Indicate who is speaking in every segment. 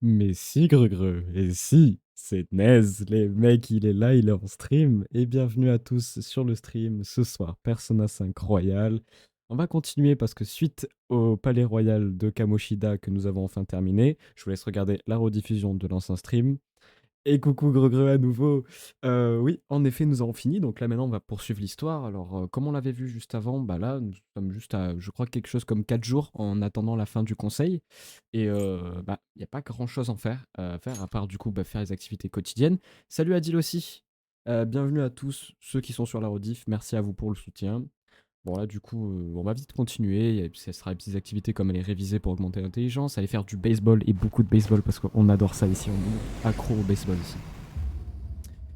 Speaker 1: Mais si, Greux, et si, c'est Nez, les mecs, il est là, il est en stream, et bienvenue à tous sur le stream ce soir, Persona 5 Royal. On va continuer parce que suite au Palais Royal de Kamoshida que nous avons enfin terminé, je vous laisse regarder la rediffusion de l'ancien stream. Et coucou Greux à nouveau. Oui, en effet, nous avons fini. Donc là, maintenant, on va poursuivre l'histoire. Alors, comme on l'avait vu juste avant, bah là, nous sommes juste à, je crois, quelque chose comme 4 jours en attendant la fin du conseil. Et bah, il n'y a pas grand-chose à faire, à part du coup bah, faire les activités quotidiennes. Salut Adil aussi. Bienvenue à tous ceux qui sont sur la rediff. Merci à vous pour le soutien. Bon là du coup on va vite continuer, ça sera des petites activités comme aller réviser pour augmenter l'intelligence, aller faire du baseball et beaucoup de baseball parce qu'on adore ça ici, on est accro au baseball ici.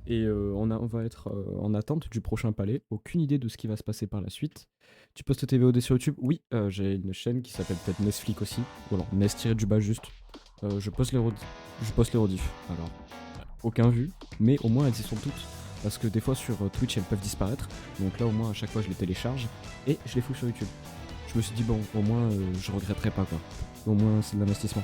Speaker 1: Et on va être en attente du prochain palais, aucune idée de ce qui va se passer par la suite. Tu postes tes VOD sur YouTube? Oui, j'ai une chaîne qui s'appelle peut-être Nesflick aussi, ou alors Nes-du-bas juste. Je poste les rediffs, alors aucun vu, mais au moins elles y sont toutes. Parce que des fois sur Twitch elles peuvent disparaître, donc là au moins à chaque fois je les télécharge et je les fous sur YouTube. Je me suis dit bon, au moins je regretterai pas quoi. Au moins c'est de l'investissement.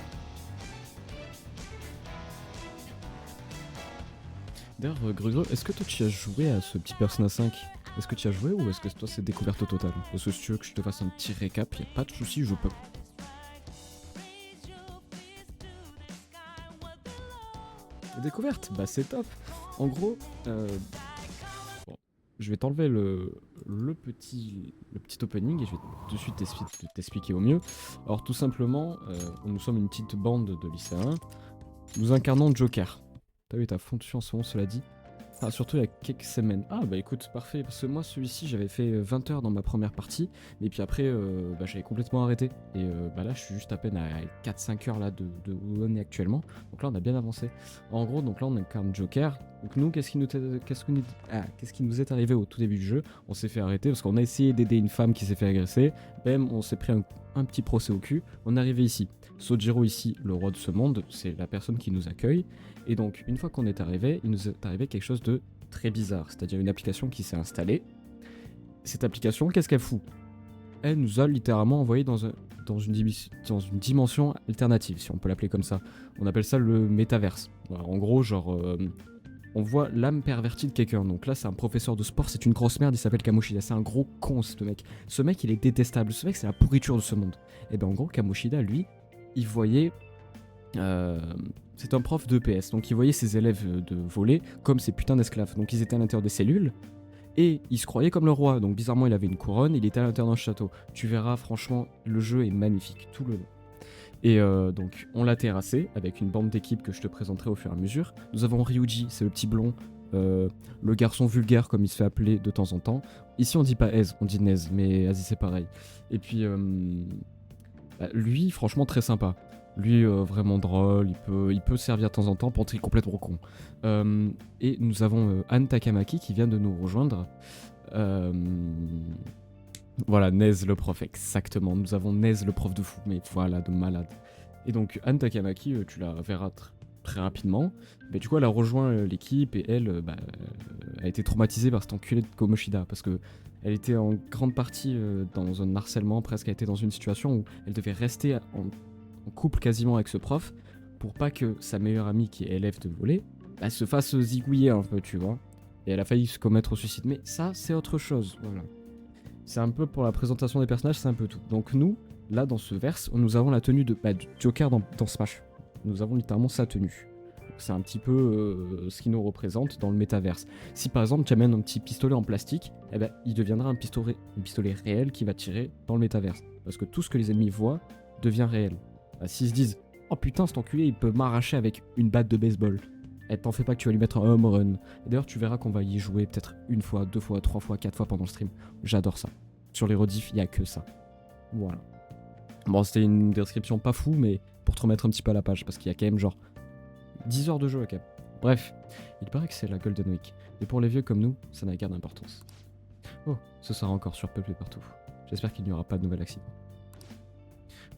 Speaker 1: D'ailleurs, Grugre, est-ce que toi tu as joué à ce petit Persona 5? Est-ce que tu as joué ou est-ce que toi c'est découverte au total? Parce que si tu veux que je te fasse un petit récap, y a pas de souci, je peux. Découverte, bah c'est top. En gros, bon, je vais t'enlever le petit opening et je vais de suite t'expliquer au mieux. Alors tout simplement, nous sommes une petite bande de lycéens. Nous incarnons Joker. T'as vu, t'as fond dessus en ce moment, cela dit. Enfin, surtout il y a quelques semaines. Ah bah écoute, parfait, parce que moi celui-ci j'avais fait 20 heures dans ma première partie, et puis après bah, j'avais complètement arrêté. Et bah là je suis juste à peine à 4-5 heures là de où on est actuellement. Donc là on a bien avancé. En gros, donc là on incarne Joker. Donc nous, qu'est-ce qui nous est arrivé au tout début du jeu? On s'est fait arrêter parce qu'on a essayé d'aider une femme qui s'est fait agresser. Bam, on s'est pris un petit procès au cul. On est arrivé ici. Sojiro ici, le roi de ce monde, c'est la personne qui nous accueille. Et donc, une fois qu'on est arrivé, il nous est arrivé quelque chose de très bizarre, c'est-à-dire une application qui s'est installée. Cette application, qu'est-ce qu'elle fout? Elle nous a littéralement envoyé dans une dimension alternative, si on peut l'appeler comme ça. On appelle ça le métaverse. Voilà, en gros, genre, on voit l'âme pervertie de quelqu'un. Donc là, c'est un professeur de sport, c'est une grosse merde, il s'appelle Kamoshida. C'est un gros con, ce mec. Ce mec, il est détestable. Ce mec, c'est la pourriture de ce monde. Et ben, en gros, Kamoshida, lui, il voyait euh, c'est un prof d'EPS, donc il voyait ses élèves de voler comme ces putains d'esclaves. Donc ils étaient à l'intérieur des cellules et il se croyait comme le roi. Donc bizarrement, il avait une couronne, il était à l'intérieur d'un château. Tu verras, franchement, le jeu est magnifique tout le long. Et donc on l'a terrassé avec une bande d'équipe que je te présenterai au fur et à mesure. Nous avons Ryuji, c'est le petit blond, le garçon vulgaire comme il se fait appeler de temps en temps. Ici on dit pas Ez, on dit Nez, mais vas-y c'est pareil. Et puis bah, lui, franchement, très sympa. Lui, vraiment drôle, il peut servir de temps en temps pour être complètement con. Et nous avons Anne Takamaki qui vient de nous rejoindre. Euh, voilà, Nez le prof, exactement. Nous avons Nez le prof de fou, mais voilà, de malade. Et donc, Anne Takamaki, tu la verras très rapidement. Mais du coup, elle a rejoint l'équipe et elle bah, a été traumatisée par cet enculé de Komoshida parce que elle était en grande partie dans un harcèlement, presque elle était dans une situation où elle devait rester en couple quasiment avec ce prof pour pas que sa meilleure amie qui est élève de voler bah, se fasse zigouiller un peu, tu vois. Et elle a failli se commettre au suicide. Mais ça, c'est autre chose, voilà. C'est un peu pour la présentation des personnages, c'est un peu tout. Donc nous, là, dans ce verse, nous avons la tenue du Joker dans Smash. Nous avons littéralement sa tenue. C'est un petit peu ce qui nous représente dans le métaverse. Si par exemple tu amènes un petit pistolet en plastique, eh ben, il deviendra un pistolet réel qui va tirer dans le métaverse. Parce que tout ce que les ennemis voient devient réel. Bah, s'ils se disent oh putain, cet enculé il peut m'arracher avec une batte de baseball, eh, t'en fais pas que tu vas lui mettre un home run. Et d'ailleurs, tu verras qu'on va y jouer peut-être une fois, deux fois, trois fois, quatre fois pendant le stream. J'adore ça. Sur les rediffs, il y a que ça. Voilà. Bon, c'était une description pas fou, mais pour te remettre un petit peu à la page, parce qu'il y a quand même genre 10 heures de jeu, quand même. Bref, il paraît que c'est la Golden Week. Et pour les vieux comme nous, ça n'a guère d'importance. Oh, ce sera encore surpeuplé partout. J'espère qu'il n'y aura pas de nouvel accident.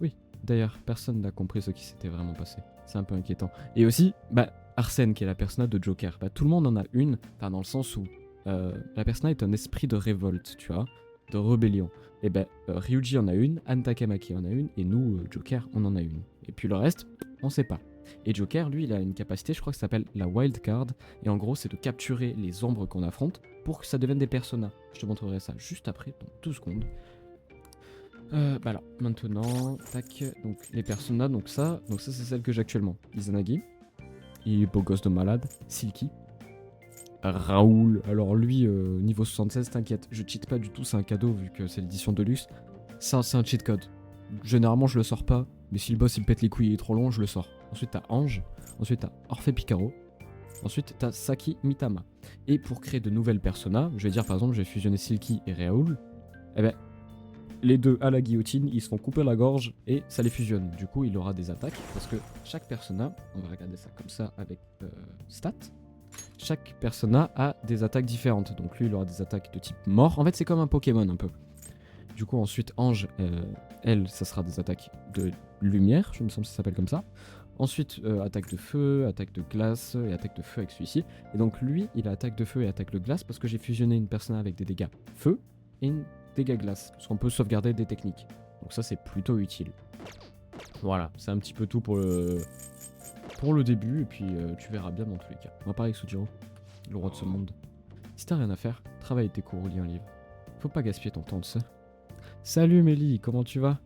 Speaker 1: Oui, d'ailleurs, personne n'a compris ce qui s'était vraiment passé. C'est un peu inquiétant. Et aussi, bah, Arsène, qui est la persona de Joker. Bah, tout le monde en a une, enfin, dans le sens où la persona est un esprit de révolte, tu vois, de rébellion. Et ben, Ryuji en a une, Anne Takamaki en a une, et nous, Joker, on en a une. Et puis le reste, on sait pas. Et Joker, lui, il a une capacité, je crois que ça s'appelle la Wild Card. Et en gros, c'est de capturer les ombres qu'on affronte pour que ça devienne des personas. Je te montrerai ça juste après, dans 2 secondes. Bah alors, maintenant, tac, donc les personas, donc ça c'est celle que j'ai actuellement. Izanagi, il est beau gosse de malade. Silky, Raoul, alors lui, niveau 76, t'inquiète, je cheat pas du tout, c'est un cadeau vu que c'est l'édition de luxe. Ça, c'est un cheat code. Généralement, je le sors pas, mais si le boss il me pète les couilles, il est trop long, je le sors. Ensuite, t'as Ange, ensuite t'as Orphée Picaro, ensuite t'as Saki Mitama. Et pour créer de nouvelles personas, je vais dire par exemple, je vais fusionner Silky et Raoul, eh ben, les deux à la guillotine, ils se font couper la gorge et ça les fusionne. Du coup, il aura des attaques parce que chaque persona, on va regarder ça comme ça avec stats. Chaque persona a des attaques différentes. Donc lui, il aura des attaques de type mort. En fait, c'est comme un Pokémon un peu. Du coup, ensuite, Ange, elle, ça sera des attaques de lumière, je me semble que ça s'appelle comme ça. Ensuite, attaque de feu, attaque de glace et attaque de feu avec celui-ci. Et donc lui, il a attaque de feu et attaque de glace parce que j'ai fusionné une persona avec des dégâts feu et une dégâts glace. Parce qu'on peut sauvegarder des techniques. Donc ça, c'est plutôt utile. Voilà, c'est un petit peu tout pour le début. Et puis, tu verras bien dans tous les cas. On va parler avec Sujiro, le roi de ce monde. Si t'as rien à faire, travaille tes cours ou lis un livre. Faut pas gaspiller ton temps, tu sais. Salut Mélie, comment tu vas?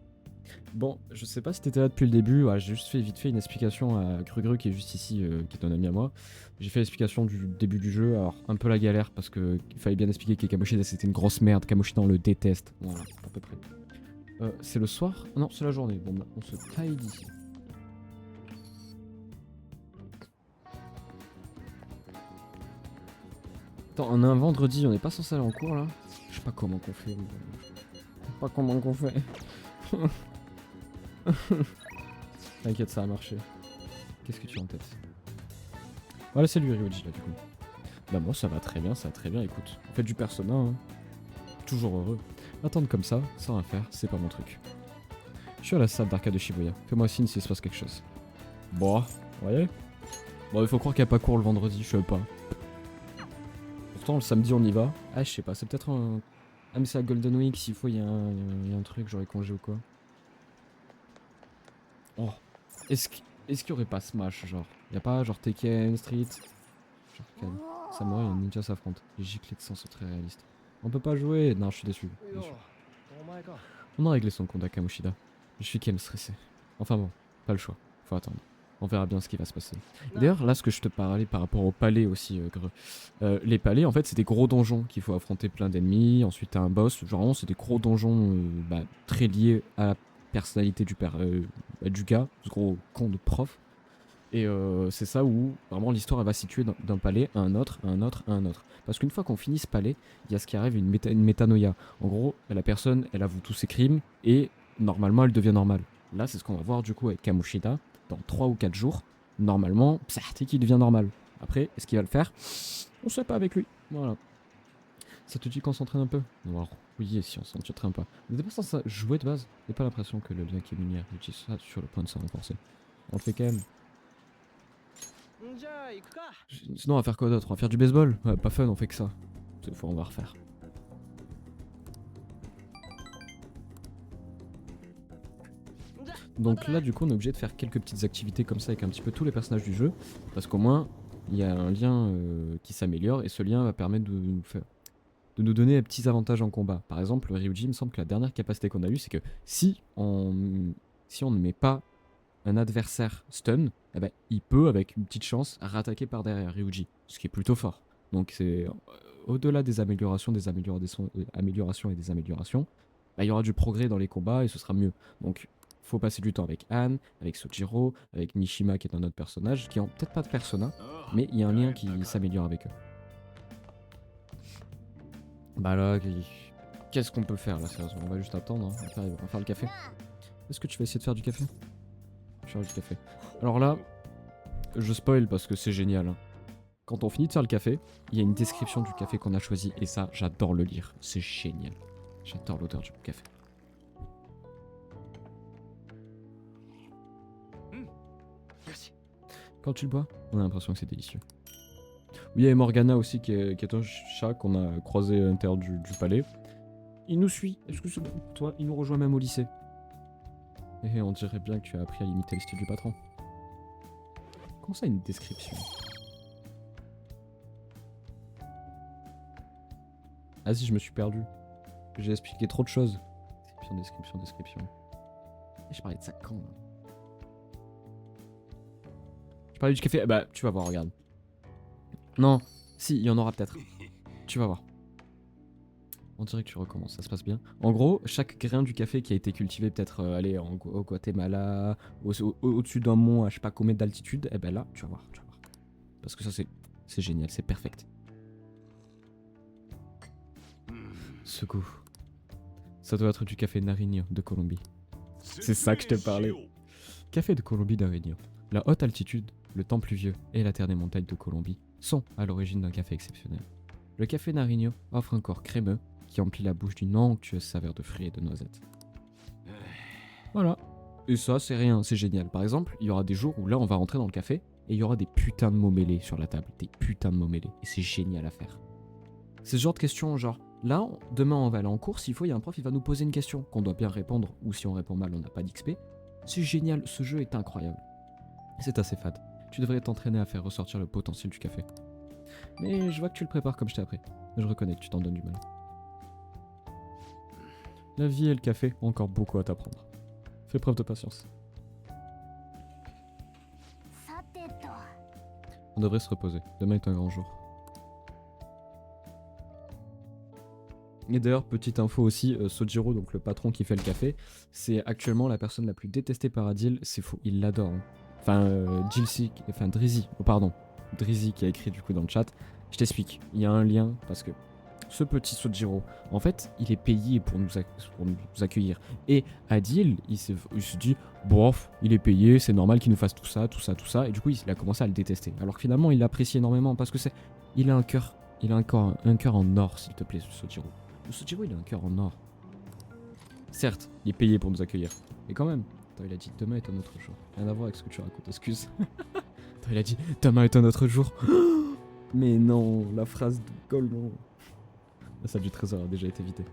Speaker 1: Bon, je sais pas si t'étais là depuis le début, ouais, j'ai juste fait vite fait une explication à Grugru qui est juste ici, qui est un ami à moi. J'ai fait l'explication du début du jeu, alors un peu la galère parce que il fallait bien expliquer que Kamoshida c'était une grosse merde, Kamoshida on le déteste, voilà, à peu près. C'est le soir? Non, c'est la journée, bon bah on se taille d'ici. Attends, on a un vendredi, on n'est pas censé aller en cours là? Je sais pas comment qu'on fait. Pas comment qu'on fait. T'inquiète, ça a marché. Qu'est-ce que tu as en tête? Voilà, c'est lui Ryoji là du coup. Bah moi ça va très bien, écoute. Faites du persona, hein. Toujours heureux. Attendre comme ça, sans rien faire, c'est pas mon truc. Je suis à la salle d'arcade de Shibuya. Fais-moi signe s'il se passe quelque chose. Bon, vous voyez? Bon, il faut croire qu'il n'y a pas cours le vendredi, je sais pas. Pourtant le samedi on y va. Ah je sais pas, c'est peut-être un... Ah mais c'est la Golden Week, s'il faut il y a un truc, j'aurais congé ou quoi. Oh. Est-ce qu'il y aurait pas Smash, genre? Y'a pas genre Tekken, Street? Genre quel Samurai et Ninja s'affrontent. Les giclées de sang sont très réalistes. On peut pas jouer? Non, je suis déçu. On a réglé son compte à Kamoshida. Je suis quand même stressé. Enfin bon, pas le choix. Faut attendre. On verra bien ce qui va se passer. D'ailleurs, là, ce que je te parlais par rapport au palais aussi, les palais, en fait, c'est des gros donjons qu'il faut affronter plein d'ennemis. Ensuite, t'as un boss. Genre, vraiment, c'est des gros donjons très liés à la personnalité du gars, ce gros con de prof. Et c'est ça où vraiment l'histoire elle va situer d'un palais à un autre, à un autre, à un autre. Parce qu'une fois qu'on finit ce palais, il y a ce qui arrive, une métanoïa. En gros, la personne, elle avoue tous ses crimes et normalement elle devient normale. Là, c'est ce qu'on va voir du coup avec Kamoshida dans 3 ou 4 jours. Normalement, c'est qu'il devient normal. Après, est-ce qu'il va le faire? On sait pas avec lui. Voilà. Ça te dit qu'on s'entraîne un peu? Alors, oui, si on s'entraîne pas. On n'était pas censé jouer de base. J'ai pas l'impression que le lien qui est lumière utilise ça sur le point de se renforcer. On le fait quand même. Sinon, on va faire quoi d'autre? On va faire du baseball? Ouais, pas fun, on fait que ça. Cette fois, on va refaire. Donc là, du coup, on est obligé de faire quelques petites activités comme ça avec un petit peu tous les personnages du jeu. Parce qu'au moins, il y a un lien qui s'améliore et ce lien va permettre de nous donner des petits avantages en combat. Par exemple, Ryuji, il me semble que la dernière capacité qu'on a eue, c'est que si on ne met pas un adversaire stun, eh ben, il peut, avec une petite chance, rattaquer par derrière Ryuji, ce qui est plutôt fort. Donc c'est au-delà des améliorations, améliorations et des améliorations, bah, il y aura du progrès dans les combats et ce sera mieux. Donc faut passer du temps avec Anne, avec Sojiro, avec Mishima qui est un autre personnage, qui ont peut-être pas de persona, mais il y a un lien qui s'améliore avec eux. Bah là, qu'est-ce qu'on peut faire là, sérieusement? On va juste attendre, hein. On va faire le café. Est-ce que tu vas essayer de faire du café? Je vais faire du café. Alors là, je spoil parce que c'est génial. Hein. Quand on finit de faire le café, il y a une description du café qu'on a choisi et ça, j'adore le lire. C'est génial. J'adore l'odeur du café. Quand tu le bois, on a l'impression que c'est délicieux. Oui, il y a Morgana aussi qui est un chat qu'on a croisé à l'intérieur du palais. Il nous suit. Est-ce que c'est bon pour toi? Il nous rejoint même au lycée. Et on dirait bien que tu as appris à limiter le style du patron. Comment ça, une description? Ah si, je me suis perdu. J'ai expliqué trop de choses. Description. Et je parlais de ça quand là? Je parlais du café. Bah, tu vas voir, regarde. Non, si, il y en aura peut-être. Tu vas voir. On dirait que tu recommences, ça se passe bien. En gros, chaque grain du café qui a été cultivé peut-être au Guatemala, au-dessus d'un mont à je sais pas combien d'altitude, eh ben là, tu vas voir. Parce que ça c'est génial, c'est perfect. Ce goût. Ça doit être du café Nariño de Colombie. C'est ça que je te parlais. Café de Colombie Nariño. La haute altitude, le temps pluvieux et la terre des montagnes de Colombie sont à l'origine d'un café exceptionnel. Le café Nariño offre un corps crémeux qui emplit la bouche d'une onctueuse saveur de fruits et de noisettes. Voilà. Et ça, c'est rien, c'est génial. Par exemple, il y aura des jours où là, on va rentrer dans le café et il y aura des putains de mots mêlés sur la table. Des putains de mots mêlés. Et c'est génial à faire. C'est ce genre de questions, genre, là, demain, on va aller en cours. S'il faut, il y a un prof, il va nous poser une question qu'on doit bien répondre. Ou si on répond mal, on n'a pas d'XP. C'est génial, ce jeu est incroyable. C'est assez fade. Tu devrais t'entraîner à faire ressortir le potentiel du café. Mais je vois que tu le prépares comme je t'ai appris. Je reconnais que tu t'en donnes du mal. La vie et le café ont encore beaucoup à t'apprendre. Fais preuve de patience. On devrait se reposer. Demain est un grand jour. Et d'ailleurs, petite info aussi, Sojiro, donc le patron qui fait le café, c'est actuellement la personne la plus détestée par Adil. C'est faux, il l'adore. Hein. Enfin, Drizzy qui a écrit du coup dans le chat. Je t'explique, il y a un lien parce que ce petit Sojiro, en fait, il est payé pour nous accueillir. Et Adil, il se dit, bof, il est payé, c'est normal qu'il nous fasse tout ça. Et du coup, il a commencé à le détester. Alors que finalement, il l'apprécie énormément parce que il a un cœur en or, s'il te plaît, ce Sojiro. Le Sojiro, il a un cœur en or. Certes, il est payé pour nous accueillir. Mais quand même, attends, il a dit demain est un autre jour. Rien à voir avec ce que tu racontes, excuse. Attends, il a dit demain est un autre jour. Mais non, la phrase de Goldman. La salle du trésor a déjà été vidée.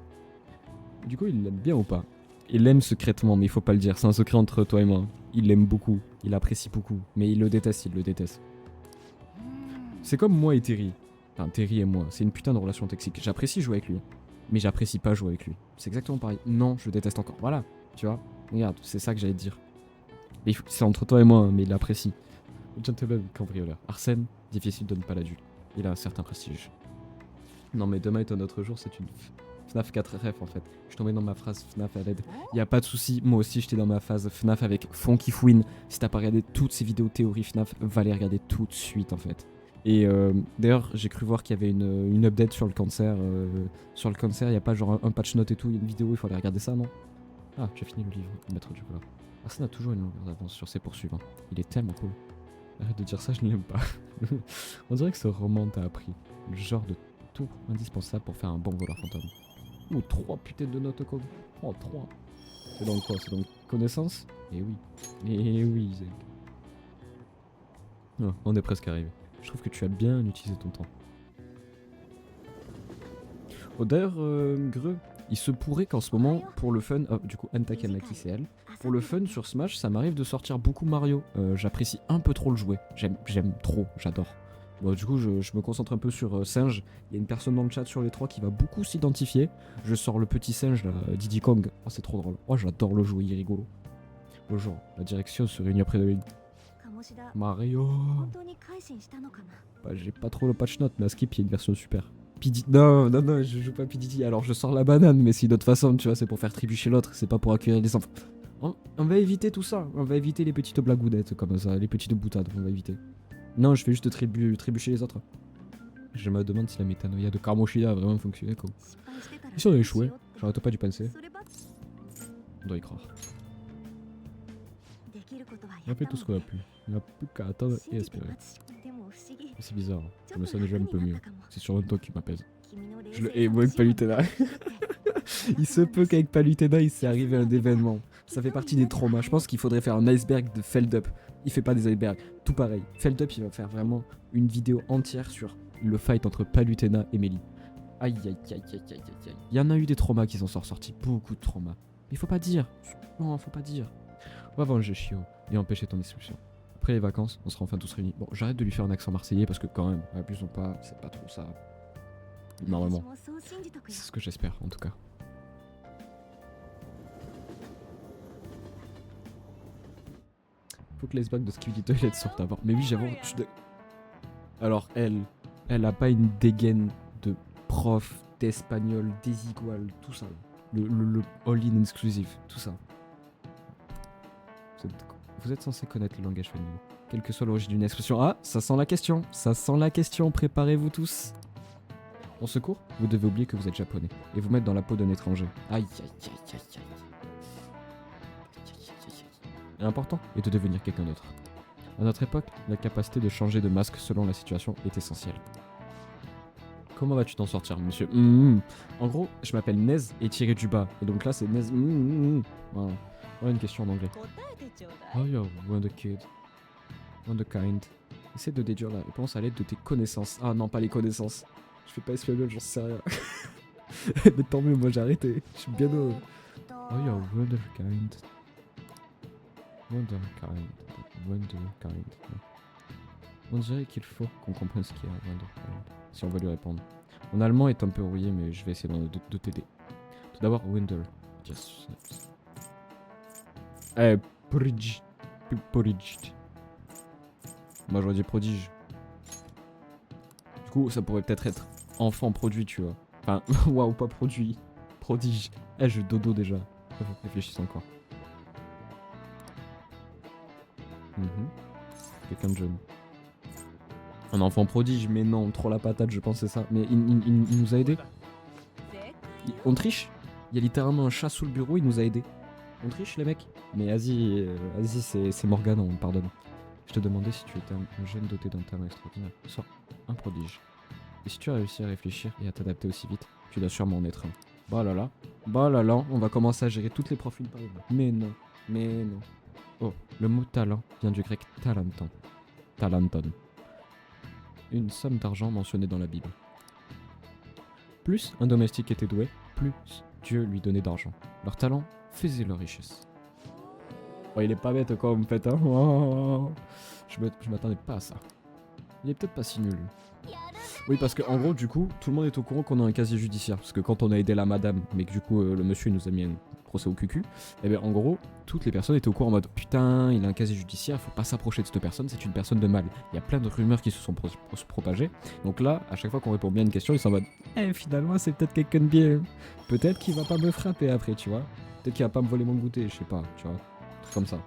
Speaker 1: Du coup, il l'aime bien ou pas? Il l'aime secrètement, mais il faut pas le dire. C'est un secret entre toi et moi. Il l'aime beaucoup, il l'apprécie beaucoup. Mais il le déteste. C'est comme moi et Terry. Enfin, Terry et moi. C'est une putain de relation toxique. J'apprécie jouer avec lui. Mais j'apprécie pas jouer avec lui. C'est exactement pareil. Non, je le déteste encore. Voilà, tu vois. Regarde, c'est ça que j'allais te dire. Mais c'est entre toi et moi, hein, mais il l'apprécie. Gentleman cambrioleur. Arsène, difficile de ne pas l'aduler. Il a un certain prestige. Non mais demain est un autre jour, c'est une FNAF 4F en fait. Je suis tombé dans ma phrase FNAF à l'aide. Y a pas de souci, moi aussi j'étais dans ma phase FNAF avec Funky Fouine. Si t'as pas regardé toutes ces vidéos théorie FNAF, va les regarder tout de suite en fait. Et d'ailleurs, j'ai cru voir qu'il y avait une update sur le cancer. Sur le cancer, y a pas genre un patch note et tout, il y a une vidéo, il faut aller regarder ça, non? Ah, tu as fini le livre, maître du colère. Arsène a toujours une longueur d'avance sur ses poursuivants. Il est tellement cool. Arrête de dire ça, je ne l'aime pas. On dirait que ce roman t'a appris le genre de tour indispensable pour faire un bon voleur fantôme. Oh, 3 putains de notes comme. Oh, 3. C'est donc quoi? C'est donc connaissance? Eh oui. Eh oui, Zek. Oh, on est presque arrivé. Je trouve que tu as bien utilisé ton temps. Oh, d'ailleurs, Greux, il se pourrait qu'en ce moment, pour le fun, oh, du coup, Anta Kanaki, c'est elle. Pour le fun, sur Smash, ça m'arrive de sortir beaucoup Mario. J'apprécie un peu trop le jouer. J'aime trop, j'adore. Bon, du coup, je me concentre un peu sur Singe. Il y a une personne dans le chat sur les 3 qui va beaucoup s'identifier. Je sors le petit singe, là, Diddy Kong. Oh, c'est trop drôle. Oh, j'adore le jouer, il est rigolo. Bonjour, la direction se réunit après de lui. Mario. Bah, j'ai pas trop le patch note, mais à Skip, il y a une version super. Non, je joue pas PDD. Alors, je sors la banane, mais c'est une autre façon, tu vois, c'est pour faire trébucher l'autre, c'est pas pour accueillir les enfants. On va éviter tout ça. On va éviter les petites blagoudettes comme ça, les petites boutades, on va éviter. Non, je fais juste trébucher les autres. Je me demande si la métanoïa de Kamoshida a vraiment fonctionné comme. Et si on a échoué, j'arrête pas d'y penser. On doit y croire. On a fait tout ce qu'on a pu. On n'a plus qu'à attendre et espérer. C'est bizarre, je me sens déjà un peu mieux. C'est sûrement toi qui m'apaise. Je le hais, moi avec Palutena. Il se peut qu'avec Palutena, il s'est arrivé un événement. Ça fait partie des traumas. Je pense qu'il faudrait faire un iceberg de Feldup. Il fait pas des icebergs. Tout pareil. Feldup, il va faire vraiment une vidéo entière sur le fight entre Palutena et Mélie. Aïe. Il y en a eu des traumas qui s'en sont ressortis. Beaucoup de traumas. Mais il faut pas dire. Non, faut pas dire. On va venger Shio et empêcher ton destruction. Après les vacances, on sera enfin tous réunis. Bon, j'arrête de lui faire un accent marseillais parce que quand même, abusons pas, c'est pas trop ça. Normalement. C'est ce que j'espère en tout cas. Faut que les bacs de Skibidi Toilet sortent avant. Mais oui, j'avoue. Alors, elle a pas une dégaine de prof d'espagnol, désigual, tout ça. Le all-in exclusif, tout ça. Vous êtes censé connaître le langage féminin. Quelle que soit l'origine d'une expression. Ah, ça sent la question. Ça sent la question. Préparez-vous tous. En secours, vous devez oublier que vous êtes japonais et vous mettre dans la peau d'un étranger. Aïe, aïe, aïe, aïe, aïe. L'important est de devenir quelqu'un d'autre. À notre époque, la capacité de changer de masque selon la situation est essentielle. Comment vas-tu t'en sortir, monsieur? En gros, je m'appelle Nez et tiré du bas. Et donc là, c'est Nez. Voilà. Voilà une question en anglais. Oh yo, wonder kid. Wonder kind. Essaie de déduire la réponse à l'aide de tes connaissances. Ah non, pas les connaissances. Je fais pas espagnol, j'en sais rien. Mais tant mieux, moi j'ai arrêté. Je suis bien heureux. Oh yo, wonder kind. Wonder kind. Wonder kind. On dirait qu'il faut qu'on comprenne ce qu'il y a à Wonder kind. Si on veut lui répondre. Mon allemand est un peu rouillé, mais je vais essayer de t'aider. Tout d'abord, Wonder. Yes. Prodige. Prodige. Moi j'aurais dit prodige. Du coup, ça pourrait peut-être être enfant produit, tu vois. Enfin, waouh, pas produit. Prodige. Je dodo déjà. Faut que je réfléchisse encore. Quelqu'un de jeune. Un enfant prodige, mais non, trop la patate, je pense c'est ça. Mais il nous a aidés. On triche. Il y a littéralement un chat sous le bureau, il nous a aidés. On triche les mecs. Mais vas-y, c'est Morgane, on me pardonne. Je te demandais si tu étais un jeune doté d'un talent extraordinaire. Sois un prodige. Et si tu as réussi à réfléchir et à t'adapter aussi vite, tu dois sûrement en être un. Bah là là. Bah là là, on va commencer à gérer toutes les profils par exemple. Mais non. Mais non. Oh, le mot talent vient du grec talenton. Talenton. Une somme d'argent mentionnée dans la Bible. Plus un domestique était doué, plus Dieu lui donnait d'argent. Leur talent faisait leur richesse. Oh, il est pas bête quoi, vous me faites, hein. Oh, je m'attendais pas à ça. Il est peut-être pas si nul. Oui, parce que en gros, du coup, tout le monde est au courant qu'on a un casier judiciaire. Parce que quand on a aidé la madame, mais que du coup, le monsieur nous a mis un procès au cucu, et bien en gros, toutes les personnes étaient au courant en mode putain, il a un casier judiciaire, faut pas s'approcher de cette personne, c'est une personne de mal. Il y a plein de rumeurs qui se sont propagées. Donc là, à chaque fois qu'on répond bien à une question, ils sont en mode finalement, c'est peut-être quelqu'un de bien. Peut-être qu'il va pas me frapper après, tu vois. Peut-être qu'il va pas me voler mon goûter, je sais pas, tu vois. Truc comme ça.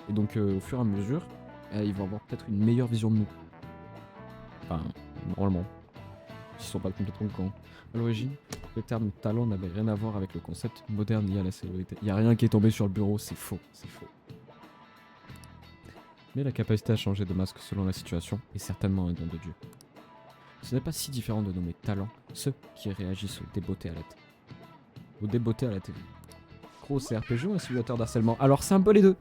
Speaker 1: Et donc, au fur et à mesure, ils vont avoir peut-être une meilleure vision de nous. Enfin, normalement. Ils sont pas complètement cons. À l'origine, le terme talent n'avait rien à voir avec le concept moderne lié à la célébrité. Il n'y a rien qui est tombé sur le bureau, c'est faux, c'est faux. Mais la capacité à changer de masque selon la situation est certainement un don de Dieu. Ce n'est pas si différent de nommer talent ceux qui réagissent aux débeautés à la télé. Aux débeautés à la télé. Gros, c'est RPG ou un simulateur d'harcèlement? Alors c'est un peu les deux.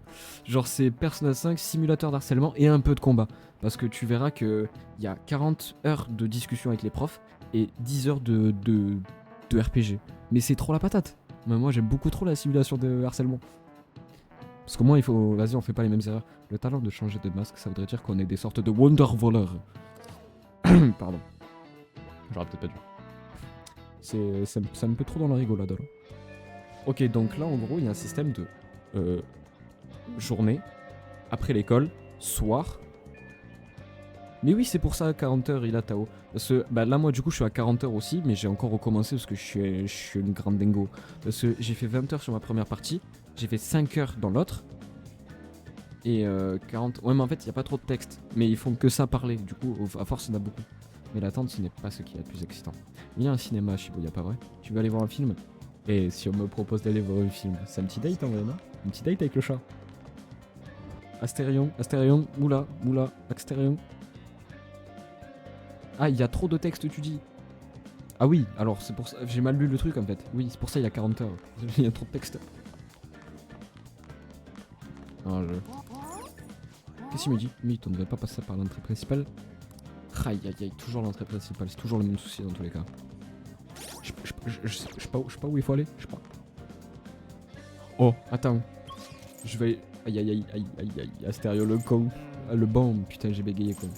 Speaker 1: Genre c'est Persona 5, simulateur d'harcèlement et un peu de combat. Parce que tu verras que il y a 40 heures de discussion avec les profs et 10 heures de RPG. Mais c'est trop la patate. Mais moi j'aime beaucoup trop la simulation de harcèlement. Parce qu'au moins il faut... Vas-y, on fait pas les mêmes erreurs. Le talent de changer de masque, ça voudrait dire qu'on est des sortes de wonder voleurs. Pardon. J'aurais peut-être pas dû. Ça me peut trop dans la rigolade là. Ok, donc là en gros il y a un système de journée, après l'école, soir. Mais oui, c'est pour ça 40 heures il a Tao. Parce que bah, là moi du coup je suis à 40 heures aussi, mais j'ai encore recommencé parce que je suis une grande dingo. Parce que j'ai fait 20 heures sur ma première partie, j'ai fait 5 heures dans l'autre. Et 40... Ouais mais en fait il n'y a pas trop de texte, mais ils font que ça parler, du coup à force il y en a beaucoup. Mais l'attente ce n'est pas ce qui est le plus excitant. Il y a un cinéma à Shibuya, pas vrai? Tu veux aller voir un film? Et si on me propose d'aller voir un film, c'est un petit date en vrai, non? Un petit date avec le chat. Astérion, moula, Astérion. Ah, il y a trop de texte, tu dis. Ah oui, alors c'est pour ça, j'ai mal lu le truc en fait. Oui, c'est pour ça il y a 40 heures. Il y a trop de texte. Ah, Qu'est-ce qu'il me dit? Mythe, on ne devait pas passer par l'entrée principale. Aïe aïe aïe, toujours l'entrée principale, c'est toujours le même souci dans tous les cas. Je sais pas où il faut aller, je sais pas. Oh, attends. Je vais Aïe aïe aïe aïe aïe aïe. Astério le con. Ah, le banc. Putain, j'ai bégayé quoi.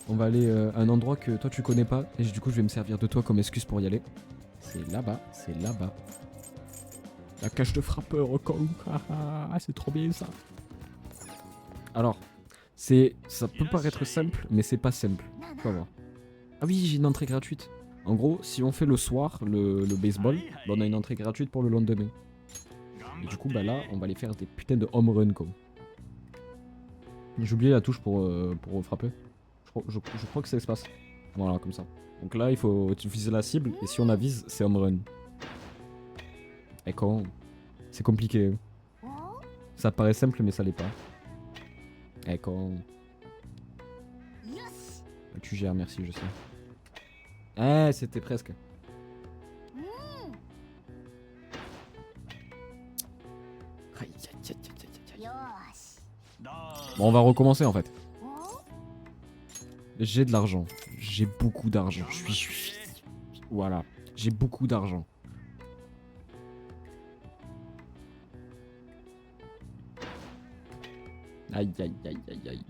Speaker 1: On va aller à un endroit que toi tu connais pas. Et du coup, je vais me servir de toi comme excuse pour y aller. C'est là-bas. C'est là-bas. La cage de frappeur au con. Ah, c'est trop bien ça. Alors, ça peut paraître simple, mais c'est pas simple. Tu vas voir. Ah oui, j'ai une entrée gratuite. En gros, si on fait le soir le baseball, bah on a une entrée gratuite pour le lendemain. Et du coup, bah là, on va aller faire des putains de home run quoi. J'ai oublié la touche pour frapper. Je crois que c'est espace. Voilà, comme ça. Donc là, il faut viser la cible, et si on la vise, c'est home run. Et comment? C'est compliqué. Ça paraît simple, mais ça l'est pas. Et quand... Tu gères, merci, je sais. Ah, c'était presque. Aïe, aïe, aïe, aïe, aïe, aïe. Bon, on va recommencer en fait. J'ai de l'argent. J'ai beaucoup d'argent. Je suis... Voilà. J'ai beaucoup d'argent. Aïe, aïe, aïe, aïe, aïe.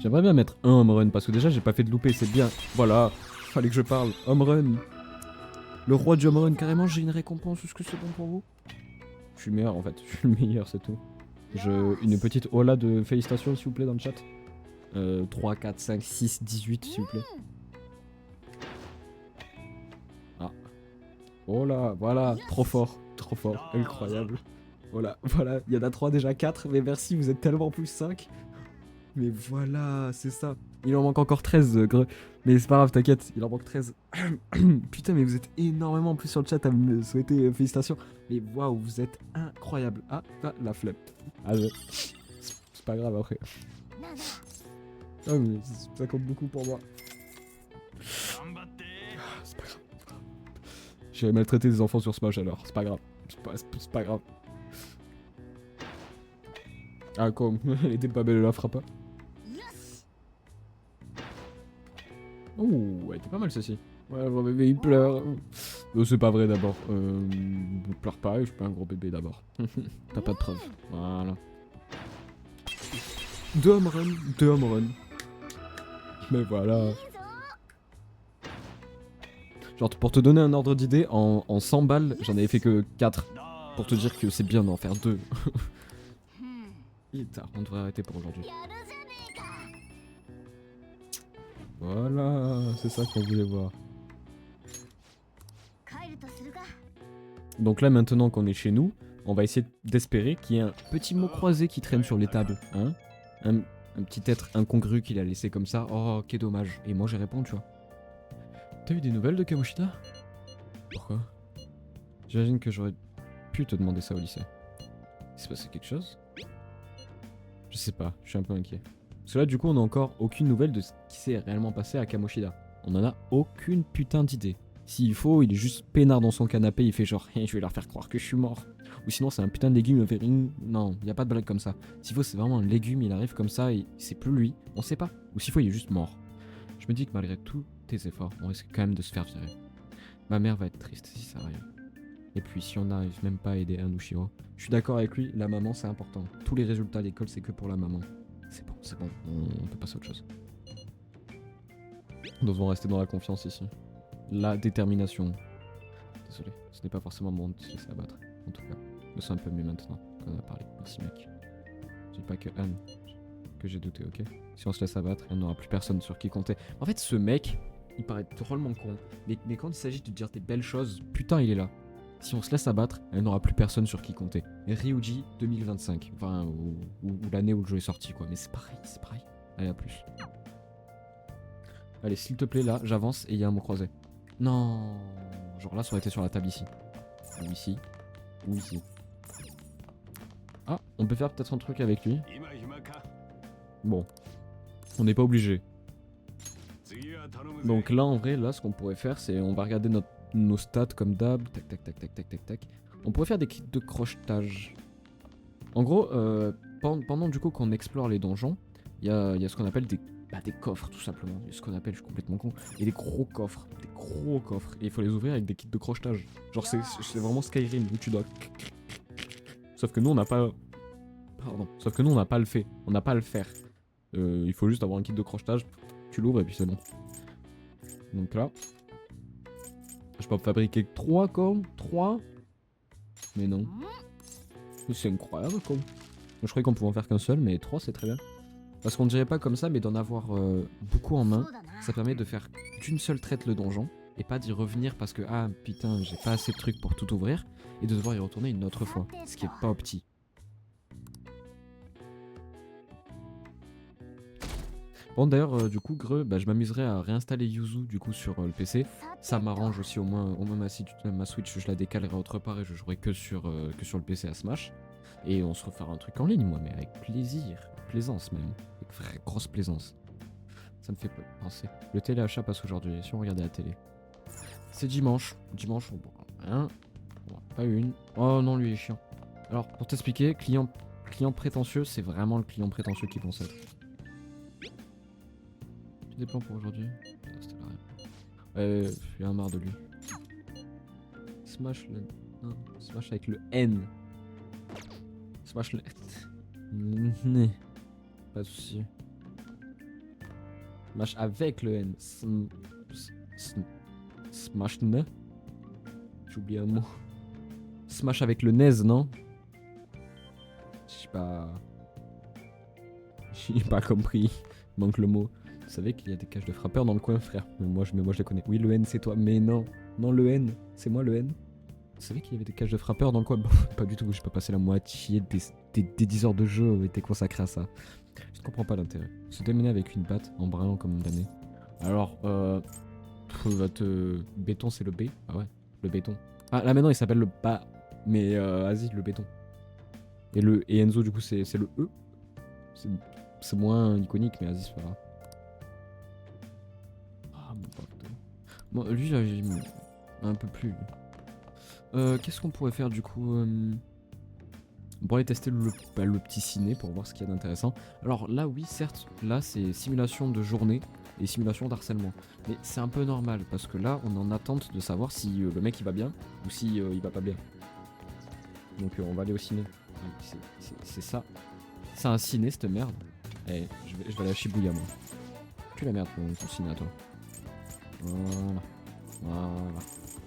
Speaker 1: J'aimerais bien mettre un home run parce que déjà j'ai pas fait de loupé, c'est bien. Voilà, fallait que je parle. Home run. Le roi du home run, carrément j'ai une récompense, est-ce que c'est bon pour vous? Je suis le meilleur en fait, je suis le meilleur, c'est tout. Une petite hola de félicitations s'il vous plaît dans le chat. 3, 4, 5, 6, 18 s'il vous plaît. Ah. Oh là, voilà, trop fort, incroyable. Voilà, voilà, il y en a 3 déjà, 4, mais merci, vous êtes tellement plus 5. Mais voilà, c'est ça. Il en manque encore 13, mais c'est pas grave, t'inquiète, il en manque 13. Putain, mais vous êtes énormément en plus sur le chat à me souhaiter félicitations. Mais waouh, vous êtes incroyable. Ah, la flemme. Ah, c'est pas grave après. Ah, mais ça compte beaucoup pour moi. C'est pas grave. J'avais maltraité des enfants sur Smash alors, c'est pas grave. C'est pas grave. Ah, comme, elle était pas belle, elle la fera pas. Ouh, elle était pas mal celle-ci. Ouais, mon bébé il pleure. C'est pas vrai d'abord. Pleure pas, je suis pas un gros bébé d'abord. T'as pas de preuve. Voilà. 2 home run, 2 home run. Mais voilà. Genre pour te donner un ordre d'idée, en 100 balles, j'en avais fait que 4. Pour te dire que c'est bien d'en faire 2. On devrait arrêter pour aujourd'hui. Voilà, c'est ça qu'on voulait voir. Donc là maintenant qu'on est chez nous, on va essayer d'espérer qu'il y ait un petit mot croisé qui traîne sur les tables. Hein, un petit être incongru qu'il a laissé comme ça. Oh, quel dommage. Et moi j'ai répondu, tu vois. T'as eu des nouvelles de Kamoshida? Pourquoi? J'imagine que j'aurais pu te demander ça au lycée. Il s'est passé quelque chose? Je sais pas, je suis un peu inquiet. Parce que là du coup on a encore aucune nouvelle de ce qui s'est réellement passé à Kamoshida. On en a aucune putain d'idée. S'il faut, il est juste peinard dans son canapé, il fait genre hey, je vais leur faire croire que je suis mort. Ou sinon c'est un putain de légume, il fait non, il y a pas de blague comme ça. S'il faut c'est vraiment un légume, il arrive comme ça et c'est plus lui, on sait pas. Ou s'il faut il est juste mort. Je me dis que malgré tous tes efforts, on risque quand même de se faire virer. Ma mère va être triste si ça arrive. Et puis si on n'arrive même pas à aider Anushiro, je suis d'accord avec lui, la maman c'est important. Tous les résultats à l'école c'est que pour la maman. C'est bon, on peut passer à autre chose. Nous devons rester dans la confiance ici. La détermination. Désolé, ce n'est pas forcément bon de se laisser abattre. En tout cas, je me sens un peu mieux maintenant qu'on en a parlé. Merci mec. Je dis pas que Anne, que j'ai douté, ok? Si on se laisse abattre, il n'y aura plus personne sur qui compter. En fait, ce mec, il paraît drôlement con. Mais quand il s'agit de dire des belles choses, putain, il est là. Si on se laisse abattre, il n'y aura plus personne sur qui compter. Ryuji 2025. Enfin, ou l'année où le jeu est sorti, quoi. Mais c'est pareil, c'est pareil. Allez, à plus. Allez, s'il te plaît, là, j'avance et il y a un mot croisé. Non. Genre là, ça aurait été sur la table ici. Ou ici. Ou ici. Ah, on peut faire peut-être un truc avec lui. Bon. On n'est pas obligé. Donc là, en vrai, là, ce qu'on pourrait faire, c'est on va regarder nos stats comme d'hab. Tac, tac, tac, tac, tac, tac, tac. On pourrait faire des kits de crochetage. En gros, pendant du coup qu'on explore les donjons, il y a ce qu'on appelle des coffres, tout simplement. Ce qu'on appelle, je suis complètement con. Et des gros coffres. Des gros coffres. Et il faut les ouvrir avec des kits de crochetage. Genre, c'est vraiment Skyrim où tu dois. Sauf que nous, on n'a pas Pardon. Sauf que nous, on n'a pas le fait. On n'a pas à le faire. Il faut juste avoir un kit de crochetage. Tu l'ouvres et puis c'est bon. Donc là, je peux fabriquer 3 cornes. 3. Mais non. C'est incroyable comme. Je croyais qu'on pouvait en faire qu'un seul, mais 3 c'est très bien. Parce qu'on dirait pas comme ça, mais d'en avoir beaucoup en main, ça permet de faire d'une seule traite le donjon. Et pas d'y revenir parce que, ah putain, j'ai pas assez de trucs pour tout ouvrir. Et de devoir y retourner une autre fois. Ce qui est pas opti. Bon d'ailleurs du coup Greux, bah, je m'amuserai à réinstaller Yuzu du coup sur le PC. Ça m'arrange aussi au moins ma Switch je la décalerai autre part et je jouerai que sur le PC à Smash. Et on se refera un truc en ligne moi mais avec plaisir, plaisance même, avec vraie grosse plaisance. Ça me fait penser. Le téléachat passe aujourd'hui, si on regardait la télé. C'est dimanche, dimanche on boit rien, pas une. Oh non lui il est chiant. Alors pour t'expliquer, client prétentieux c'est vraiment le client prétentieux qui pense être. Des plans pour aujourd'hui. C'était la réponse. J'ai un marre de lui. Smash le. Non, Smash avec le N. Smash le. Pas de soucis. Smash avec le N. Smash ne. J'ai oublié un mot. Smash avec le NES, non? J'ai pas compris. Manque le mot. Vous savez qu'il y a des cages de frappeurs dans le coin, frère. Mais moi je les connais. Oui, le N, c'est toi. Mais non. Non, le N. C'est moi, le N. Vous savez qu'il y avait des cages de frappeurs dans le coin? Pas du tout. J'ai pas passé la moitié des 10 heures de jeu ont été consacrées à ça. Je ne comprends pas l'intérêt. Se démener avec une batte en brillant comme un damné. Alors, béton, c'est le B. Ah ouais, le béton. Ah, là maintenant, il s'appelle le bas. Mais vas-y, le béton. Et Enzo, du coup, c'est le E. C'est moins iconique, mais vas-y, c'est pas grave. Bon, lui, j'ai un peu plus. Qu'est-ce qu'on pourrait faire du coup On pourrait tester le petit ciné pour voir ce qu'il y a d'intéressant. Alors là, oui, certes, là c'est simulation de journée et simulation d'harcèlement. Mais c'est un peu normal parce que là, on est en attente de savoir si le mec il va bien ou si il va pas bien. Donc on va aller au ciné. C'est ça. C'est un ciné cette merde. Eh, je vais aller à Shibuya moi. Tu la merde ton ciné à toi. Voilà.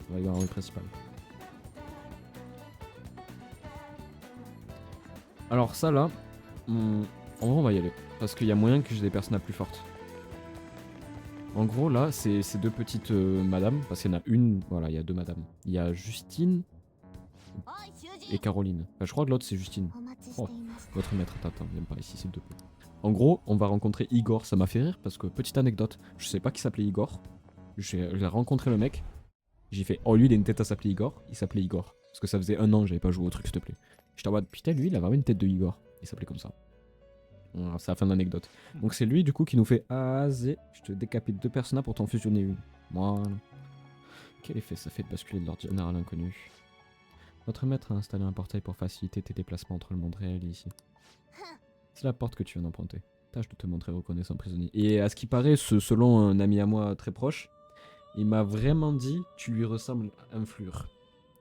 Speaker 1: On va y aller dans la rue principale. Alors ça là, en vrai on va y aller. Parce qu'il y a moyen que j'ai des personnages plus fortes. En gros là, c'est ces deux petites madames. Parce qu'il y en a une, voilà, il y a deux madames. Il y a Justine et Caroline. Enfin, je crois que l'autre c'est Justine. Oh, votre maître t'attend, viens par ici s'il te plaît. En gros, on va rencontrer Igor, ça m'a fait rire parce que, petite anecdote, je sais pas qui s'appelait Igor. J'ai rencontré le mec, j'ai fait, oh lui il a une tête à s'appeler Igor, il s'appelait Igor. Parce que ça faisait 1 an que j'avais pas joué au truc s'il te plaît. J'étais en mode, putain lui il a vraiment une tête de Igor, il s'appelait comme ça. Voilà, c'est la fin de l'anecdote. Donc c'est lui du coup qui nous fait, ah zé, je te décapite 2 personnages pour t'en fusionner une. Voilà. Quel effet ça fait de basculer de l'ordre général inconnu. Notre maître a installé un portail pour faciliter tes déplacements entre le monde réel et ici. C'est la porte que tu viens d'emprunter. Tâche de te montrer reconnaissant prisonnier. Et à ce qui paraît, selon un ami à moi très proche, il m'a vraiment dit tu lui ressembles à un fleur.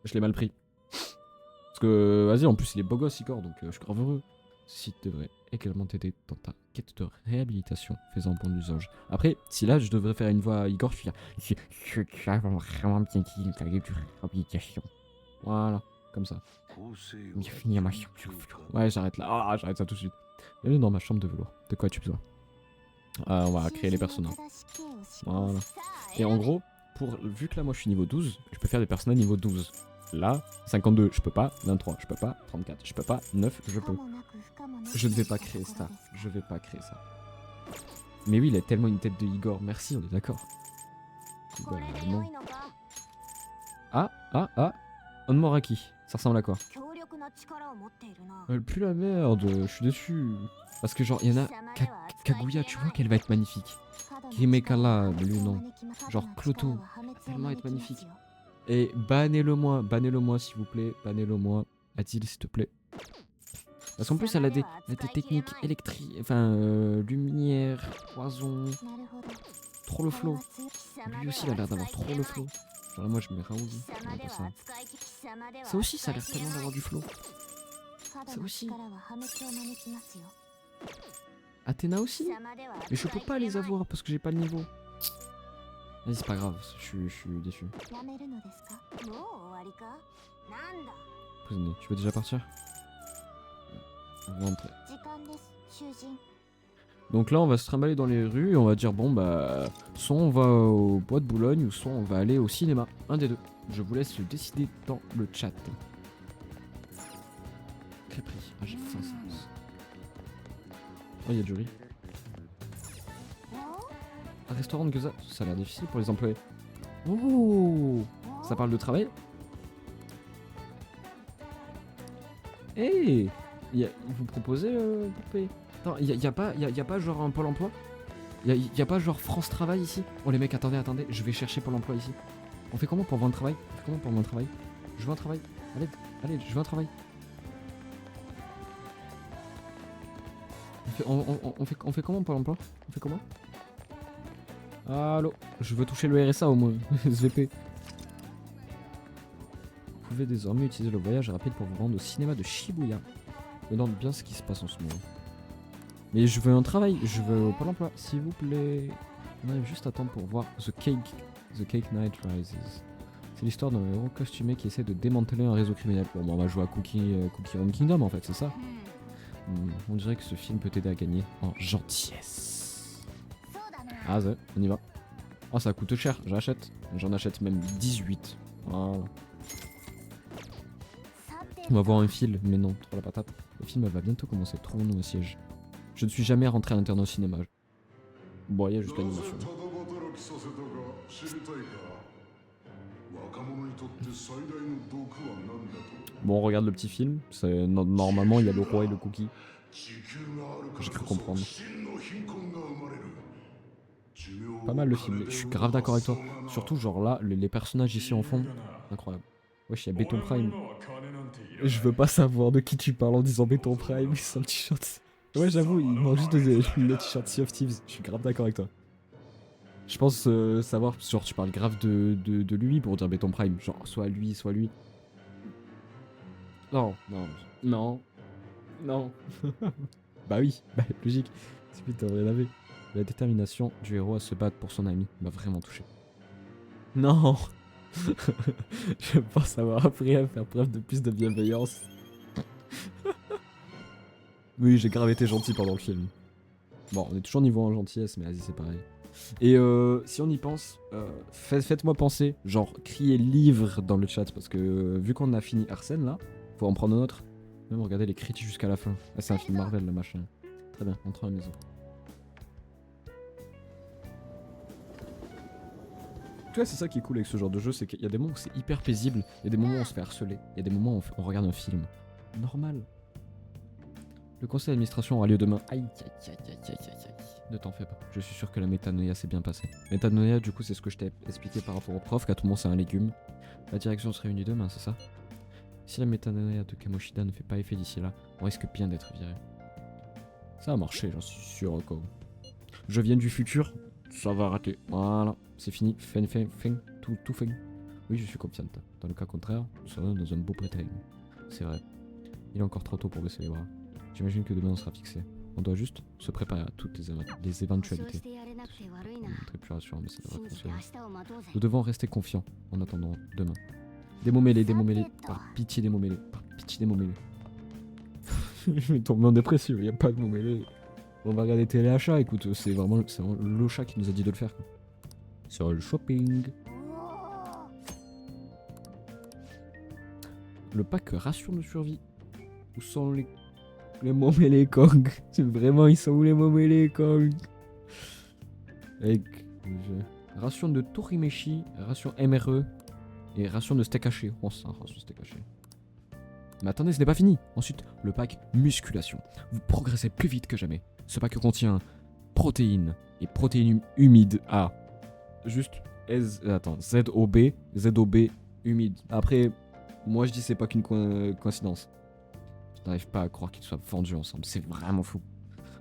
Speaker 1: Je l'ai mal pris. Parce que, vas-y, en plus il est beau gosse, Igor, donc je suis grave heureux. Si tu devrais également t'aider dans ta quête de réhabilitation, fais-en bon usage. Après, si là je devrais faire une voix à Igor, je suis là, vraiment bien dit, ta quête de réhabilitation. Voilà, comme ça. J'ai fini ma chambre. Ouais, j'arrête là. Ah, j'arrête ça tout de suite. Bienvenue dans ma chambre de velours. De quoi as-tu besoin? On va créer les personnages. Voilà. Et en gros, vu que là moi je suis niveau 12, je peux faire des personnages niveau 12. Là, 52, je peux pas. 23, je peux pas. 34, je peux pas. 9, je peux. Je ne vais pas créer ça. Je vais pas créer ça. Mais oui, il a tellement une tête de Igor. Merci, on est d'accord. Non. Ah. Onmoraki. Ça ressemble à quoi? Elle pue la merde, je suis déçu. Parce que genre, il y en a... Kaguya, tu vois qu'elle va être magnifique. Himekala, lui non. Genre Cloto, elle va tellement être magnifique. Et bannez-le-moi s'il vous plaît, bannez-le-moi. Adil s'il te plaît. Parce qu'en plus elle a des techniques électriques, enfin lumière, poison. Trop le flow. Lui aussi il a l'air d'avoir trop le flow. Genre là moi je mets Raoul. Ça aussi ça a l'air tellement d'avoir du flow. Ça aussi. Athéna aussi. Mais je peux pas les avoir parce que j'ai pas le niveau. Vas-y, c'est pas grave, je suis déçu. Prisonnier, tu veux déjà partir? Rentrer. Donc là, on va se trimballer dans les rues et on va dire bon bah, soit on va au bois de Boulogne ou soit on va aller au cinéma. Un des deux. Je vous laisse le décider dans le chat. Crêperie. Ah, j'ai faim ça. Oh, il y a du riz. Un restaurant de gyoza, ça a l'air difficile pour les employés. Oh, ça parle de travail. Hey, vous proposez pour payer. Attends, y a pas genre un Pôle emploi? Y a pas genre France Travail ici? Oh les mecs, attendez, je vais chercher Pôle emploi ici. On fait comment pour vendre un travail? Je veux un travail. Allez, je veux un travail. On fait comment Pôle emploi? On fait comment? Allô? Je veux toucher le RSA au moins. SVP. Vous pouvez désormais utiliser le voyage rapide pour vous rendre au cinéma de Shibuya. Je me demande bien ce qui se passe en ce moment. Mais je veux un travail, je veux au Pôle emploi, s'il vous plaît. On arrive juste à temps pour voir The Cake Night Rises. C'est l'histoire d'un héros costumé qui essaie de démanteler un réseau criminel. Bon, bah, on va jouer à Cookie Run Kingdom en fait, c'est ça. On dirait que ce film peut t'aider à gagner en gentillesse. Ah, ça, on y va. Oh, ça coûte cher, j'achète. J'en achète même 18. Voilà. On va voir un film, mais non, trop la patate. Le film va bientôt commencer, trouvons-nous au siège. Je ne suis jamais rentré à l'intérieur au cinéma. Bon, il y a juste l'animation. Bon, on regarde le petit film. Normalement, il y a le roi et le cookie. J'ai cru comprendre. Pas mal le film, je suis grave d'accord avec toi. Surtout, genre là, les personnages ici en fond, incroyable. Wesh, il y a Béton Prime. Je veux pas savoir de qui tu parles en disant Béton Prime, c'est un t-shirt. Ouais, j'avoue, il manque juste le t-shirt Sea of Thieves. Je suis grave d'accord avec toi. Je pense savoir, genre, tu parles grave de lui pour dire Béton Prime. Genre, soit lui, soit lui. Non. Bah oui, bah logique. C'est vite, t'aurais lavé. La détermination du héros à se battre pour son ami m'a vraiment touché. Non. Je pense avoir appris à faire preuve de plus de bienveillance. Oui, j'ai grave été gentil pendant le film. Bon, on est toujours niveau en gentillesse, mais vas-y, c'est pareil. Et si on y pense, faites-moi penser, genre, criez livre dans le chat, parce que vu qu'on a fini Arsène là, faut en prendre un autre. Même regarder les critiques jusqu'à la fin. Ah, c'est un film Marvel, le machin. Très bien, entrons à la maison. Tu vois, c'est ça qui est cool avec ce genre de jeu, c'est qu'il y a des moments où c'est hyper paisible, il y a des moments où on se fait harceler, il y a des moments où on regarde un film. Normal. Le conseil d'administration aura lieu demain. Aïe. Ne t'en fais pas. Je suis sûr que la métanoïa s'est bien passée. Métanoïa, du coup, c'est ce que je t'ai expliqué par rapport au prof, qu'à tout le monde c'est un légume. La direction se réunit demain, c'est ça? Si la métanoïa de Kamoshida ne fait pas effet d'ici là, on risque bien d'être viré. Ça a marché, j'en suis sûr encore. Je viens du futur, ça va rater. Voilà, c'est fini. Fin, tout fin. Oui, je suis confiante. Dans le cas contraire, nous serons dans un beau prétexte. C'est vrai. Il est encore trop tôt pour baisser les bras. J'imagine que demain on sera fixé. On doit juste se préparer à toutes les éventualités. Très plus rassurant, mais ça devrait fonctionner. Nous devons rester confiants en attendant demain. Des mots mêlés. Par pitié des mots mêlés. Je vais tomber en dépression, il n'y a pas de mots mêlés. On va regarder téléachat, écoute, c'est vraiment l'Ocha qui nous a dit de le faire. Sur le shopping. Le pack ration de survie. Où sont les mots mêlés Kong? Vraiment, ils sont où les mots mêlés Kong? Avec ration de Torimeshi, ration MRE et ration de steak haché. Oh ça, ration de steak haché. Mais attendez, ce n'est pas fini. Ensuite, le pack musculation. Vous progressez plus vite que jamais. Ce pack contient protéines et protéines humides A. Juste ZOB humide. Après, moi je dis c'est pas qu'une coïncidence. Je n'arrive pas à croire qu'ils soient vendus ensemble. C'est vraiment fou.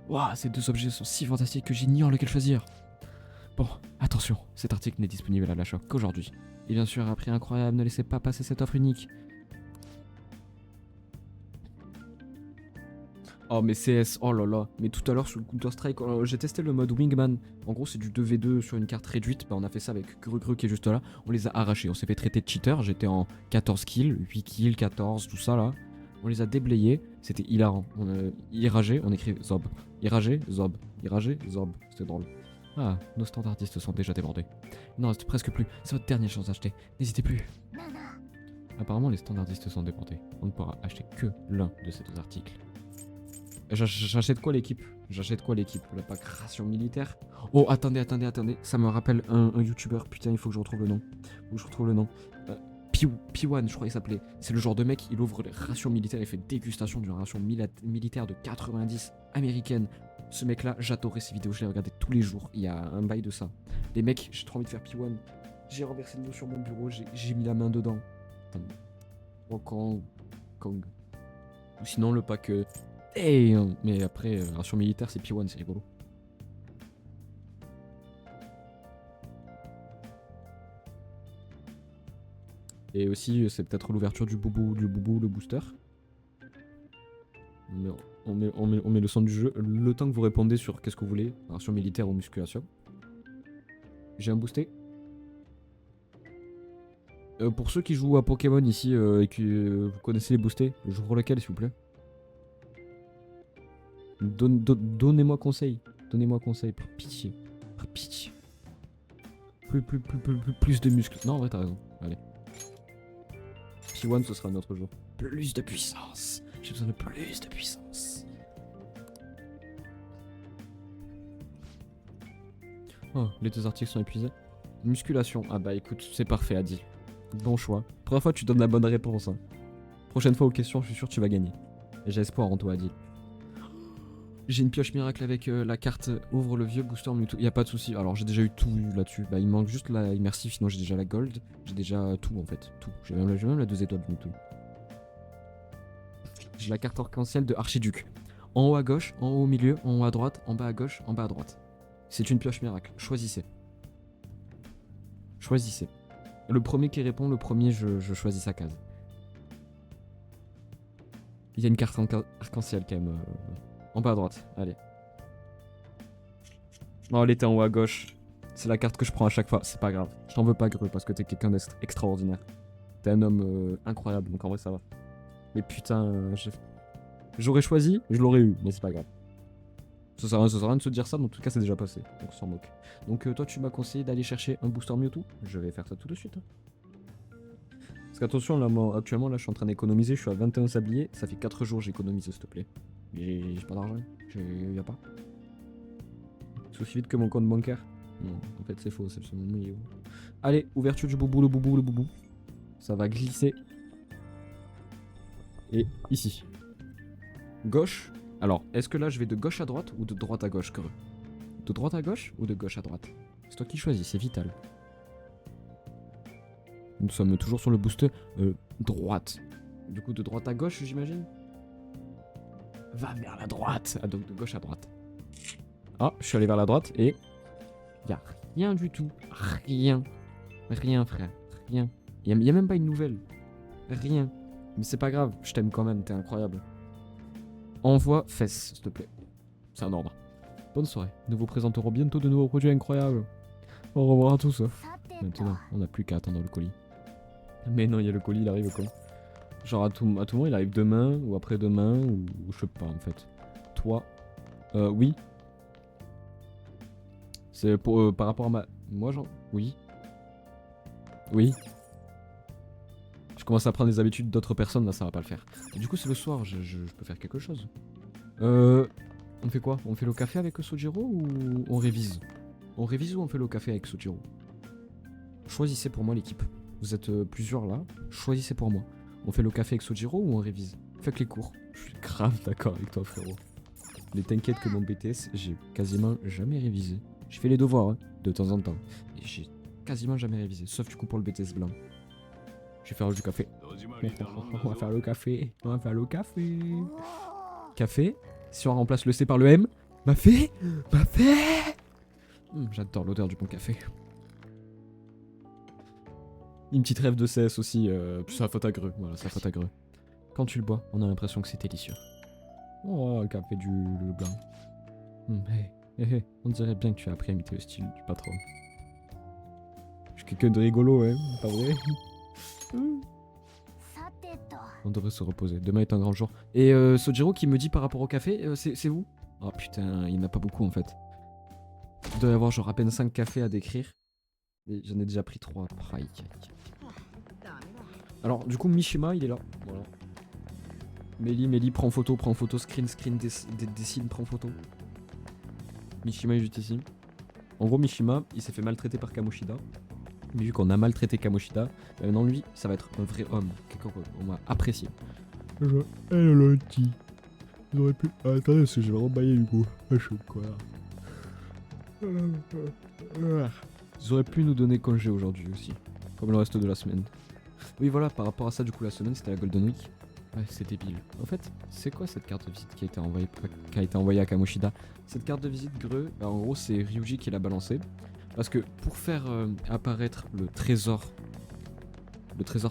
Speaker 1: Waouh, ces deux objets sont si fantastiques que j'ignore lequel choisir. Bon, attention, cet article n'est disponible à l'achat qu'aujourd'hui. Et bien sûr, à prix incroyable, ne laissez pas passer cette offre unique. Oh mais CS, oh là là. Mais tout à l'heure sur le Counter-Strike, oh, j'ai testé le mode Wingman. En gros c'est du 2v2 sur une carte réduite. Bah on a fait ça avec Gru qui est juste là. On les a arrachés, on s'est fait traiter de cheater. J'étais en 14 kills, 8 kills, 14, tout ça là. On les a déblayés, c'était hilarant. Il rageait, on écrit Zob. Il rageait, Zob. Il rageait, Zob. C'était drôle. Ah, nos standardistes sont déjà débordés. Il n'en reste presque plus. C'est votre dernière chance d'acheter. N'hésitez plus. Apparemment les standardistes sont débordés. On ne pourra acheter que l'un de ces deux articles. J'achète quoi l'équipe? J'achète quoi l'équipe? Le pack ration militaire? Oh, attendez. Ça me rappelle un youtubeur. Putain, il faut que je retrouve le nom. P1, je crois qu'il s'appelait. C'est le genre de mec, il ouvre les rations militaires, il fait dégustation d'une ration militaire de 90 américaine. Ce mec-là, j'adorais ses vidéos, je les regardais tous les jours. Il y a un bail de ça. Les mecs, j'ai trop envie de faire P1. J'ai renversé de l'eau sur mon bureau, j'ai mis la main dedans. Kong. Ou sinon le pack. Mais après, ration militaire, c'est P1, c'est rigolo. Et aussi, c'est peut-être l'ouverture du boubou, le booster. Mais on met le son du jeu. Le temps que vous répondez sur qu'est-ce que vous voulez, ration militaire ou musculation. J'ai un boosté. Pour ceux qui jouent à Pokémon ici et que vous connaissez les boostés, j'ouvre lequel s'il vous plaît. Donnez-moi conseil. Donnez-moi conseil, par pitié. Par pitié. Plus de muscles. Non, en vrai, t'as raison. Allez. P1, ce sera un autre jour. Plus de puissance. J'ai besoin de plus de puissance. Oh, les deux articles sont épuisés. Musculation. Ah bah écoute, c'est parfait, Adi. Bon choix. Première fois, tu donnes la bonne réponse. Hein. Prochaine fois aux questions, je suis sûr que tu vas gagner. Et j'ai espoir en toi, Adi. J'ai une pioche miracle avec la carte ouvre le vieux booster Mewtwo. Y a pas de souci. Alors j'ai déjà eu tout là-dessus. Bah il me manque juste la immersive, sinon j'ai déjà la gold. J'ai déjà tout en fait. Tout. J'ai même la 2 étoiles de Mewtwo. J'ai la carte arc-en-ciel de Archiduc. En haut à gauche, en haut au milieu, en haut à droite, en bas à gauche, en bas à droite. C'est une pioche miracle. Choisissez. Choisissez. Le premier qui répond, le premier je choisis sa case. Il y a une carte arc-en-ciel quand même. En bas à droite, allez. Non, elle était en haut à gauche. C'est la carte que je prends à chaque fois, c'est pas grave. Je t'en veux pas, Greux, parce que t'es quelqu'un d'extraordinaire. T'es un homme incroyable, donc en vrai ça va. Mais putain, j'aurais choisi, je l'aurais eu, mais c'est pas grave. Ça sert à rien de se dire ça, mais en tout cas c'est déjà passé, donc on s'en moque. Donc toi tu m'as conseillé d'aller chercher un booster Mewtwo. Je vais faire ça tout de suite. Parce qu'attention, là, moi, actuellement là je suis en train d'économiser, je suis à 21 sabliers, ça fait 4 jours j'économise s'il te plaît. J'ai pas d'argent, y'a pas. C'est aussi vite que mon compte bancaire. Non, en fait c'est faux, c'est absolument mouillé. Allez, ouverture du boubou, le boubou. Ça va glisser. Et ici. Gauche. Alors, est-ce que là je vais de gauche à droite ou de droite à gauche, Creux? De droite à gauche ou de gauche à droite? C'est toi qui choisis, c'est vital. Nous sommes toujours sur le booster droite. Du coup, de droite à gauche, j'imagine? Va vers la droite. Ah, donc de gauche à droite. Ah, je suis allé vers la droite et... Y'a rien du tout. Rien. Rien, frère. Rien. Y'a même pas une nouvelle. Rien. Mais c'est pas grave, je t'aime quand même, t'es incroyable. Envoie fesses, s'il te plaît. C'est un ordre. Bonne soirée. Nous vous présenterons bientôt de nouveaux produits incroyables. Au revoir à tous. Maintenant, on n'a plus qu'à attendre le colis. Mais non, il y a le colis, il arrive quand? Genre à tout moment, il arrive demain ou après-demain ou je sais pas en fait. Toi, oui. C'est pour par rapport à moi, genre, oui. Oui. Je commence à prendre des habitudes d'autres personnes, là ça va pas le faire. Et du coup c'est le soir, je peux faire quelque chose. On fait quoi? On fait le café avec Sojiro ou on révise? On révise ou on fait le café avec Sojiro? Choisissez pour moi l'équipe. Vous êtes plusieurs là, choisissez pour moi. On fait le café avec Sojiro ou on révise? Faites les cours. Je suis grave d'accord avec toi frérot. Mais t'inquiète que mon BTS, j'ai quasiment jamais révisé. J'ai fait les devoirs, hein, de temps en temps. Et j'ai quasiment jamais révisé, sauf du coup pour le BTS blanc. Je vais faire du café. On va faire le café. On va faire le café. Café. Si on remplace le C par le M. Mafé. J'adore l'odeur du bon café. Une petite rêve de CS aussi. C'est la faute à Greux. Voilà, c'est la faute à Greux. Quand tu le bois, on a l'impression que c'est délicieux. Oh, le café le blanc. Hey, hey, hey, on dirait bien que tu as appris à imiter le style du patron. Je suis quelqu'un de rigolo, hein, pas vrai? On devrait se reposer. Demain est un grand jour. Et Sojiro qui me dit par rapport au café, c'est vous? Oh putain, il n'y en a pas beaucoup en fait. Il doit y avoir genre à peine 5 cafés à décrire. Et j'en ai déjà pris 3. Alors du coup Mishima il est là. Voilà. Mélie, prends photo, screen, dessine, prends photo. Mishima est juste ici. En gros Mishima il s'est fait maltraiter par Kamoshida. Mais vu qu'on a maltraité Kamoshida, maintenant lui ça va être un vrai homme. Quelqu'un qu'on va apprécier. Elle dit. Ils auraient pu. Ah, attendez, parce que j'ai vraiment baillé du coup. Je suis quoi là. Ils auraient pu nous donner congé aujourd'hui aussi. Comme le reste de la semaine. Oui, voilà, par rapport à ça, du coup, la semaine c'était la Golden Week. Ouais, c'est débile. En fait, c'est quoi cette carte de visite qui a été envoyée à Kamoshida? Cette carte de visite Greux, bah, en gros, c'est Ryuji qui l'a balancée. Parce que pour faire apparaître le trésor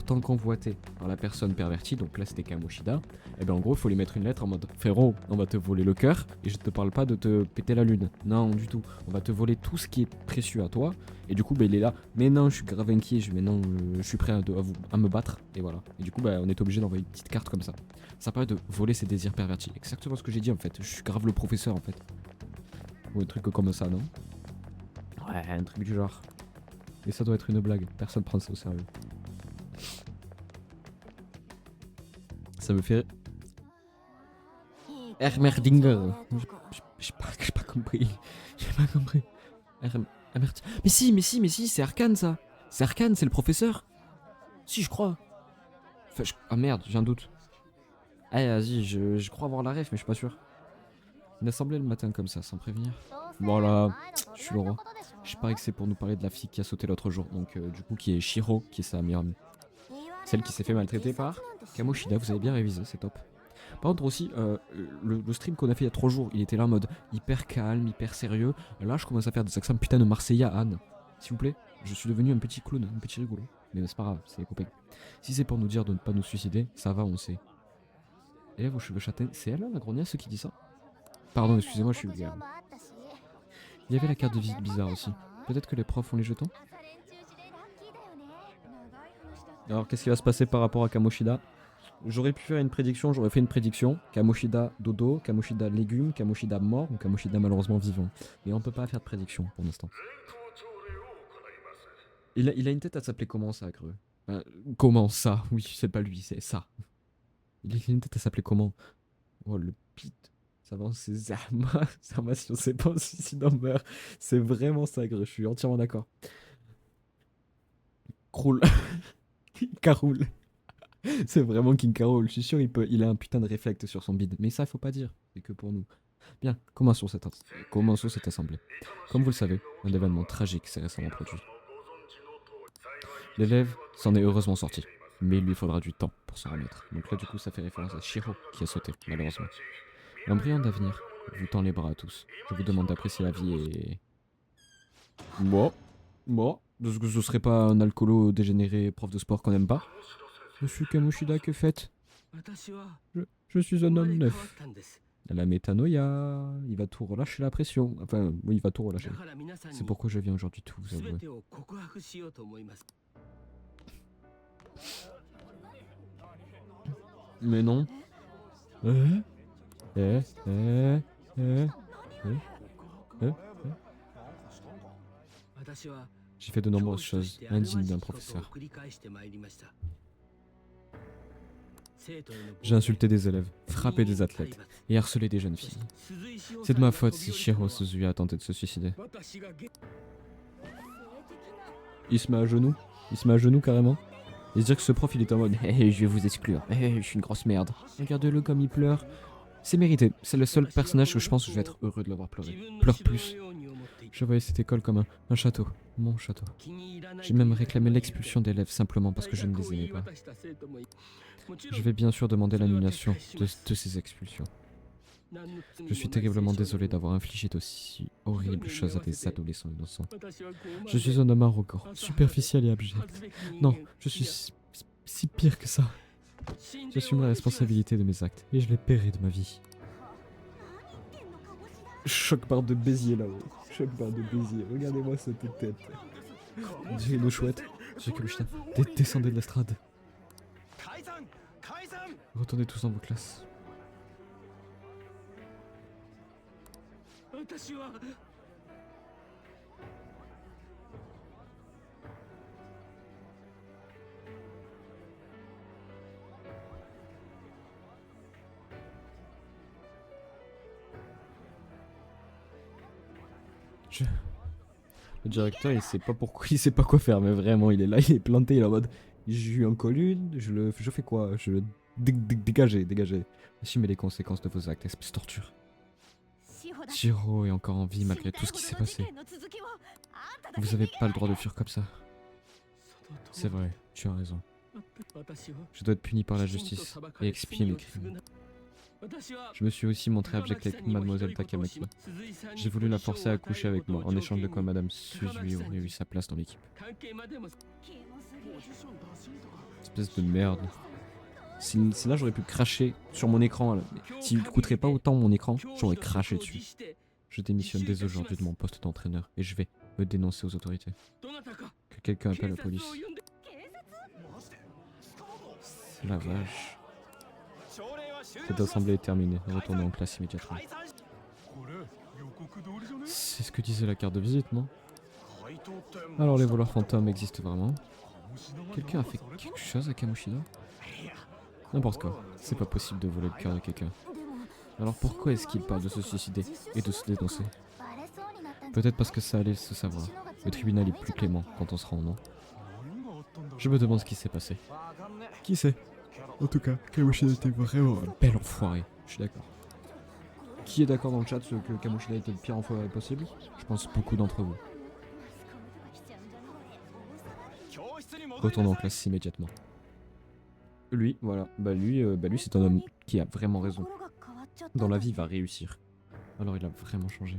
Speaker 1: tant convoité par la personne pervertie, donc là c'était Kamoshida, et bien en gros il faut lui mettre une lettre en mode frérot, on va te voler le cœur et je te parle pas de te péter la lune. Non, du tout. On va te voler tout ce qui est précieux à toi. Et du coup, bah, il est là. Mais non, je suis grave inquiet. Mais non, je suis prêt à me battre. Et voilà. Et du coup, bah, on est obligé d'envoyer une petite carte comme ça. Ça permet de voler ses désirs pervertis. Exactement ce que j'ai dit en fait. Je suis grave le professeur en fait. Ou un truc comme ça, non? Ouais, un truc du genre. Et ça doit être une blague. Personne prend ça au sérieux. Ça me fait. Hermerdinger. J'ai pas compris. J'ai pas compris. Mais si, c'est Arcane ça. C'est Arcane, c'est le professeur. Si, je crois. Enfin, ah merde, j'ai un doute. Eh, vas-y, je crois avoir la ref, mais je suis pas sûr. Une assemblée le matin comme ça, sans prévenir. Voilà, je suis le roi. Je parie que c'est pour nous parler de la fille qui a sauté l'autre jour. Donc, du coup, qui est Shiro, qui est sa meilleure amie. Celle qui s'est fait maltraiter par Kamoshida, vous avez bien révisé, c'est top. Par contre aussi, le stream qu'on a fait il y a 3 jours, il était là en mode hyper calme, hyper sérieux. Là, je commence à faire des accents putain de Marseillais à Anne. S'il vous plaît, je suis devenu un petit clown, un petit rigolo. Mais c'est pas grave, c'est les copains. Si c'est pour nous dire de ne pas nous suicider, ça va, on sait. Et vos cheveux châtains, c'est elle, la grognasse, qui dit ça? Pardon, excusez-moi, je suis vulgaire. Il y avait la carte de visite bizarre aussi. Peut-être que les profs ont les jetons? Alors, qu'est-ce qui va se passer par rapport à Kamoshida? J'aurais pu faire une prédiction, j'aurais fait une prédiction. Kamoshida dodo, Kamoshida légumes, Kamoshida mort ou Kamoshida malheureusement vivant. Mais on peut pas faire de prédiction pour l'instant. Il a une tête à s'appeler comment ça, Creux? Comment ça? Oui, c'est pas lui, c'est ça. Il a une tête à s'appeler comment? Oh, le pit. Ça va, c'est Zama. Zama, si on sait pas, suicide en meurt. C'est vraiment ça, Creux, je suis entièrement d'accord. Kroul. Caroul. C'est vraiment King Carol. Je suis sûr il a un putain de réflexe sur son bide. Mais ça, il faut pas dire. C'est que pour nous. Bien, commençons cette assemblée. Comme vous le savez, un événement tragique s'est récemment produit. L'élève s'en est heureusement sorti. Mais il lui faudra du temps pour s'en remettre. Donc là, du coup, ça fait référence à Shiro qui a sauté, malheureusement. Un brillant d'avenir vous tend les bras à tous. Je vous demande d'apprécier la vie et... Moi, ce serait pas un alcoolo dégénéré prof de sport qu'on aime pas? Monsieur Kamoshida, que faites? Je suis un homme neuf. La métanoïa, il va tout relâcher la pression. Enfin, oui, il va tout relâcher. C'est pourquoi je viens aujourd'hui tout vous avouer. Mais non. J'ai fait de nombreuses choses indignes d'un professeur. J'ai insulté des élèves, frappé des athlètes et harcelé des jeunes filles. C'est de ma faute si Shiro Suzuya a tenté de se suicider. Il se met à genoux carrément. Et se dire que ce prof il est en mode hey, je vais vous exclure, hey, je suis une grosse merde. Regardez-le comme il pleure. C'est mérité, c'est le seul personnage que je pense que je vais être heureux de l'avoir pleuré. Pleure plus. Je voyais cette école comme un château, mon château. J'ai même réclamé l'expulsion d'élèves simplement parce que je ne les aimais pas. Je vais bien sûr demander l'annulation de ces expulsions. Je suis terriblement désolé d'avoir infligé d'aussi horribles choses à des adolescents innocents. Je suis un homme arrogant, superficiel et abject. Non, je suis si pire que ça. J'assume la responsabilité de mes actes et je les paierai de ma vie. Choc barre de Béziers là-haut. Choc barre de Béziers. Regardez-moi cette tête. On dirait une chouette. J'ai que putain. Descendez de l'estrade. Retournez tous dans vos classes. Le directeur il sait pas pourquoi, il sait pas quoi faire, mais vraiment il est là, il est planté, il est en mode j'ai eu un colune, je fais quoi? Je le dégagez. Assumez les conséquences de vos actes, espèce de torture. Shiro est encore en vie malgré tout ce qui s'est passé. Vous avez pas le droit de fuir comme ça. C'est vrai, tu as raison. Je dois être puni par la justice et expier mes crimes. Je me suis aussi montré abject avec mademoiselle Takamaki. J'ai voulu la forcer à coucher avec moi, en échange de quoi madame Suzuki aurait eu sa place dans l'équipe. Espèce de merde. Si là j'aurais pu cracher sur mon écran, s'il ne coûterait pas autant mon écran, j'aurais craché dessus. Je démissionne dès aujourd'hui de mon poste d'entraîneur et je vais me dénoncer aux autorités. Que quelqu'un appelle la police. La vache. Cette assemblée est terminée. Retournez en classe immédiatement. C'est ce que disait la carte de visite, non? Alors les voleurs fantômes existent vraiment? Quelqu'un a fait quelque chose à Kamoshida? N'importe quoi. C'est pas possible de voler le cœur de quelqu'un. Alors pourquoi est-ce qu'il parle de se suicider et de se dénoncer? Peut-être parce que ça allait se savoir. Le tribunal est plus clément quand on se rend, non? Je me demande ce qui s'est passé. Qui sait? En tout cas, Kamoshida était vraiment un bel enfoiré. Je suis d'accord. Qui est d'accord dans le chat que Kamoshida était le pire enfoiré possible? Je pense beaucoup d'entre vous. Retournons en classe immédiatement. Lui, voilà. Lui c'est un homme qui a vraiment raison. Dans la vie, il va réussir. Alors il a vraiment changé.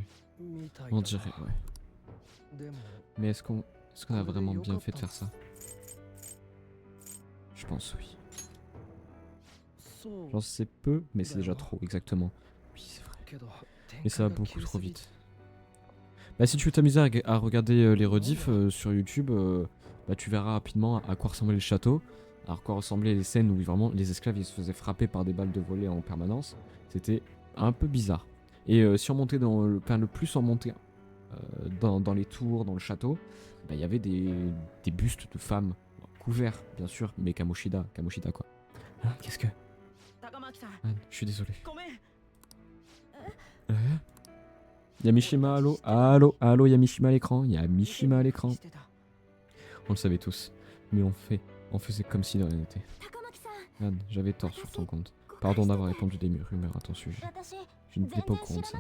Speaker 1: On dirait, ouais. Mais est-ce qu'on a vraiment bien fait de faire ça? Je pense oui. J'en sais peu, mais c'est déjà trop, exactement. Oui, c'est vrai. Mais ça va beaucoup trop vite. Bah si tu veux t'amuser à regarder les rediffs sur YouTube, bah tu verras rapidement à quoi ressemblait le château, à quoi ressemblaient les scènes où vraiment les esclaves ils se faisaient frapper par des balles de volet en permanence. C'était un peu bizarre. Et si on montait le plus on montait dans les tours, dans le château, bah il y avait des bustes de femmes couverts, bien sûr, mais Kamoshida quoi. Hein, qu'est-ce que... Anne, je suis désolé. Y'a Mishima, allô, y'a Mishima à l'écran, On le savait tous, mais on faisait comme si de rien n'était. Anne, j'avais tort sur ton compte. Pardon d'avoir répandu des rumeurs à ton sujet. Je n'étais pas au courant de ça.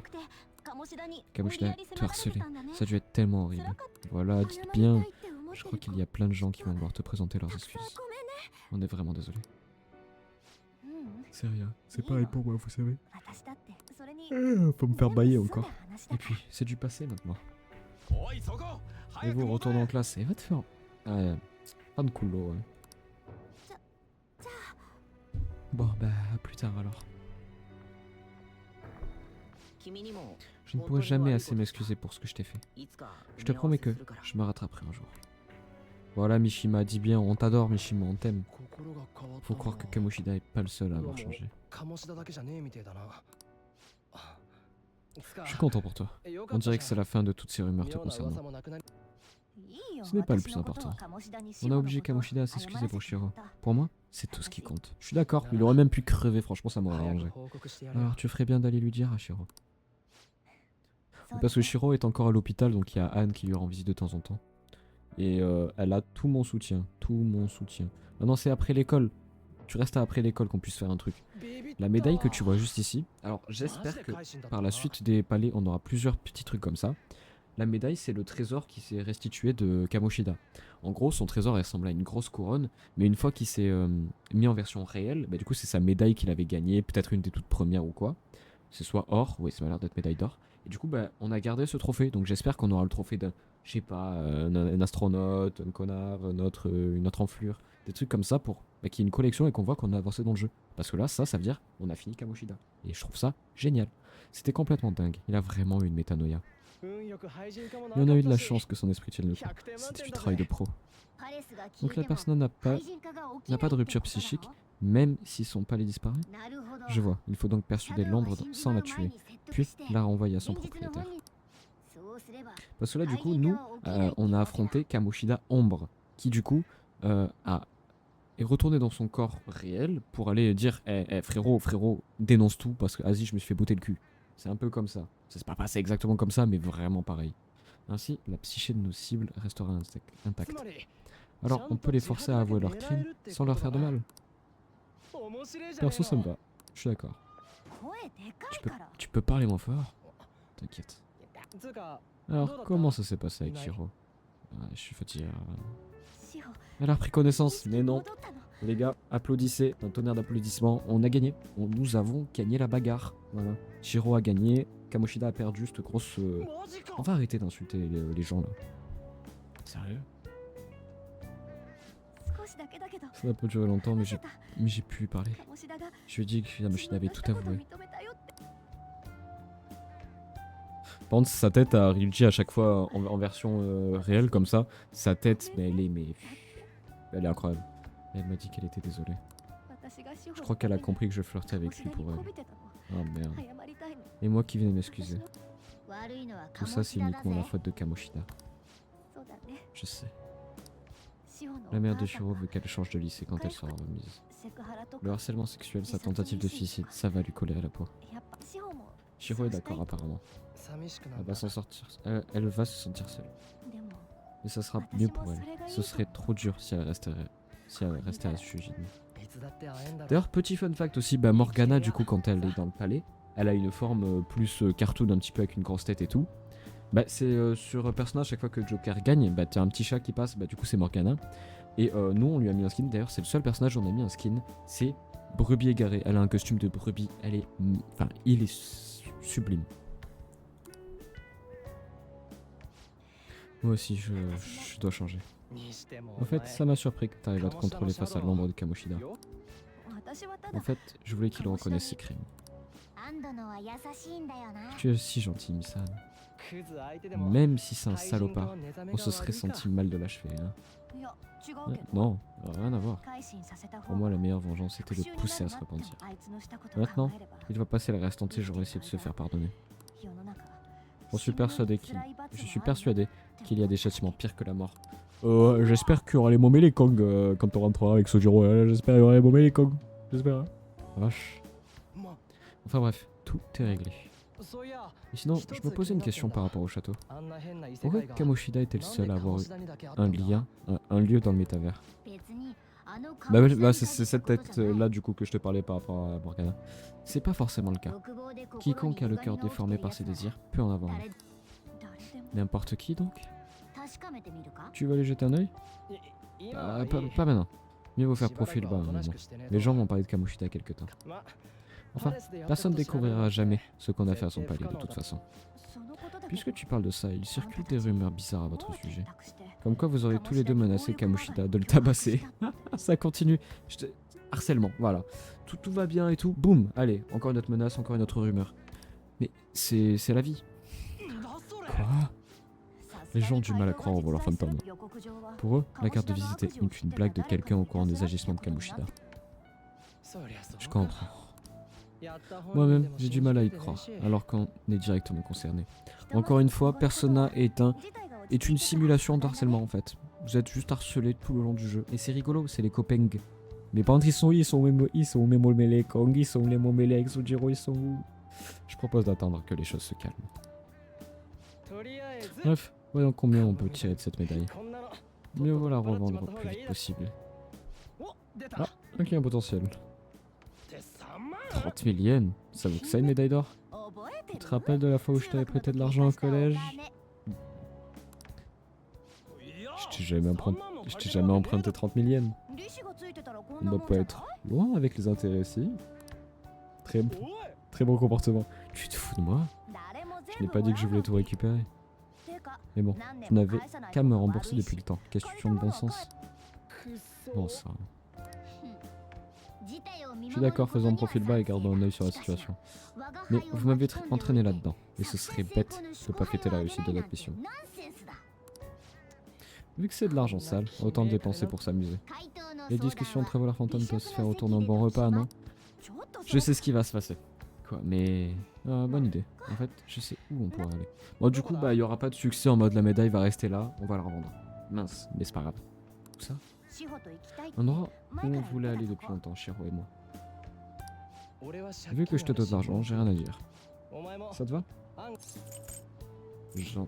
Speaker 1: Kamoshida te harcelait, ça a dû être tellement horrible. Voilà, dites bien. Je crois qu'il y a plein de gens qui vont vouloir te présenter leurs excuses. On est vraiment désolé. C'est rien, c'est pareil pour moi, vous savez. Faut me faire bailler encore. Et puis, c'est du passé maintenant. Et vous, retournez en classe et va te faire... pas de coulo, ouais. Bon, bah, à plus tard alors. Je ne pourrai jamais assez m'excuser pour ce que je t'ai fait. Je te promets que je me rattraperai un jour. Voilà Mishima, dis bien, on t'adore Mishima, on t'aime. Faut croire que Kamoshida est pas le seul à avoir changé. Je suis content pour toi. On dirait que c'est la fin de toutes ces rumeurs te concernant. Ce n'est pas le plus important. On a obligé Kamoshida à s'excuser pour Shiro. Pour moi, c'est tout ce qui compte. Je suis d'accord, il aurait même pu crever, franchement ça m'aurait arrangé. Alors tu ferais bien d'aller lui dire à Shiro. Parce que Shiro est encore à l'hôpital, donc il y a Anne qui lui rend visite de temps en temps. Et elle a tout mon soutien, Maintenant c'est après l'école. Tu restes après l'école qu'on puisse faire un truc. La médaille que tu vois juste ici. Alors j'espère que par la suite des palais on aura plusieurs petits trucs comme ça. La médaille c'est le trésor qui s'est restitué de Kamoshida. En gros son trésor ressemble à une grosse couronne. Mais une fois qu'il s'est mis en version réelle, bah, du coup c'est sa médaille qu'il avait gagnée. Peut-être une des toutes premières ou quoi. C'est soit or, oui ça m'a l'air d'être médaille d'or. Et du coup bah, on a gardé ce trophée. Donc j'espère qu'on aura le trophée d'un... Je sais pas, un astronaute, un connard, une autre enflure. Des trucs comme ça pour qu'il y ait une collection et qu'on voit qu'on a avancé dans le jeu. Parce que là, ça veut dire on a fini Kamoshida. Et je trouve ça génial. C'était complètement dingue. Il a vraiment eu une métanoïa. Et on a eu de la chance que son esprit tienne le coup. C'était du travail de pro. Donc la personne n'a pas de rupture psychique, même si son palais disparaît. Je vois, il faut donc persuader l'ombre sans la tuer, puis la renvoyer à son propriétaire. Parce que là, du coup, nous, on a affronté Kamoshida Ombre, qui du coup est retourné dans son corps réel pour aller dire frérot, dénonce tout parce que vas-y, je me suis fait botter le cul. C'est un peu comme ça. Ça s'est pas passé exactement comme ça, mais vraiment pareil. Ainsi, la psyché de nos cibles restera intacte. Alors, on peut les forcer à avouer leurs crimes sans leur faire de mal. Perso, ça me va. Je suis d'accord. Tu peux parler moins fort? T'inquiète. Alors, comment ça s'est passé avec Shiro? Je suis fatigué. Elle a repris connaissance, mais non. Les gars, applaudissez, un tonnerre d'applaudissements. On a gagné. Nous avons gagné la bagarre. Voilà. Shiro a gagné. Kamoshida a perdu cette grosse... On va arrêter d'insulter les gens là. Sérieux? Ça n'a pas duré longtemps, mais j'ai pu lui parler. Je lui ai dit que Kamoshida avait tout avoué. Par contre, sa tête à Ryuji à chaque fois en version réelle comme ça, sa tête, mais elle est incroyable. Elle m'a dit qu'elle était désolée. Je crois qu'elle a compris que je flirtais avec lui pour elle. Oh merde. Et moi qui viens de m'excuser. Tout ça, c'est uniquement la faute de Kamoshida. Je sais. La mère de Shiro veut qu'elle change de lycée quand elle sera remise. Le harcèlement sexuel, sa tentative de suicide, ça va lui coller à la peau. Shiro est d'accord apparemment. Elle va s'en sortir. Elle va se sentir seule. Mais ça sera mieux pour elle. Ce serait trop dur si elle restait à Shujin. D'ailleurs, petit fun fact aussi, Morgana, du coup, quand elle est dans le palais, elle a une forme plus cartoon, un petit peu avec une grosse tête et tout. C'est sur personnage, chaque fois que Joker gagne, t'as un petit chat qui passe, du coup c'est Morgana. Et nous, on lui a mis un skin, d'ailleurs, c'est le seul personnage où on a mis un skin, c'est Brebis Égarée. Elle a un costume de brebis, il est sublime. Moi aussi, je dois changer. En fait, ça m'a surpris que tu arrives à te contrôler face à l'ombre de Kamoshida. En fait, je voulais qu'il reconnaisse ses crimes. Tu es si gentil, Misan. Même si c'est un salopard, on se serait senti mal de l'achever. Hein. Non, rien à voir. Pour moi, la meilleure vengeance était de le pousser à se repentir. Maintenant, il va passer le restant de ses jours à essayer de se faire pardonner. Je suis persuadé qu'il y a des châtiments pires que la mort. J'espère qu'il y aura les moments les Kong quand on rentrera avec Sojiro. J'espère qu'il y aura les moments les Kong. J'espère. Hein. Vache. Enfin bref, tout est réglé. Et sinon, je me posais une question par rapport au château. Pourquoi Kamoshida était le seul à avoir un lieu dans le métavers? C'est cette tête là du coup que je te parlais par rapport à Morgana. C'est pas forcément le cas. Quiconque a le cœur déformé par ses désirs peut en avoir un. N'importe qui donc? Tu veux aller jeter un oeil? Pas maintenant. Mieux vaut faire profil bas. Les gens vont parler de Kamoshida quelque temps. Enfin, personne ne découvrira jamais ce qu'on a fait à son palais de toute façon. Puisque tu parles de ça, il circule des rumeurs bizarres à votre sujet. Comme quoi vous aurez tous les deux menacé Kamoshida de le tabasser. Ça continue. Harcèlement, voilà. Tout va bien et tout. Boum, allez, encore une autre menace, encore une autre rumeur. Mais c'est la vie. Quoi? Les gens ont du mal à croire au voleur fantôme. Pour eux, la carte de visite est une blague de quelqu'un au courant des agissements de Kamoshida. Je comprends. Moi-même, j'ai du mal à y croire, alors qu'on est directement concerné. Encore une fois, Persona est une simulation d'harcèlement en fait. Vous êtes juste harcelé tout le long du jeu. Et c'est rigolo, c'est les copains. Mais par contre, ils sont même les Kong, ils sont les mêlés avec Sojiro, ils sont où? Je propose d'attendre que les choses se calment. Bref, voyons combien on peut tirer de cette médaille. Mieux vaut la revendre le plus vite possible. Ah, ok, un potentiel. 30 000 yens, ça vaut que ça une médaille d'or? Tu te rappelles de la fois où je t'avais prêté de l'argent au collège? Je t'ai jamais emprunté 30 000 yens. On doit pas être loin avec les intérêts, si. Très bon comportement. Tu te fous de moi? Je n'ai pas dit que je voulais tout récupérer. Mais bon, tu n'avais qu'à me rembourser depuis le temps. Question de bon sens. Bon ça. Je suis d'accord, faisons un profil bas et gardons un œil sur la situation. Mais vous m'avez entraîné là-dedans, et ce serait bête de pas fêter la réussite de notre mission. Vu que c'est de l'argent sale, autant le dépenser pour s'amuser. Les discussions entre voleurs fantômes peuvent se faire autour d'un bon repas, non? Je sais ce qui va se passer. Quoi, mais... bonne idée. En fait, je sais où on pourrait aller. Bon, du coup, bah, il y aura pas de succès en mode la médaille va rester là, on va la revendre. Mince, mais c'est pas grave. Tout ça? Un endroit où on voulait aller depuis longtemps, Shiro et moi. Vu que je te donne de l'argent, j'ai rien à dire. Ça te va? Jean.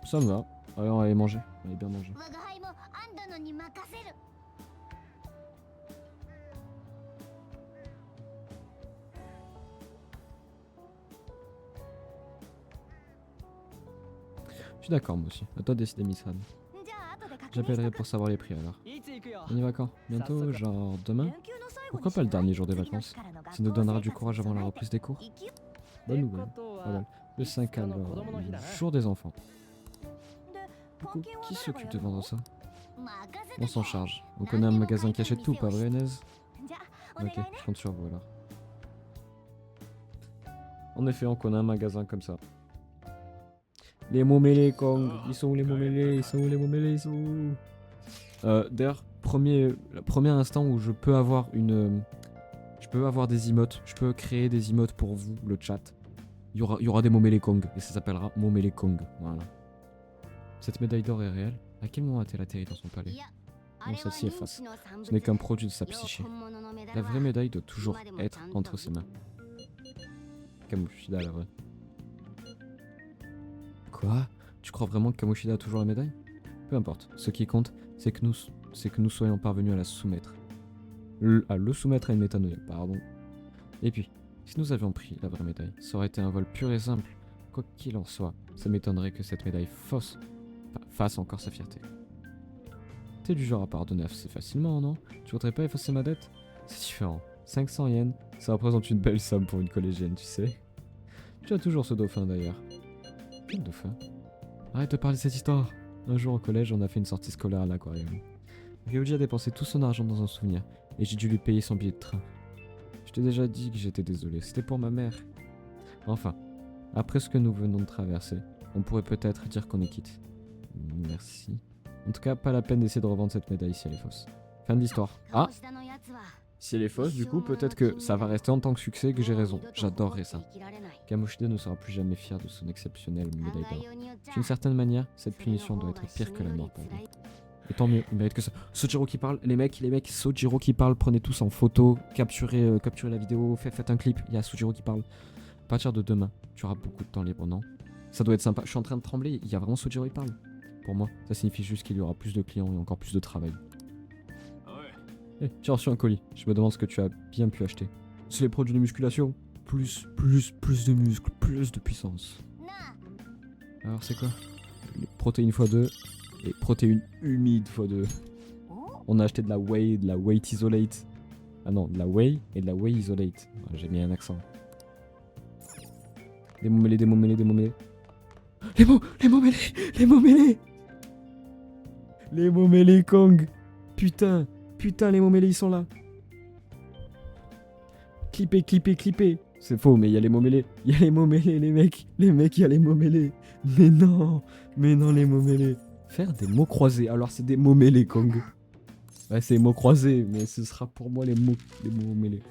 Speaker 1: Ça me va. Allez, on va aller manger. On va bien manger. Je suis d'accord, moi aussi. À toi de décider, Missan. J'appellerai pour savoir les prix alors. On y va quand? Bientôt? Genre demain? Pourquoi pas le dernier jour des vacances? Ça nous donnera du courage avant la reprise des cours. Bonne nouvelle. Pas mal. Le 5 alors, le jour des enfants. Du coup, qui s'occupe de vendre ça? On s'en charge. On connaît un magasin qui achète tout, pas vrai, Inès? Ok, je compte sur vous alors. En effet, on connaît un magasin comme ça. Les momélés, Kong. Ils sont où les momélés? Ils sont où les momélés? Ils sont où? D'ailleurs, premier instant où je peux avoir une... je peux avoir des emotes. Je peux créer des emotes pour vous, le chat. Il y aura des momélés Kong. Et ça s'appellera momélé Kong. Voilà. Cette médaille d'or est réelle? À quel moment a-t-elle atterri dans son palais? Non, celle-ci est fausse. Ce n'est qu'un produit de sa psyché. La vraie médaille doit toujours être entre ses mains. Kamoshida, la vraie. Quoi? Tu crois vraiment que Kamoshida a toujours la médaille? Peu importe. Ce qui compte, c'est que nous soyons parvenus à la soumettre. À le soumettre à une méthode, pardon. Et puis, si nous avions pris la vraie médaille, ça aurait été un vol pur et simple. Quoi qu'il en soit, ça m'étonnerait que cette médaille fasse encore sa fierté. T'es du genre à pardonner assez facilement, non? Tu voudrais pas effacer ma dette? C'est différent. 500 yens, ça représente une belle somme pour une collégienne, tu sais. Tu as toujours ce dauphin d'ailleurs. Quel dauphin? Arrête de parler de cette histoire. Un jour au collège, on a fait une sortie scolaire à l'aquarium. Ryoji a dépensé tout son argent dans un souvenir, et j'ai dû lui payer son billet de train. Je t'ai déjà dit que j'étais désolé, c'était pour ma mère. Enfin, après ce que nous venons de traverser, on pourrait peut-être dire qu'on est quitte. Merci. En tout cas, pas la peine d'essayer de revendre cette médaille si elle est fausse. Fin de l'histoire. Ah! Si elle est fausse, du coup, peut-être que ça va rester en tant que succès que j'ai raison. J'adorerais ça. Kamoshida ne sera plus jamais fier de son exceptionnelle médaille d'or. D'une certaine manière, cette punition doit être pire que la mort pour lui. Et tant mieux, il mérite que ça. Sojiro qui parle, les mecs, Sojiro qui parle, prenez tous en photo, capturez la vidéo, faites un clip, il y a Sojiro qui parle. À partir de demain, tu auras beaucoup de temps libre, non? Ça doit être sympa, je suis en train de trembler, il y a vraiment Sojiro qui parle. Pour moi, ça signifie juste qu'il y aura plus de clients et encore plus de travail. Tu as reçu un colis, je me demande ce que tu as bien pu acheter. C'est les produits de musculation. Plus de muscles, plus de puissance. Alors c'est quoi? Les protéines x2 et protéines humides x2. On a acheté de la whey isolate. Ah non, de la whey et de la whey isolate. Ah, j'ai mis un accent. Des momélés. Les momélés Kong. Putain, les momélés ils sont là. Clippez. C'est faux, mais il y a les momélés. Les mecs, il y a les momélés. Mais non, les momélés. Faire des mots croisés, alors c'est des momélés, Kong. Ouais, c'est des mots croisés, mais ce sera pour moi les momélés.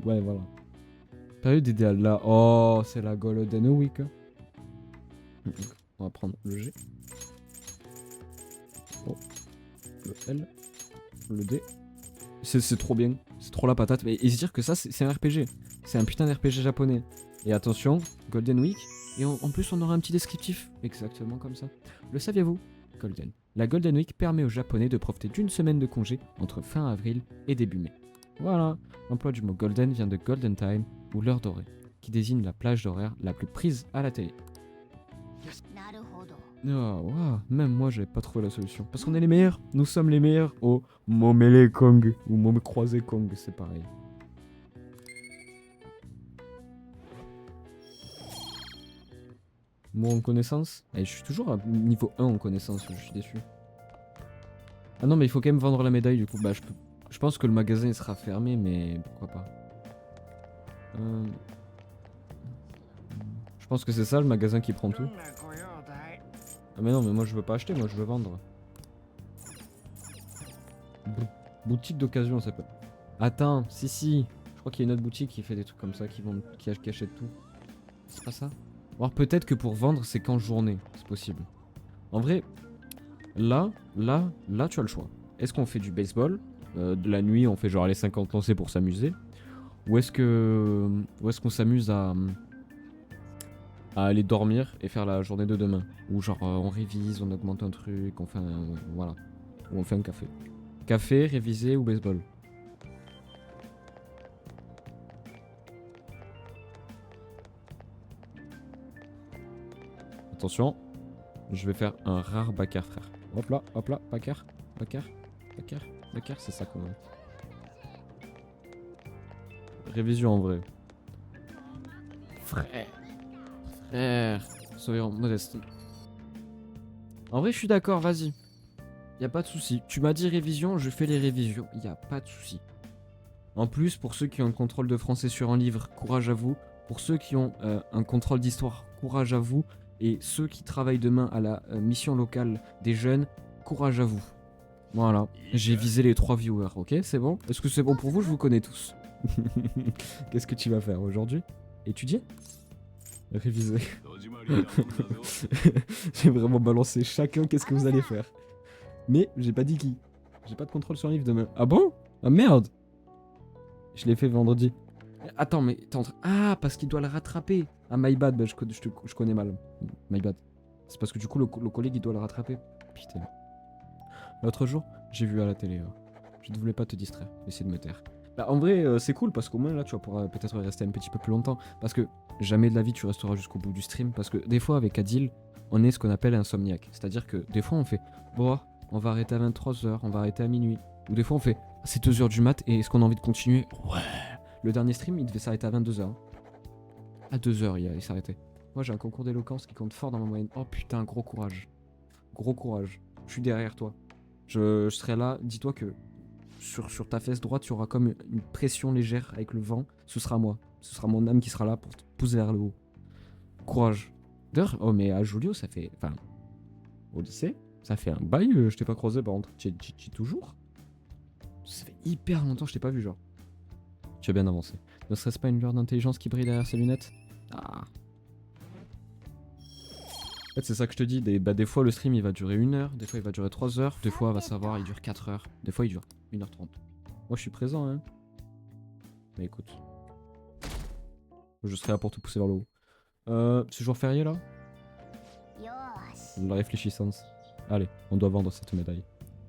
Speaker 1: Ouais, voilà. Période idéale là. Oh, c'est la Golden Week. On va prendre le G. Oh, le L. Le D. C'est trop bien, c'est trop la patate. Mais et se dire que ça, c'est un RPG. C'est un putain d'RPG japonais. Et attention, Golden Week. Et en plus, on aura un petit descriptif. Exactement comme ça. Le saviez-vous? Golden. La Golden Week permet aux Japonais de profiter d'une semaine de congé entre fin avril et début mai. Voilà. L'emploi du mot Golden vient de Golden Time, ou l'heure dorée, qui désigne la plage d'horaire la plus prise à la télé. Oh, wow. Même moi j'avais pas trouvé la solution. Parce qu'on est les meilleurs. Nous sommes les meilleurs au Momele Kong. Ou Momé croisé Kong, c'est pareil. Moi en connaissance. Et je suis toujours à niveau 1 en connaissance, je suis déçu. Ah non, mais il faut quand même vendre la médaille du coup. Bah, je pense que le magasin il sera fermé, mais pourquoi pas. Euh, Je pense que c'est ça le magasin qui prend tout. Ah, mais non, mais moi je veux pas acheter, moi je veux vendre. Boutique d'occasion, ça peut. Attends, si. Je crois qu'il y a une autre boutique qui fait des trucs comme ça, qui achète tout. C'est pas ça? Alors peut-être que pour vendre, c'est qu'en journée, c'est possible. En vrai, là, tu as le choix. Est-ce qu'on fait du baseball? De la nuit, on fait genre les 50 lancers pour s'amuser. Ou est-ce qu'on s'amuse à aller dormir et faire la journée de demain? Ou genre on révise, on augmente un truc, on fait un... Voilà. Ou on fait un café. Café, réviser ou baseball? Attention, je vais faire un rare Bakar, frère. Hop là, Bakar, c'est ça qu'on veut. Révision en vrai. Frère, soyons modestes. En vrai, je suis d'accord, vas-y. Y a pas de souci. Tu m'as dit révision, je fais les révisions. Y a pas de souci. En plus, pour ceux qui ont le contrôle de français sur un livre, courage à vous. Pour ceux qui ont un contrôle d'histoire, courage à vous. Et ceux qui travaillent demain à la mission locale des jeunes, courage à vous. Voilà, j'ai visé les 3 viewers, ok? C'est bon? Est-ce que c'est bon pour vous? Je vous connais tous. Qu'est-ce que tu vas faire aujourd'hui? Étudier? Réviser. J'ai vraiment balancé chacun, qu'est-ce que vous allez faire? Mais j'ai pas dit qui. J'ai pas de contrôle sur un livre demain. Ah bon? Ah merde! Je l'ai fait vendredi. Attends, mais t'es en train... Ah, parce qu'il doit le rattraper. Ah, my bad, bah, je connais mal. My bad. C'est parce que du coup, le collègue, il doit le rattraper. Putain. L'autre jour, j'ai vu à la télé. Je ne voulais pas te distraire. Essayer de me taire. Bah, en vrai, c'est cool parce qu'au moins, là, tu vas pouvoir peut-être rester un petit peu plus longtemps. Parce que jamais de la vie, tu resteras jusqu'au bout du stream. Parce que des fois, avec Adil, on est ce qu'on appelle insomniaque. C'est-à-dire que des fois, on fait... Bon, on va arrêter à 23h, on va arrêter à minuit. Ou des fois, on fait... C'est 2h du mat et est-ce qu'on a envie de continuer? Ouais. Le dernier stream, il devait s'arrêter à 22h. À 2h, il s'arrêtait. Moi, j'ai un concours d'éloquence qui compte fort dans ma moyenne. Oh putain, gros courage. Gros courage. Je suis derrière toi. Je serai là. Dis-toi que sur ta fesse droite, tu auras comme une pression légère avec le vent. Ce sera moi. Ce sera mon âme qui sera là pour te pousser vers le haut. Courage. D'ailleurs, oh, mais à Julio, ça fait. Enfin, au lycée, ça fait un bail. Je t'ai pas croisé par contre. Tu es toujours? Ça fait hyper longtemps que je t'ai pas vu, genre. Tu as bien avancé. Ne serait-ce pas une lueur d'intelligence qui brille derrière ses lunettes? Ah. En fait, c'est ça que je te dis. Des fois, le stream il va durer 1 heure, des fois, il va durer 3 heures, des fois, va savoir, il dure 4 heures, des fois, il dure 1h30. Moi, je suis présent, hein. Mais écoute. Je serai là pour te pousser vers le haut. C'est jour férié là? La réfléchissance. Allez, on doit vendre cette médaille.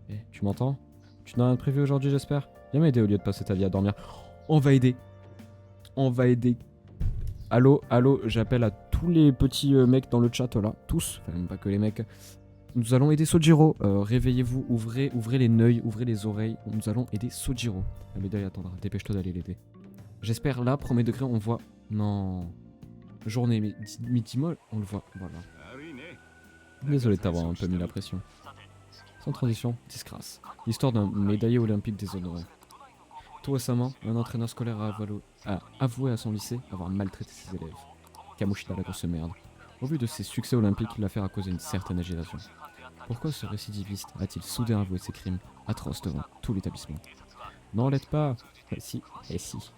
Speaker 1: Eh, tu m'entends? Tu n'as rien de prévu aujourd'hui, j'espère? Viens m'aider au lieu de passer ta vie à dormir. On va aider. On va aider. Allô, j'appelle à tous les petits mecs dans le chat là. Tous, enfin même pas que les mecs. Nous allons aider Sojiro. Réveillez-vous, ouvrez les neuils, ouvrez les oreilles. Nous allons aider Sojiro. La médaille attendra. Dépêche-toi d'aller l'aider. J'espère là, premier degré, on voit. Non. Journée, mais dis-moi, on le voit. Voilà. Désolé de t'avoir un peu mis la pression. Sans transition, disgrâce. L'histoire d'un médaillé olympique déshonoré. Tout récemment, un entraîneur scolaire a avoué à son lycée avoir maltraité ses élèves. Kamushita, la grosse merde. Au vu de ses succès olympiques, l'affaire a causé une certaine agitation. Pourquoi ce récidiviste a-t-il soudain avoué ses crimes atroces devant tout l'établissement? Non, l'aide pas. Si, et si.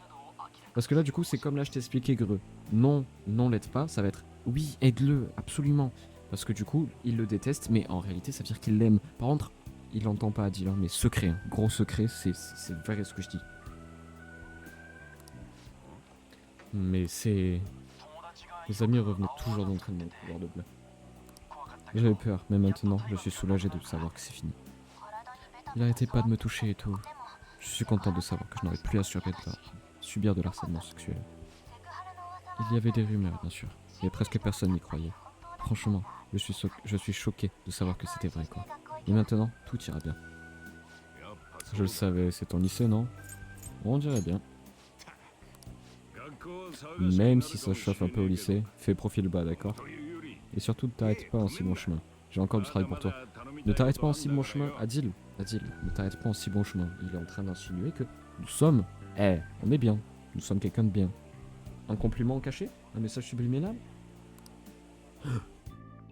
Speaker 1: Parce que là, du coup, c'est comme là, je t'ai expliqué, Greux. Non, l'aide pas, ça va être oui, aide-le, absolument. Parce que du coup, il le déteste, mais en réalité, ça veut dire qu'il l'aime. Par contre, il l'entend pas à dire, mais secret, hein. Gros secret, c'est vrai ce que je dis. Mais c'est... Les amis revenaient toujours d'entraînement couleur de bleu. J'avais peur, mais maintenant, je suis soulagé de savoir que c'est fini. Il n'arrêtait pas de me toucher et tout. Je suis content de savoir que je n'aurais plus à subir de l'harcèlement sexuel. Il y avait des rumeurs, bien sûr, mais presque personne n'y croyait. Franchement, je suis choqué de savoir que c'était vrai, quoi. Et maintenant, tout ira bien. Je le savais, c'est ton lycée, non? On dirait bien. Même si ça chauffe un peu au lycée, fais profil bas, d'accord? Et surtout, ne t'arrête pas en si bon chemin. J'ai encore du travail pour toi. Ne t'arrête pas en si bon chemin, Adil. Vas-y, ne t'arrête pas en si bon chemin. Il est en train d'insinuer que nous sommes... on est bien. Nous sommes quelqu'un de bien. Un compliment caché? Un message subliminal?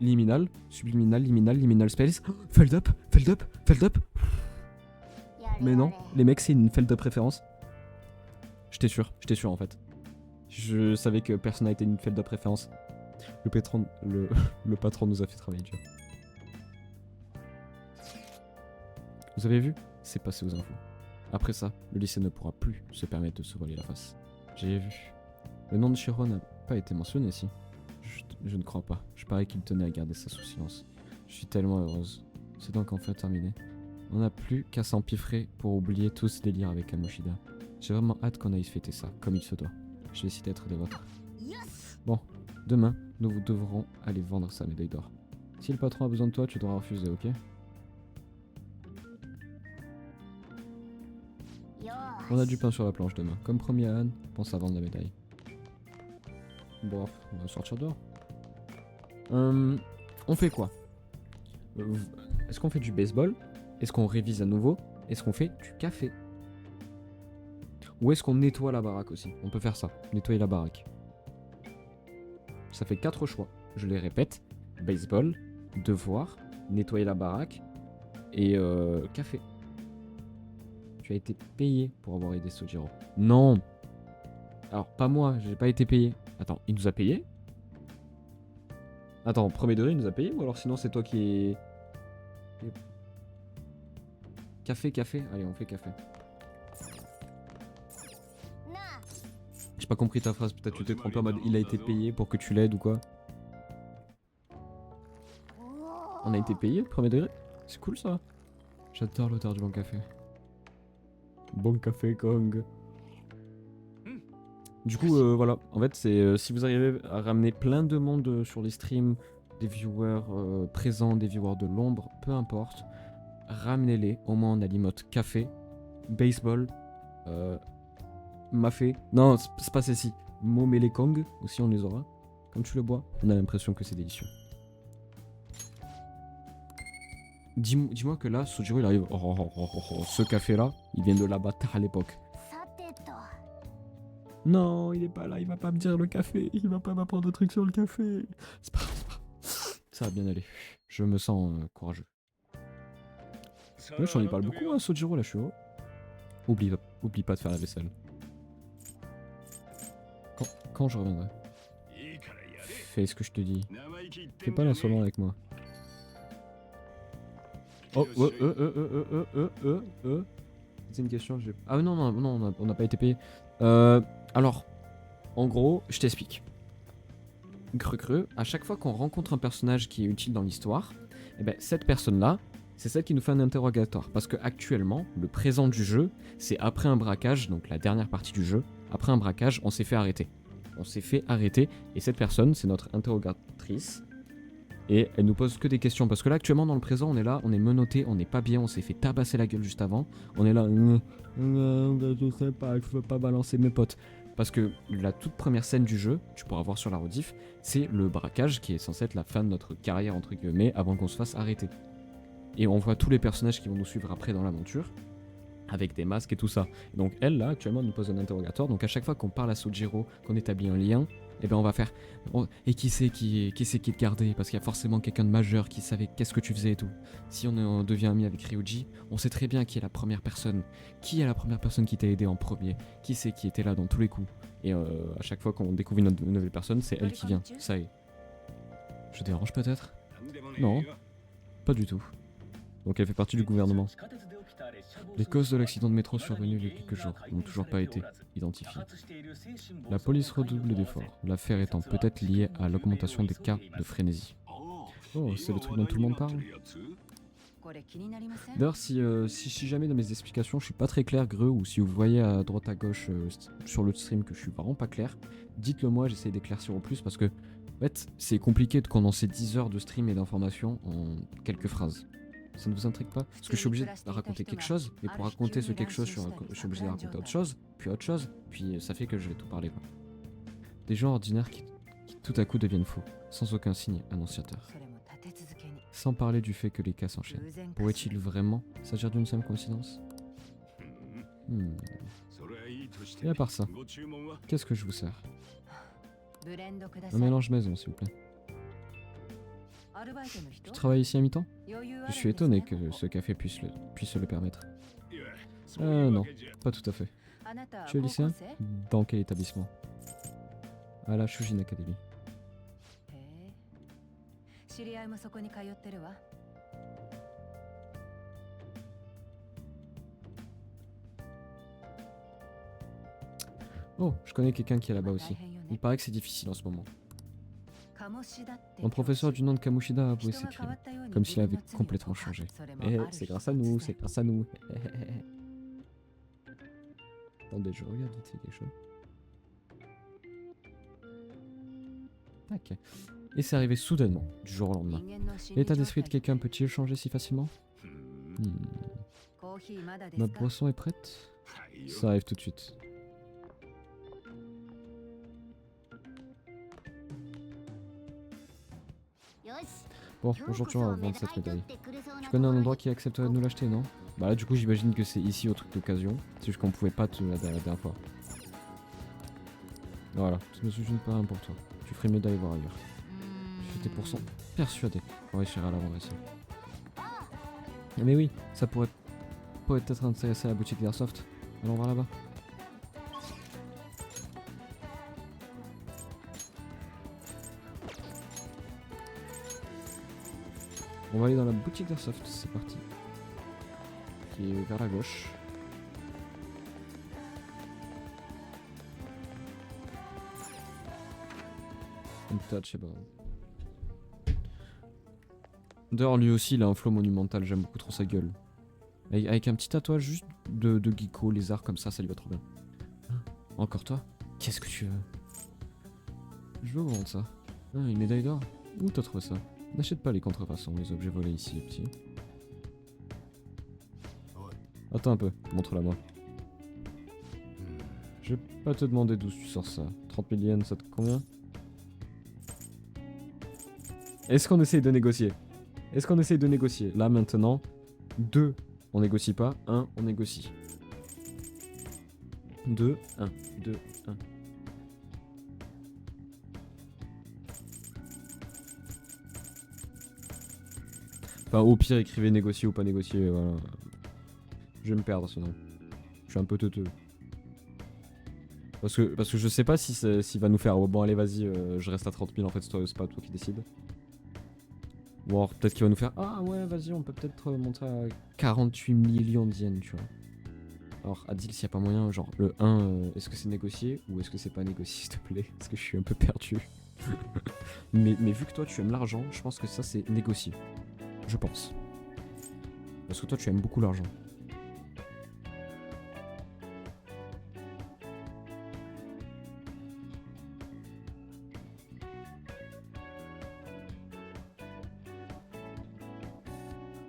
Speaker 1: Liminal, subliminal, liminal, liminal space. Feld up, feld up, feld up. Mais non, les mecs, c'est une feld up référence. J'étais sûr en fait. Je savais que personne n'a été une feld up référence. Le patron nous a fait travailler dur. Vous avez vu? C'est passé aux infos. Après ça, le lycée ne pourra plus se permettre de se voiler la face. J'ai vu. Le nom de Shiro n'a pas été mentionné ici. Je ne crois pas. Je parie qu'il tenait à garder ça sous silence. Je suis tellement heureuse. C'est donc enfin terminé. On n'a plus qu'à s'empiffrer pour oublier tout ce délire avec Kamoshida. J'ai vraiment hâte qu'on aille fêter ça, comme il se doit. Je vais essayer d'être des vôtres. Bon, demain, nous devrons aller vendre sa médaille d'or. Si le patron a besoin de toi, tu devras refuser, ok? On a du pain sur la planche demain. Comme promis à Anne, pense à vendre la médaille. Bon, on va sortir dehors. On fait quoi? Est-ce qu'on fait du baseball? Est-ce qu'on révise à nouveau? Est-ce qu'on fait du café? Ou est-ce qu'on nettoie la baraque aussi? On peut faire ça, nettoyer la baraque. Ça fait 4 choix. Je les répète. Baseball, devoir, nettoyer la baraque et café. Tu as été payé pour avoir aidé Sojiro. Non. Alors, pas moi, j'ai pas été payé. Attends, il nous a payé? Attends, premier degré, il nous a payé ou alors sinon c'est toi qui est... Café, café. Allez, on fait café. J'ai pas compris ta phrase, peut-être tu t'es trompé en mode il a été payé pour que tu l'aides ou quoi. On a été payé, premier degré? C'est cool ça. J'adore l'odeur du bon café. Bon café Kong. Du coup, voilà, en fait, c'est si vous arrivez à ramener plein de monde sur les streams, des viewers présents, des viewers de l'ombre, peu importe, ramenez-les. Au moins, on a l'emote café, baseball, mafé. Non, c'est pas celle-ci. Momele Kong, aussi, on les aura. Comme tu le bois, on a l'impression que c'est délicieux. Dis-moi que là, Sojiro, il arrive. Ce café-là, il vient de là-bas à l'époque. Non, il est pas là, il va pas me dire le café, il va pas m'apprendre de trucs sur le café. C'est pas grave. Ça va bien aller. Je me sens courageux. Ouais, j'en ai parlé beaucoup à Sojiro là, je suis haut. Oublie pas de faire la vaisselle. Quand je reviendrai. Fais ce que je te dis. Fais pas l'insolent avec moi. Oh, c'est une question, j'ai... Ah non, on n'a pas été payé. Alors, en gros, je t'explique. Creux, à chaque fois qu'on rencontre un personnage qui est utile dans l'histoire, eh ben, cette personne-là, c'est celle qui nous fait un interrogatoire. Parce que actuellement, le présent du jeu, c'est après un braquage, donc la dernière partie du jeu, après un braquage, on s'est fait arrêter. Et cette personne, c'est notre interrogatrice. Et elle nous pose que des questions. Parce que là, actuellement, dans le présent, on est là, on est menotté, on n'est pas bien, on s'est fait tabasser la gueule juste avant. On est là, je sais pas, je veux pas balancer mes potes. Parce que la toute première scène du jeu, tu pourras voir sur la rediff, c'est le braquage qui est censé être la fin de notre carrière, entre guillemets, avant qu'on se fasse arrêter. Et on voit tous les personnages qui vont nous suivre après dans l'aventure, avec des masques et tout ça. Et donc elle, là, actuellement, nous pose un interrogatoire. Donc à chaque fois qu'on parle à Sojiro, qu'on établit un lien, eh ben on va faire... Et qui c'est qui te gardait? Parce qu'il y a forcément quelqu'un de majeur qui savait qu'est-ce que tu faisais et tout. Si on devient ami avec Ryuji, on sait très bien qui est la première personne. Qui est la première personne qui t'a aidé en premier? Qui c'est qui était là dans tous les coups? Et à chaque fois qu'on découvre une nouvelle personne, c'est elle qui vient. Ça y est. Je dérange peut-être? Non, pas du tout. Donc elle fait partie du gouvernement. Les causes de l'accident de métro survenu il y a quelques jours n'ont toujours pas été identifiées. La police redouble d'efforts, l'affaire étant peut-être liée à l'augmentation des cas de frénésie. Oh, c'est le truc dont tout le monde parle. D'ailleurs, si jamais dans mes explications je suis pas très clair, Greux, ou si vous voyez à droite à gauche sur le stream que je suis vraiment pas clair, dites-le moi, j'essaie d'éclaircir au plus parce que en fait, c'est compliqué de condenser 10 heures de stream et d'informations en quelques phrases. Ça ne vous intrigue pas? Parce que je suis obligé de raconter quelque chose, et pour raconter ce quelque chose, je suis obligé de raconter autre chose, puis ça fait que je vais tout parler quoi. Des gens ordinaires qui tout à coup deviennent fous, sans aucun signe annonciateur. Sans parler du fait que les cas s'enchaînent. Pourrait-il vraiment s'agir d'une simple coïncidence? Et à part ça, qu'est-ce que je vous sers? Un mélange maison, s'il vous plaît. Tu travailles ici à mi-temps? Je suis étonné que ce café puisse se le permettre. Non, pas tout à fait. Tu es lycéen? Dans quel établissement? À la Shujin Academy. Oh, je connais quelqu'un qui est là-bas aussi. Il paraît que c'est difficile en ce moment. Mon professeur du nom de Kamoshida a avoué ses crimes, comme s'il avait complètement changé. C'est grâce à nous, c'est grâce à nous. Attendez, je regarde vite fait quelque chose. Tac. Et c'est arrivé soudainement, du jour au lendemain. L'état d'esprit de quelqu'un peut-il changer si facilement? Ma boisson est prête? Ça arrive tout de suite. Bon, aujourd'hui on va vendre cette médaille. Tu connais un endroit qui accepterait de nous l'acheter, non? Bah là du coup j'imagine que c'est ici au truc d'occasion. C'est juste qu'on pouvait pas te la dernière fois. Voilà, ça me suffit pas rien pour toi. Tu ferais mieux d'aller voir ailleurs. J'étais pourcent persuadé qu'on réussirait à la vendre ici. Mais oui, ça pourrait être intéressé à la boutique d'Airsoft. Allons voir là-bas. On va aller dans la boutique d'Airsoft, c'est parti. Qui est vers la gauche. Untouchable. D'ailleurs, lui aussi, il a un flow monumental, j'aime beaucoup trop sa gueule. Avec un petit tatouage juste de geeko, lézard comme ça lui va trop bien. Encore toi? Qu'est-ce que tu veux? Je veux vendre ça. Ah, une médaille d'or? Où t'as trouvé ça? N'achète pas les contrefaçons, les objets volés ici, les petits. Attends un peu, montre-la moi. Je vais pas te demander d'où tu sors ça. 30 000 yens, ça te convient? Est-ce qu'on essaye de négocier? Est-ce qu'on essaye de négocier? Là, maintenant, 2, on négocie pas. 1, on négocie. 2, 1, 2, 1. Enfin, au pire, écrivez négocier ou pas négocier, voilà. Je vais me perdre sinon. Je suis un peu teuteux. Parce que je sais pas s'il va nous faire oh, bon allez vas-y je reste à 30 000 en fait c'est pas toi qui décide. Ou alors peut-être qu'il va nous faire ah ouais vas-y on peut peut-être monter à 48 millions de yens tu vois. Alors Adil s'il y a pas moyen genre le 1 est-ce que c'est négocié ou est-ce que c'est pas négocié s'il te plaît? Parce que je suis un peu perdu. mais vu que toi tu aimes l'argent je pense que ça c'est négocié. Je pense. Parce que toi tu aimes beaucoup l'argent.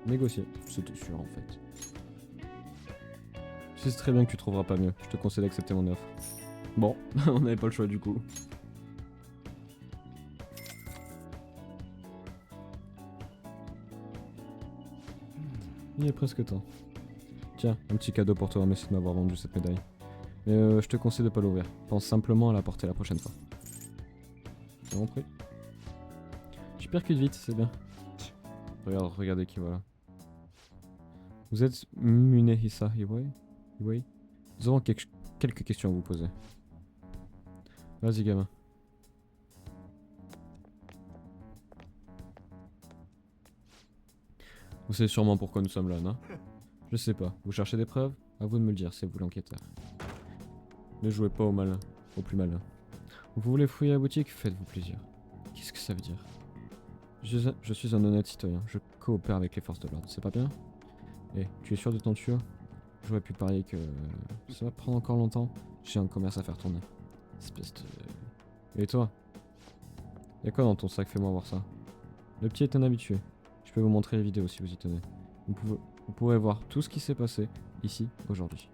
Speaker 1: Négocier, c'était sûr en fait. Je sais très bien que tu trouveras pas mieux, je te conseille d'accepter mon offre. Bon, on n'avait pas le choix du coup. Il est presque temps. Tiens, un petit cadeau pour toi, merci de m'avoir vendu cette médaille. Mais je te conseille de pas l'ouvrir. Pense simplement à la porter la prochaine fois. T'as compris? Tu percutes vite, c'est bien. Regardez qui voilà. Vous êtes Munehisa Iwai? Nous avons quelques questions à vous poser. Vas-y gamin. Vous savez sûrement pourquoi nous sommes là, non? Je sais pas. Vous cherchez des preuves? À vous de me le dire, c'est vous l'enquêteur. Ne jouez pas au malin, au plus malin. Vous voulez fouiller la boutique? Faites-vous plaisir. Qu'est-ce que ça veut dire? Je suis un honnête citoyen, je coopère avec les forces de l'ordre, c'est pas bien? Eh, tu es sûr de ton tueur? J'aurais pu parier que ça va prendre encore longtemps. J'ai un commerce à faire tourner. Espèce de... Et toi? Y'a quoi dans ton sac? Fais-moi voir ça. Le petit est un habitué. Je peux vous montrer les vidéos si vous y tenez. Vous pourrez voir tout ce qui s'est passé ici aujourd'hui.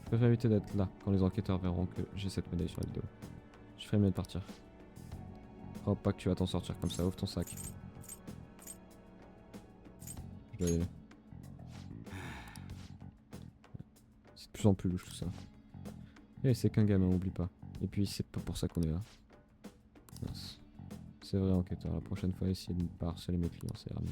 Speaker 1: Je préfère éviter d'être là quand les enquêteurs verront que j'ai cette médaille sur la vidéo. Je ferai mieux de partir. Crois pas que tu vas t'en sortir comme ça, ouvre ton sac. peux y aller. C'est de plus en plus louche tout ça. Et c'est qu'un gamin, oublie pas. Et puis c'est pas pour ça qu'on est là. Mince. C'est vrai enquêteur, la prochaine fois essayez de ne pas harceler mes clients, c'est mieux.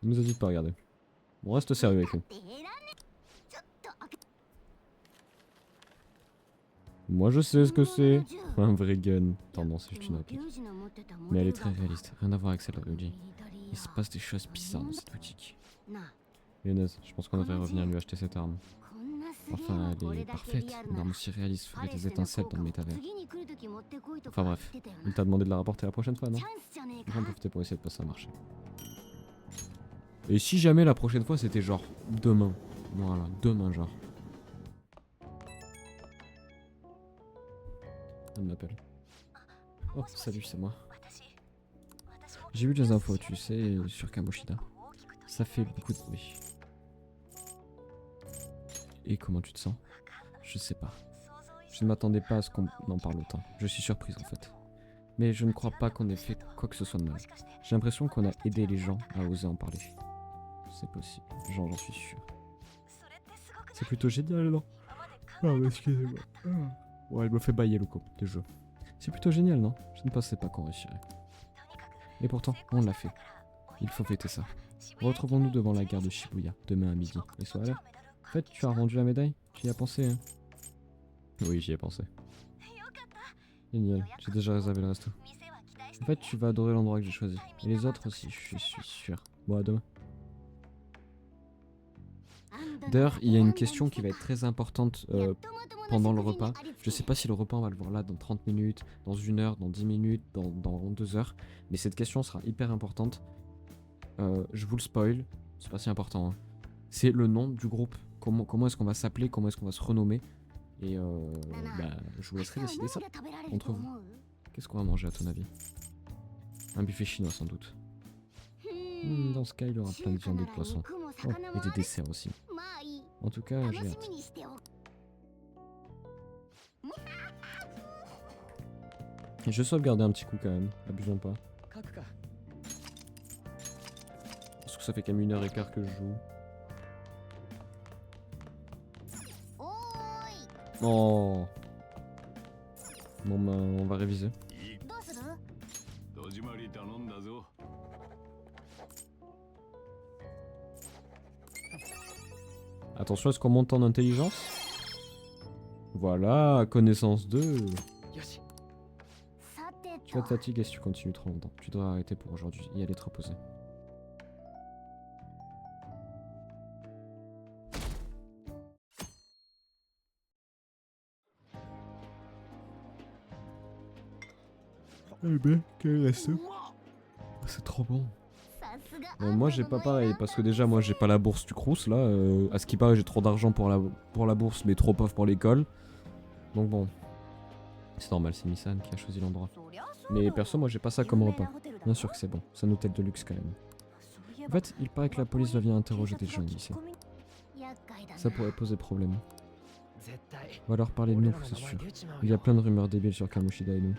Speaker 1: Il nous a dit de pas regarder. On reste sérieux avec lui. Moi je sais ce que c'est. Un vrai gun. Attends non, c'est juste une réplique. Mais elle est très réaliste, rien à voir avec celle de Ryuji. Il se passe des choses bizarres dans cette boutique. Lyonnaise, je pense qu'on devrait revenir lui acheter cette arme. Enfin, elle est parfaite. Une arme aussi réaliste ferait des étincelles dans le métavers. Enfin bref, il t'a demandé de la rapporter la prochaine fois, non? On va en profiter pour essayer de passer un marché. Et si jamais la prochaine fois c'était genre demain. Voilà, demain genre. Elle m'appelle. Oh, salut, c'est moi. J'ai vu des infos, tu sais, sur Kamoshida. Ça fait beaucoup de bruit. Et comment tu te sens? Je sais pas. Je ne m'attendais pas à ce qu'on en parle autant. Je suis surprise en fait. Mais je ne crois pas qu'on ait fait quoi que ce soit de mal. J'ai l'impression qu'on a aidé les gens à oser en parler. C'est possible, j'en suis sûr. C'est plutôt génial, non? Ah, excusez-moi. Ouais, elle me fait bailler le coup de jeu. C'est plutôt génial, non? Je ne pensais pas qu'on réussirait. Et pourtant, on l'a fait. Il faut fêter ça. Retrouvons-nous devant la gare de Shibuya, demain à midi. Et soit à l'heure. En fait, tu as rendu la médaille? Tu y as pensé, hein? Oui, j'y ai pensé. Génial, j'ai déjà réservé le resto. En fait, tu vas adorer l'endroit que j'ai choisi. Et les autres aussi, je suis sûr. Bon, à demain. D'ailleurs, il y a une question qui va être très importante pendant le repas. Je sais pas si le repas on va le voir là dans 30 minutes, dans 1 heure, dans 10 minutes, dans 2 heures. Mais cette question sera hyper importante. Je vous le spoil, c'est pas si important. Hein. C'est le nom du groupe. Comment est-ce qu'on va s'appeler, comment est-ce qu'on va se renommer. Et bah, je vous laisserai décider ça entre vous. Qu'est-ce qu'on va manger à ton avis? Un buffet chinois sans doute. Dans ce cas, il y aura plein de viande et de poissons. Oh, et des desserts aussi. En tout cas, j'ai hâte. Et je sauve garder un petit coup quand même, abusons pas. Parce que ça fait quand même 1h15 que je joue. Oh. Bon bah on va réviser. Attention, est-ce qu'on monte en intelligence? Voilà, connaissance 2. Tu vas te fatiguer si tu continues trop longtemps. Tu dois arrêter pour aujourd'hui et aller te reposer. Eh ben, quel resto? C'est trop bon. Moi j'ai pas pareil parce que déjà moi j'ai pas la bourse du Crous là. À ce qui paraît j'ai trop d'argent pour la bourse mais trop pauvre pour l'école. Donc bon. C'est normal, c'est Nissan qui a choisi l'endroit. Mais perso moi j'ai pas ça comme repas. Bien sûr que c'est bon, c'est un hôtel de luxe quand même. En fait il paraît que la police va venir interroger des gens ici. Ça pourrait poser problème. On va leur parler de nous, c'est sûr. Il y a plein de rumeurs débiles sur Kamoshida et nous.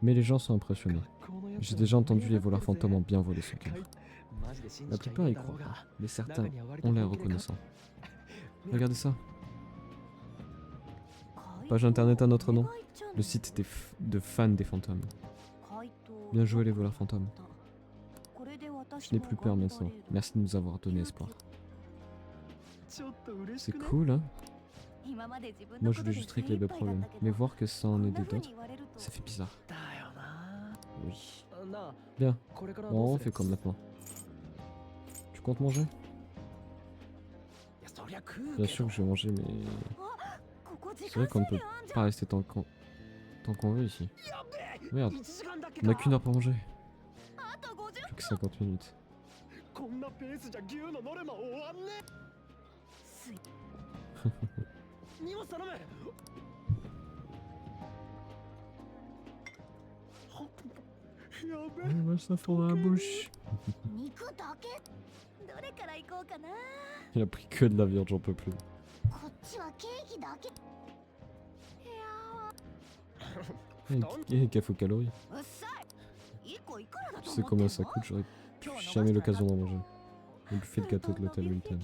Speaker 1: Mais les gens sont impressionnés. J'ai déjà entendu les voleurs fantômes ont bien volé son cœur. La plupart y croient pas, mais certains ont l'air reconnaissants. Regardez ça. Page internet à notre nom. Le site de fans des fantômes. Bien joué les voleurs fantômes. Je n'ai plus peur maintenant. Merci de nous avoir donné espoir. C'est cool hein. Moi je voulais juste régler le problème. Mais voir que ça en aider d'autres, ça fait bizarre. Oui. Bien. Bon, on fait comme maintenant. Tu comptes manger? Bien sûr que je vais manger, mais... C'est vrai qu'on ne peut pas rester tant qu'on veut ici. Merde. On n'a qu'1 heure pour manger. Plus que 50 minutes. Ça fond dans la bouche. Il a pris que de la viande, j'en peux plus. Et café aux calories. Tu sais combien ça coûte, j'aurais jamais l'occasion d'en manger. Le buffet de gâteau de l'hôtel Hilton.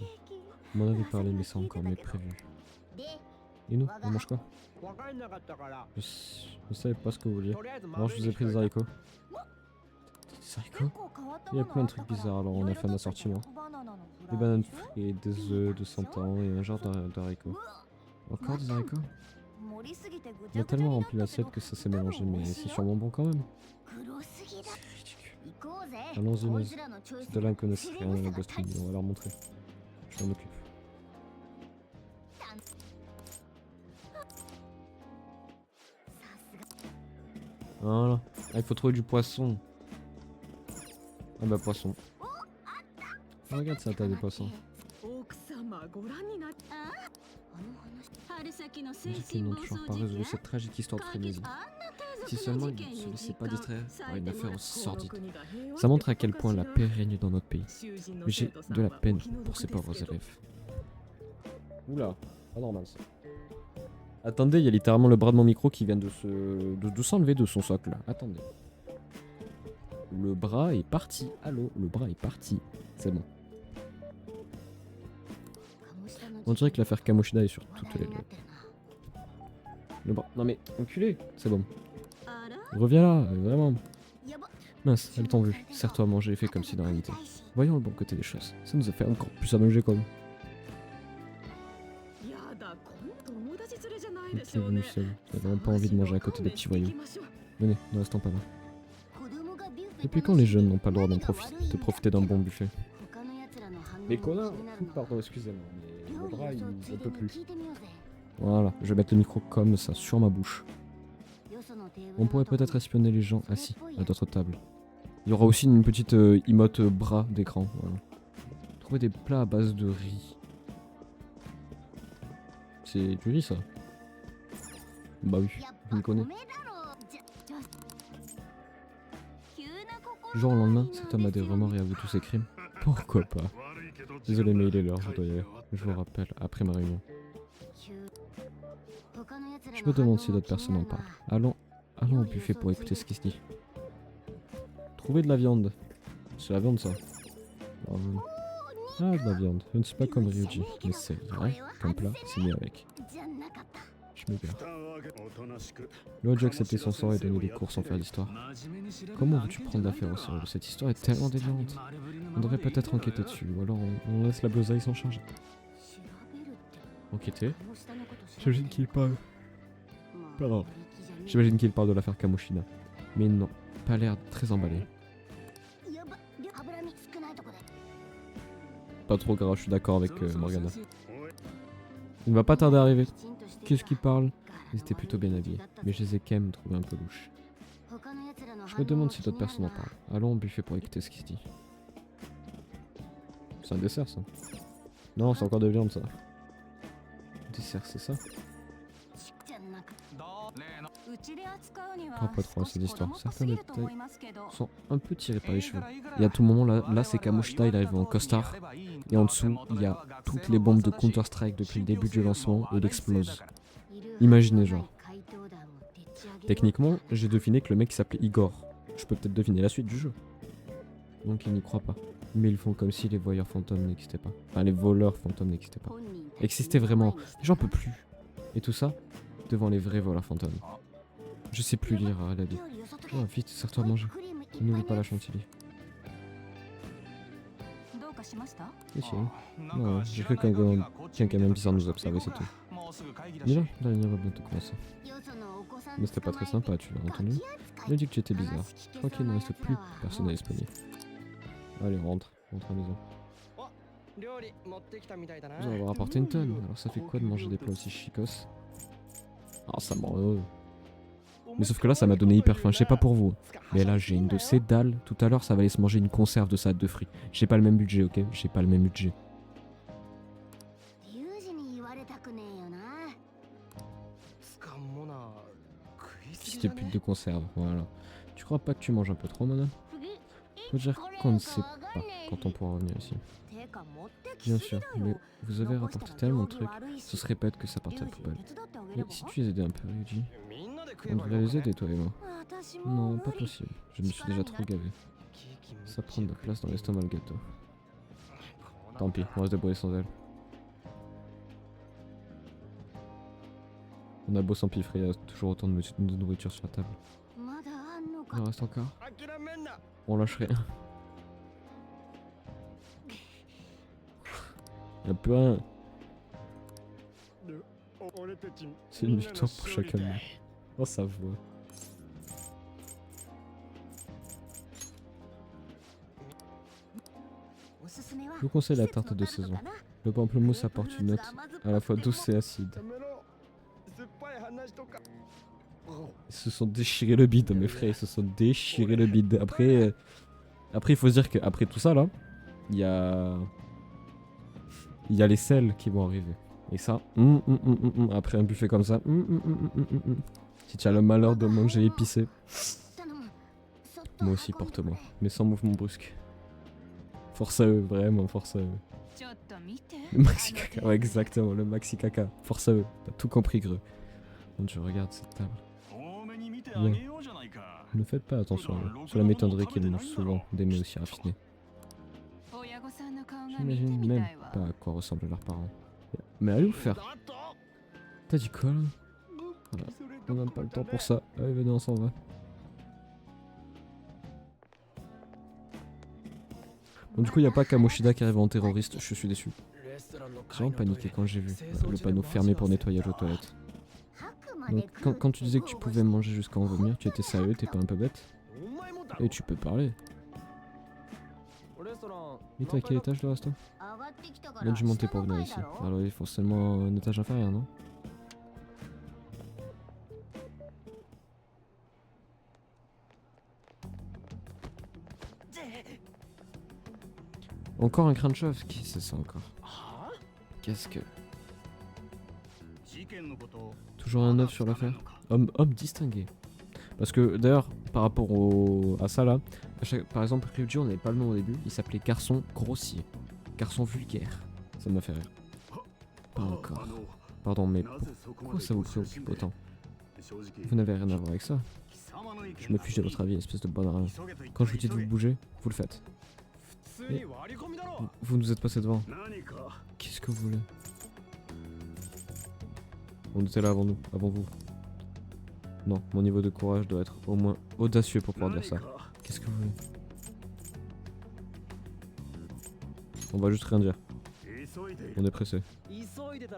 Speaker 1: On m'en avait parlé mais c'est encore mieux que prévu. Et nous, on mange quoi? Je savais pas ce que vous vouliez. Alors je vous ai pris des haricots. Des haricots? Il y a plein de trucs bizarres, alors on a fait un assortiment. Des bananes frites, des œufs de 100 ans et un genre d'haricots. Encore des haricots? On a tellement rempli l'assiette que ça s'est mélangé, mais c'est sûrement bon quand même. C'est ridicule. Allons-y, Noz. C'est de là qu'on ne sait rien à la Boston, on va leur montrer. Je m'en occupe. Voilà. Ah, il faut trouver du poisson. Ah bah poisson. Regarde ça, t'as des poissons. Dis qu'ils n'ont toujours pas résolu cette tragique histoire de frénésie. Si seulement ils ne se laissaient pas distraire par une affaire aussi sordide. Ça montre à quel point la paix règne dans notre pays. Mais j'ai de la peine pour ces pauvres élèves. Oula, pas normal ça. Attendez, il y a littéralement le bras de mon micro qui vient de s'enlever de son socle. Attendez. Le bras est parti. Allô, le bras est parti. C'est bon. On dirait que l'affaire Kamoshida est sur toutes les lèvres. Le bras... Non mais, enculé. C'est bon. Reviens là, vraiment. Mince, elles t'ont vu. Serre-toi à manger et fais comme si de rien n'était. Voyons le bon côté des choses. Ça nous a fait encore plus à manger comme. Tu es venu seul. Tu n'as vraiment pas envie de manger à côté des petits voyous. Venez, ne restons pas là. Depuis quand les jeunes n'ont pas le droit de profiter d'un bon buffet? Les connards. Pardon, excusez-moi, mais le bras il ne peut plus. Voilà, je vais mettre le micro comme ça sur ma bouche. On pourrait peut-être espionner les gens assis à d'autres tables. Il y aura aussi une petite emote bras d'écran. Voilà. Trouver des plats à base de riz. C'est du riz ça? Bah oui, je me connais. Du jour au lendemain, cet homme a des remords et avoue tous ses crimes. Pourquoi pas? Désolé mais il est l'heure, je dois y aller. Je vous rappelle après ma réunion. Je me demande si d'autres personnes en parlent. Allons au buffet pour écouter ce qui se dit. Trouver de la viande. C'est la viande ça. Ah, de la viande. Je ne suis pas comme Ryuji, mais c'est vrai. Comme plat, c'est mieux avec. Je m'égare. L'autre dû accepter son sort et donner des cours sans faire d'histoire. Comment veux-tu prendre l'affaire au sérieux? Cette histoire est tellement délirante. On devrait peut-être enquêter dessus, ou alors on laisse la Blosaï s'en charger. Enquêter? J'imagine qu'il parle. Pardon. J'imagine qu'il parle de l'affaire Kamoshida. Mais non, pas l'air très emballé. Pas trop grave, je suis d'accord avec Morgana. Il ne va pas tarder à arriver. Qu'est-ce qu'il parle? Ils étaient plutôt bien habillés, mais je les ai quand même trouvés un peu louches. Je me demande si d'autres personnes en parlent. Allons au buffet pour écouter ce qui se dit. C'est un dessert ça? Non, c'est encore de viande ça. Dessert, c'est ça? Pas trop à cette histoire. Certains détails sont un peu tirés par les cheveux. Et à tout moment là c'est Kamoshida, il arrive en costard. Et en dessous, il y a toutes les bombes de Counter-Strike depuis le début du lancement et il explose. Imaginez genre. Techniquement, j'ai deviné que le mec s'appelait Igor. Je peux peut-être deviner la suite du jeu. Donc ils n'y croient pas. Mais ils font comme si les voyeurs fantômes n'existaient pas. Enfin, les voleurs fantômes n'existaient pas. Existaient vraiment. J'en peux plus. Et tout ça devant les vrais voleurs fantômes. Je sais plus lire à la vie. Oh, vite, sers-toi à manger. Et n'oublie pas la chantilly. Ici. Non, j'ai cru qu'un camion bizarre nous observait, c'est tout. Mais là, la réunion va bientôt commencer. Mais c'était pas très sympa, tu l'as entendu? Il a dit que tu étais bizarre. Je crois qu'il ne reste plus personne à espionner. Allez, rentre à la maison. Vous en avez rapporté une tonne, alors ça fait quoi de manger des plats aussi chicos? Ah, ça m'en... Mais sauf que là, ça m'a donné hyper faim, je sais pas pour vous. Mais là, j'ai une de ces dalles. Tout à l'heure, ça va aller se manger une conserve de salade de fruits. J'ai pas le même budget, ok? J'ai pas le même budget. Fils de pute de conserve, voilà. Tu crois pas que tu manges un peu trop, madame? Faut dire qu'on ne sait pas quand on pourra revenir ici. Bien sûr, mais vous avez rapporté tellement de trucs, ce serait bête que ça parte à la poubelle. Mais si tu les aidais un peu, Ryuji. On devrait les aider, toi et moi. Non, pas possible. Je me suis déjà trop gavé. Ça prend de la place dans l'estomac, le gâteau. Tant pis, on va se débrouiller sans elle. On a beau s'empiffrer, il y a toujours autant de nourriture sur la table. Il en reste encore. On lâche rien. Y'a plus rien. C'est une victoire pour chacun de nous. Oh, ça voit. Je vous conseille la tarte de saison. Le pamplemousse apporte une note à la fois douce et acide. Ils se sont déchirés le bide, mes frères, ils se sont déchirés le bide. Après, il faut se dire qu'après tout ça là, il y a les sels qui vont arriver. Et ça, après un buffet comme ça, si tu as le malheur de manger épicé, moi aussi porte-moi, mais sans mouvement brusque. Force à eux, vraiment, force à eux. Le maxi caca, ouais exactement, le maxi caca. Force à eux, t'as tout compris Greux. Quand je regarde cette table. Bien. Ne faites pas attention à eux. Cela m'étonnerait qu'ils mangent souvent des mets aussi raffinés. J'imagine même pas à quoi ressemblent leurs parents. Mais allez vous faire. T'as dit quoi là? Voilà. On n'a pas le temps pour ça. Allez venez on s'en va. Bon, du coup, il n'y a pas Kamoshida qui arrive en terroriste, je suis déçu. J'ai vraiment paniqué quand j'ai vu le panneau fermé pour nettoyage aux toilettes. Donc, quand tu disais que tu pouvais manger jusqu'à en vomir, tu étais sérieux, t'es pas un peu bête? Et tu peux parler. Et t'es à quel étage le resto? Il a dû monter pour venir ici. Alors il faut seulement un étage inférieur, non? Encore un crâne chauve? Qui c'est ça encore? Qu'est-ce que... Toujours un œuf sur l'affaire? Homme distingué. Parce que d'ailleurs, par rapport à ça là, par exemple, Ryuji, on n'avait pas le nom au début, il s'appelait garçon grossier. Garçon vulgaire. Ça m'a fait rire. Pas encore. Pardon, mais pourquoi ça vous préoccupe autant? Vous n'avez rien à voir avec ça. Je me fiche de votre avis, espèce de bonne rien. Quand je vous dis de vous bouger, vous le faites. Et vous nous êtes passé devant. Qu'est-ce que vous voulez? On était là avant nous, avant vous. Non, mon niveau de courage doit être au moins audacieux pour pouvoir dire ça. Qu'est-ce que vous voulez? On va juste rien dire. On est pressé.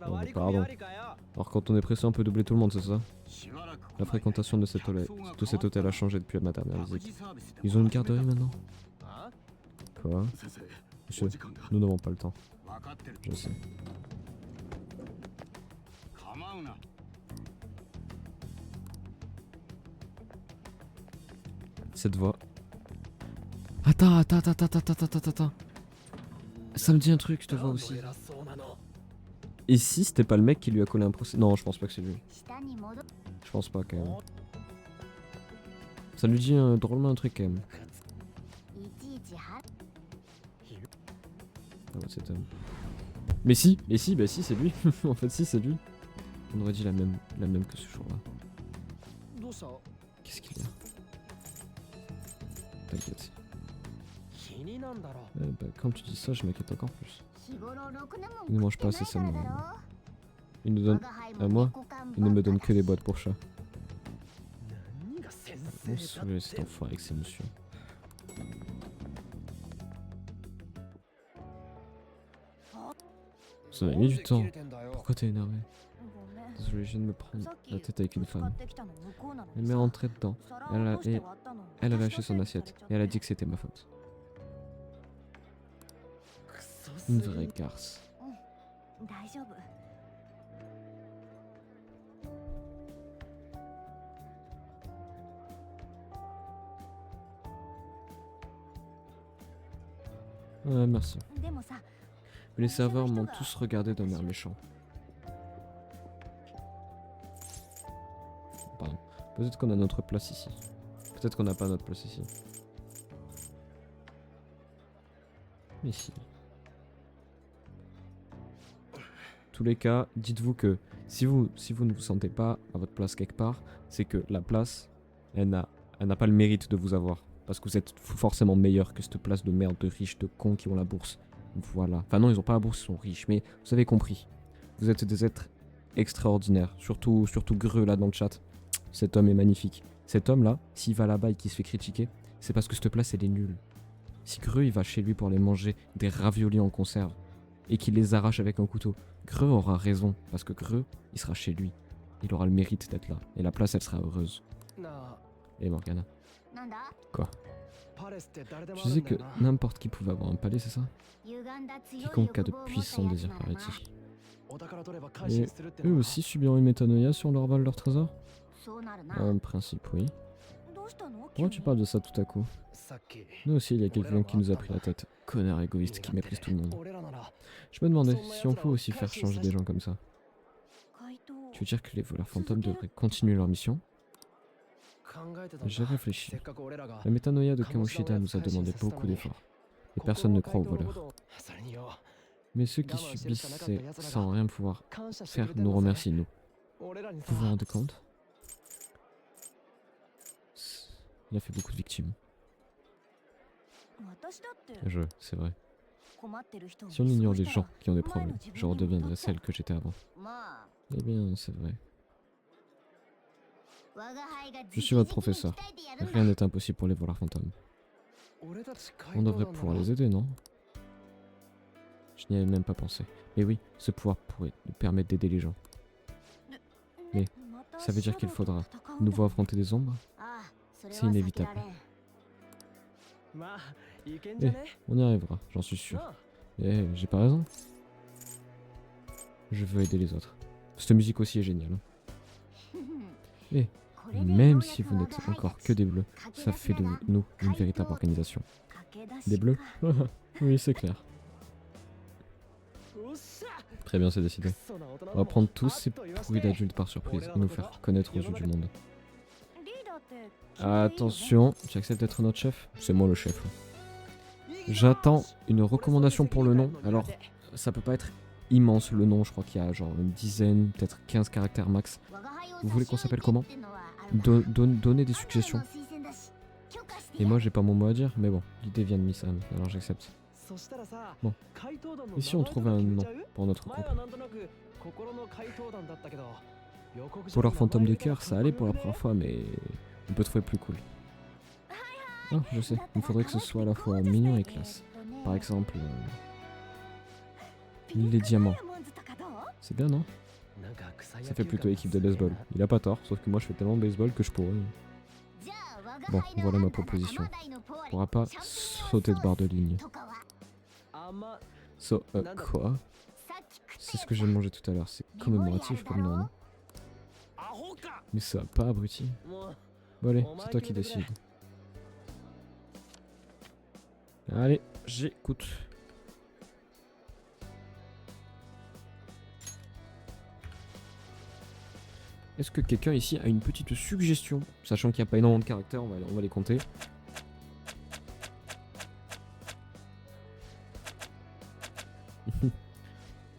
Speaker 1: Oh, pardon. Alors quand on est pressé, on peut doubler tout le monde, c'est ça? La fréquentation de cet hôtel a changé depuis ma dernière visite. Ils ont une garderie maintenant? Quoi? Monsieur, nous n'avons pas le temps. Je sais. Cette voix. Attends. Ça me dit un truc, cette voix aussi. Et si c'était pas le mec qui lui a collé un procès? Non, je pense pas que c'est lui. Je pense pas quand même. Ça lui dit drôlement un truc quand même. Ah ouais, c'est homme. Mais si, bah si, c'est lui. En fait, si, c'est lui. On aurait dit la même que ce jour-là. Qu'est-ce qu'il y a? T'inquiète. Bah, quand tu dis ça, je m'inquiète encore plus. Il ne mange pas assez sainement. Il nous donne... À moi, il ne me donne que des boîtes pour chat. On se soulève cet enfoiré avec ses émotions. Ça m'a mis du temps. Pourquoi t'es énervé? Désolé, je viens de me prendre la tête avec une femme. Elle m'est rentrée dedans. Elle a lâché son assiette. Et elle a dit que c'était ma faute. Une vraie garce. Ouais, merci. Mais les serveurs m'ont tous regardé d'un air méchant. Pardon. Peut-être qu'on a notre place ici. Peut-être qu'on n'a pas notre place ici. Mais si. tous les cas, dites-vous que si vous ne vous sentez pas à votre place quelque part, c'est que la place, elle n'a pas le mérite de vous avoir. Parce que vous êtes forcément meilleur que cette place de merde, de riches, de cons qui ont la bourse. Voilà. Enfin non, ils ont pas la bourse, ils sont riches, mais vous avez compris. Vous êtes des êtres extraordinaires. Surtout Greux là dans le chat. Cet homme est magnifique. Cet homme là, s'il va là-bas et qu'il se fait critiquer, c'est parce que cette place elle est nulle. Si Greux il va chez lui pour aller manger des raviolis en conserve et qu'il les arrache avec un couteau, Greux aura raison parce que Greux il sera chez lui. Il aura le mérite d'être là et la place elle sera heureuse. Et Morgana. Quoi? Tu disais que n'importe qui pouvait avoir un palais, c'est ça? Quiconque a de puissants désirs, paraît-il. Et eux aussi subiront une métanoïa si on leur vole leur trésor? En principe, oui. Pourquoi tu parles de ça tout à coup? Nous aussi, il y a quelqu'un qui nous a pris la tête. Connard égoïste qui méprise tout le monde. Je me demandais si on peut aussi faire changer des gens comme ça. Tu veux dire que les voleurs fantômes devraient continuer leur mission? J'ai réfléchi. La métanoïa de Kamoshida nous a demandé beaucoup d'efforts. Et personne ne croit aux voleurs. Mais ceux qui subissaient sans rien pouvoir faire nous remercient, nous. Vous vous rendez compte? Il a fait beaucoup de victimes. C'est vrai. Si on ignore les gens qui ont des problèmes, je redeviendrai celle que j'étais avant. Eh bien, c'est vrai. Je suis votre professeur. Rien n'est impossible pour les voleurs fantômes. On devrait pouvoir les aider, non? Je n'y avais même pas pensé. Mais oui, ce pouvoir pourrait nous permettre d'aider les gens. Mais ça veut dire qu'il faudra nous voir affronter des ombres? C'est inévitable. Eh, on y arrivera, j'en suis sûr. Eh, j'ai pas raison. Je veux aider les autres. Cette musique aussi est géniale. Eh, même si vous n'êtes encore que des bleus, ça fait de nous une véritable organisation. Des bleus? Oui, c'est clair. Très bien, c'est décidé. On va prendre tous ces bruits d'adultes par surprise et nous faire connaître aux yeux du monde. Attention, tu acceptes d'être notre chef? C'est moi le chef. J'attends une recommandation pour le nom. Alors, ça peut pas être immense le nom, je crois qu'il y a genre une dizaine, peut-être 15 caractères max. Vous voulez qu'on s'appelle comment? Donnez des suggestions. Et moi j'ai pas mon mot à dire, mais bon, l'idée vient de Miss-Anne, alors j'accepte. Bon, et si on trouvait un nom pour notre groupe? Pour leur fantôme de cœur, ça allait pour la première fois, mais on peut trouver plus cool. Ah, je sais, il faudrait que ce soit à la fois mignon et classe. Par exemple, les diamants. C'est bien, non? Ça fait plutôt équipe de baseball. Il a pas tort, sauf que moi je fais tellement de baseball que je pourrais. Bon, voilà ma proposition. On pourra pas sauter de barre de ligne. Quoi? C'est ce que j'ai mangé tout à l'heure, c'est commémoratif comme nom, non? Mais ça va pas, abruti. Bon allez, c'est toi qui décides. Allez, j'écoute. Est-ce que quelqu'un ici a une petite suggestion? Sachant qu'il n'y a pas énormément de caractères, on va les compter.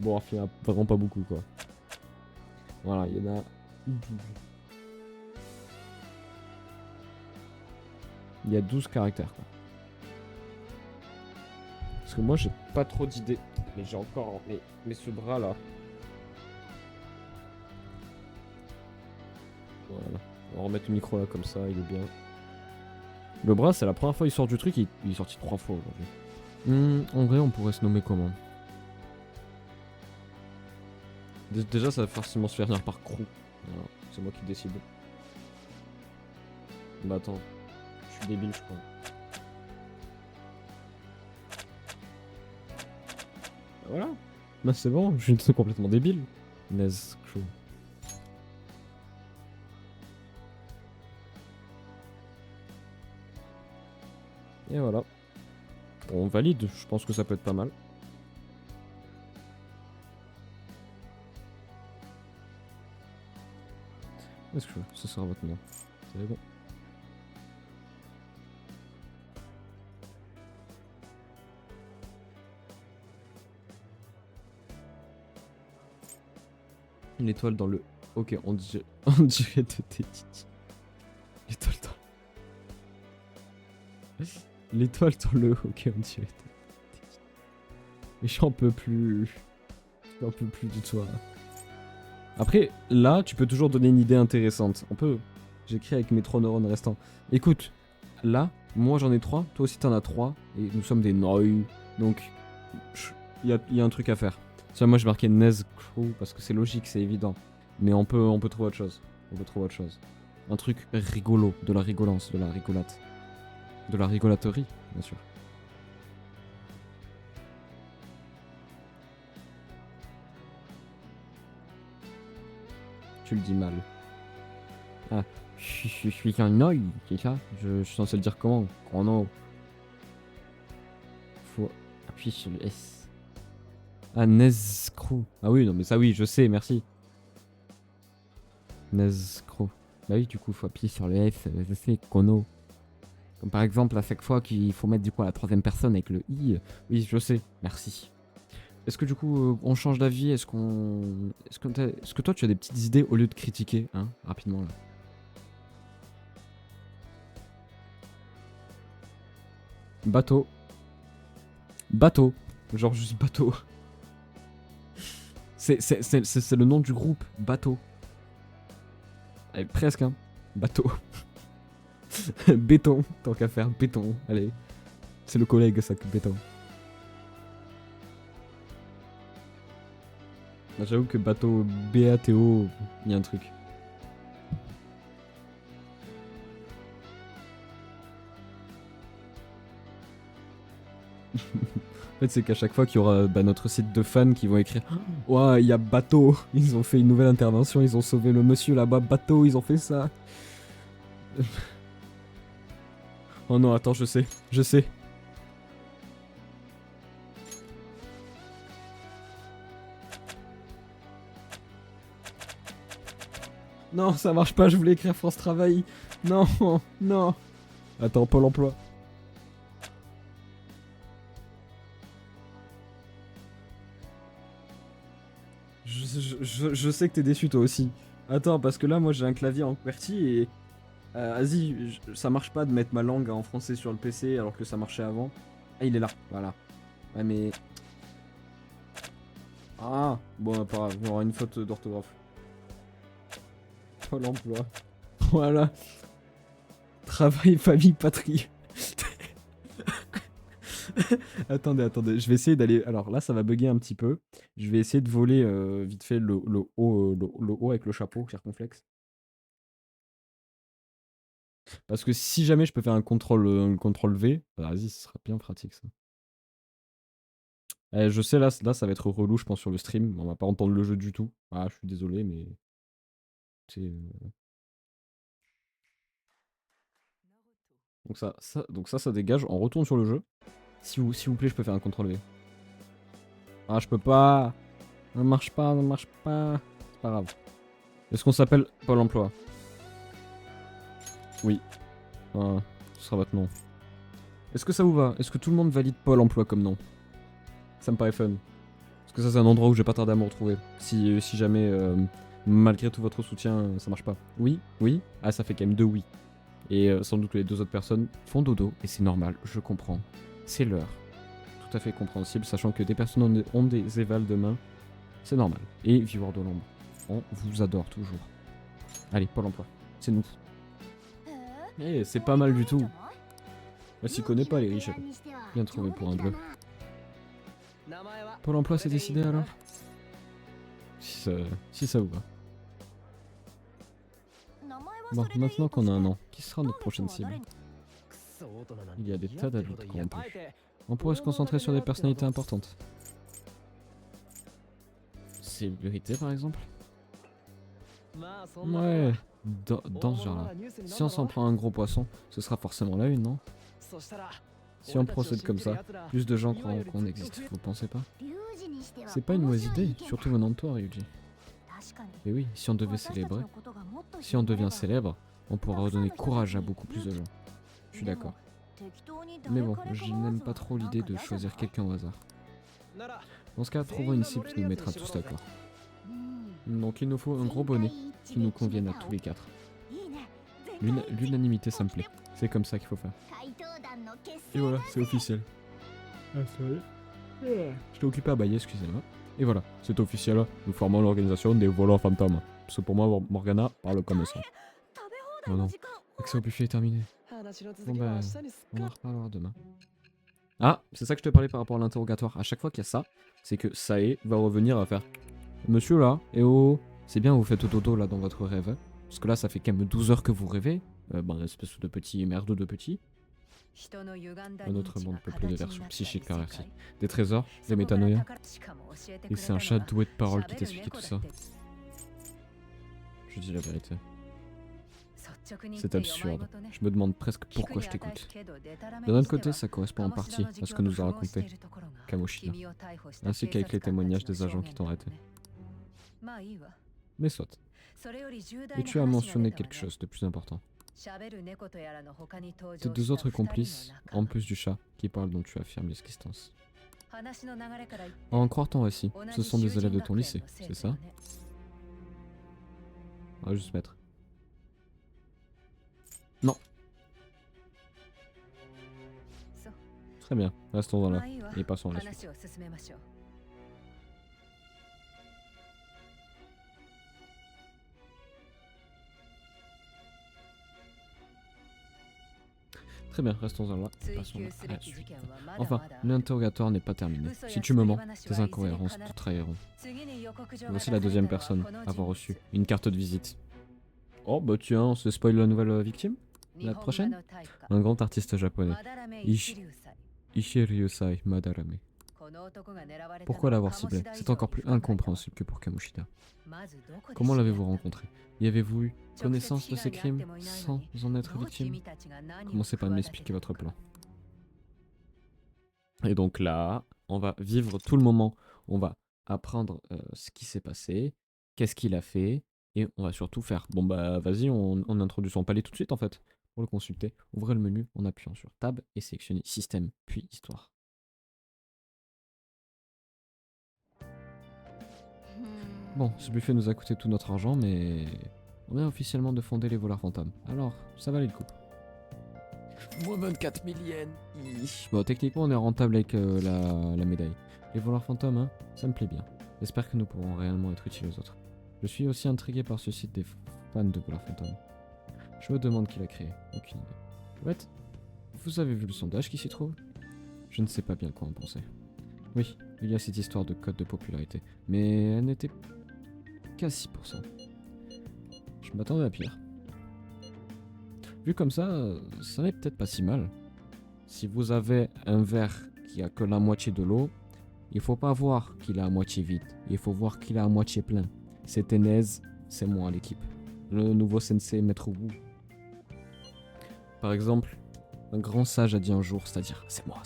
Speaker 1: Bon, il y en a vraiment pas beaucoup, quoi. Voilà, il y en a... Il y a 12 caractères, quoi. Parce que moi, j'ai pas trop d'idées. Mais j'ai encore... Mais ce bras-là... Voilà. On va remettre le micro là comme ça, il est bien. Le bras, c'est la première fois qu'il sort du truc, il est sorti 3 fois aujourd'hui. En vrai, on pourrait se nommer comment? Déjà, ça va forcément se faire venir par crew. Voilà, c'est moi qui décide. Bah attends, je suis débile, je crois. Bah voilà. Bah c'est bon, je suis complètement débile. Nez crew. Et voilà. On valide, je pense que ça peut être pas mal. Est-ce que ce sera votre nom? C'est bon. L'étoile dans le... Ok, on dirait de tes titis. L'étoile dans... L'étoile dans le... Ok, on dirait de tes titis. Mais j'en peux plus. J'en peux plus du tout. Hein. Après, là, tu peux toujours donner une idée intéressante. On peut... J'écris avec mes 3 neurones restants. Écoute, là, moi j'en ai 3, toi aussi t'en as 3, et nous sommes des noyaux. Donc, il y a un truc à faire. Ça, moi j'ai marqué Nez Crew parce que c'est logique, c'est évident. Mais on peut trouver autre chose. On peut trouver autre chose. Un truc rigolo, de la rigolance, de la rigolate. De la rigolaterie, bien sûr. Tu le dis mal. Ah, je suis un oeil, c'est ça je suis censé le dire comment? Chrono. Faut appuyer sur le S. Ah, Nezcrew. Ah oui, non mais ça oui, je sais, merci. Nezcrew. Bah oui, du coup, faut appuyer sur le S, je sais, Chrono. Comme par exemple, à chaque fois qu'il faut mettre du coup à la 3ème personne avec le I. Oui, je sais, merci. Est-ce que du coup, on change d'avis? Est-ce que toi, tu as des petites idées au lieu de critiquer, hein, rapidement là? Bateau. Bateau. Genre juste bateau. C'est le nom du groupe, bateau. Allez, presque, hein. Bateau. Béton, tant qu'à faire, béton. Allez. C'est le collègue, ça, que béton. J'avoue que bateau BATO, il y a un truc. En fait, c'est qu'à chaque fois qu'il y aura notre site de fans qui vont écrire ouah, il y a bateau, ils ont fait une nouvelle intervention, ils ont sauvé le monsieur là-bas, bateau, ils ont fait ça. Oh non, attends, je sais, je sais. Non, ça marche pas, je voulais écrire France Travail. Non, non. Attends, Pôle emploi. Je sais que t'es déçu toi aussi. Attends, parce que là, moi j'ai un clavier en QWERTY et... vas-y, ça marche pas de mettre ma langue en français sur le PC alors que ça marchait avant. Ah, il est là, voilà. Ouais, mais... Ah, bon, pas grave, il y aura une faute d'orthographe. Pôle emploi. Voilà. Travail, famille, patrie. Attendez, je vais essayer d'aller... Alors là, ça va bugger un petit peu. Je vais essayer de voler vite fait le haut, le haut avec le chapeau circonflexe. Parce que si jamais je peux faire un contrôle V, bah, vas-y, ce sera bien pratique ça. Je sais, là, ça va être relou, je pense, sur le stream. On va pas entendre le jeu du tout. Ah, je suis désolé, mais... Donc ça dégage. On retourne sur le jeu. S'il vous plaît, je peux faire un contrôle V. Ah, je peux pas. Ça marche pas, ça marche pas. C'est pas grave. Est-ce qu'on s'appelle Pôle emploi? Oui. Ah, ce sera votre nom. Est-ce que ça vous va? Est-ce que tout le monde valide Pôle emploi comme nom? Ça me paraît fun. Parce que ça, c'est un endroit où je vais pas tarder à me retrouver. Si jamais, malgré tout votre soutien, ça marche pas. Oui, oui. Ah, ça fait quand même 2 oui. Et sans doute que les 2 autres personnes font dodo. Et c'est normal, je comprends. C'est l'heure. Tout à fait compréhensible, sachant que des personnes ont des évals demain. C'est normal. Et vivre de l'ombre. On vous adore toujours. Allez, Pôle emploi. C'est nous. Eh, c'est pas mal du tout. Elle s'y connaît pas, les riches. Bien trouvé pour un bleu. Pôle emploi, c'est décidé alors? Si ça vous va. Bon, maintenant qu'on a un nom, qui sera notre prochaine cible? Il y a des tas d'adultes corrompus. On pourrait se concentrer sur des personnalités importantes. Célébrité par exemple? Ouais, dans ce genre-là. Si on s'en prend un gros poisson, ce sera forcément la une, non? Si on procède comme ça, plus de gens croiront qu'on existe, vous pensez pas? C'est pas une mauvaise idée, surtout venant de toi, Ryuji. Mais oui, si on devait célébrer, si on devient célèbre, on pourra redonner courage à beaucoup plus de gens. Je suis d'accord. Mais bon, je n'aime pas trop l'idée de choisir quelqu'un au hasard. Dans ce cas, trouvons une cible qui nous mettra tous d'accord. Donc il nous faut un gros bonnet qui nous convienne à tous les quatre. L'unanimité, ça me plaît. C'est comme ça qu'il faut faire. Et voilà, c'est officiel. Ah, sorry. J'étais occupé à bailler, excusez-moi. Et voilà, c'est officiel. Nous formons l'organisation des voleurs fantômes. Parce que pour moi, Morgana parle comme ça. Non, non. L'accès au buffet est terminé. Bon bah, on en reparlera demain. Ah, c'est ça que je te parlais par rapport à l'interrogatoire. À chaque fois qu'il y a ça, c'est que Sae va revenir à faire Monsieur là, eh oh, c'est bien, vous faites dodo là dans votre rêve. Hein. Parce que là, ça fait quand même 12 heures que vous rêvez. Espèce de petit merdeux de petit. Un autre monde peuplé de versions psychiques perverties. Des trésors, des métanoïas. Et c'est un chat doué de parole qui t'explique tout ça. Je dis la vérité. C'est absurde. Je me demande presque pourquoi je t'écoute. D'un autre côté, ça correspond en partie à ce que nous a raconté Kamoshida, ainsi qu'avec les témoignages des agents qui t'ont arrêté. Mais soit. Et tu as mentionné quelque chose de plus important. Tes deux autres complices, en plus du chat, qui parle dont tu affirmes l'existence. À en croire ton récit, ce sont des élèves de ton lycée, c'est ça? On va juste mettre. Non. Très bien, restons là et passons à la suite. Très bien, restons là et passons à la suite. Enfin, l'interrogatoire n'est pas terminé. Si tu me mens, tes incohérences te trahiront. Voici la deuxième personne à avoir reçu une carte de visite. Oh bah tiens, on se spoil la nouvelle victime? La prochaine? Un grand artiste japonais. Ishiryusai Madarame. Pourquoi l'avoir ciblé? C'est encore plus incompréhensible que pour Kamoshida. Comment l'avez-vous rencontré? Y avez-vous eu connaissance de ces crimes sans en être victime? Commencez par m'expliquer votre plan. Et donc là, on va vivre tout le moment. On va apprendre ce qui s'est passé, qu'est-ce qu'il a fait, et on va surtout faire. Bon bah vas-y, on introduit son palais tout de suite en fait. Pour le consulter, ouvrez le menu en appuyant sur Tab et sélectionnez Système, puis Histoire. Bon, ce buffet nous a coûté tout notre argent, mais on vient officiellement de fonder les voleurs fantômes. Alors, ça valait le coup. Moins 24 000 yens. Bon, techniquement, on est rentable avec la médaille. Les voleurs fantômes, hein, ça me plaît bien. J'espère que nous pourrons réellement être utiles aux autres. Je suis aussi intrigué par ce site des fans de voleurs fantômes. Je me demande qui l'a créé. Aucune idée. What? Vous avez vu le sondage qui s'y trouve? Je ne sais pas bien quoi en penser. Oui, il y a cette histoire de code de popularité, mais elle n'était qu'à 6%. Je m'attendais à pire. Vu comme ça n'est peut-être pas si mal. Si vous avez un verre qui a que la moitié de l'eau, il faut pas voir qu'il est à moitié vide, il faut voir qu'il est à moitié plein. C'est Tenez, c'est moi l'équipe. Le nouveau sensei Maître Wu. Par exemple, un grand sage a dit un jour, c'est-à-dire c'est moi.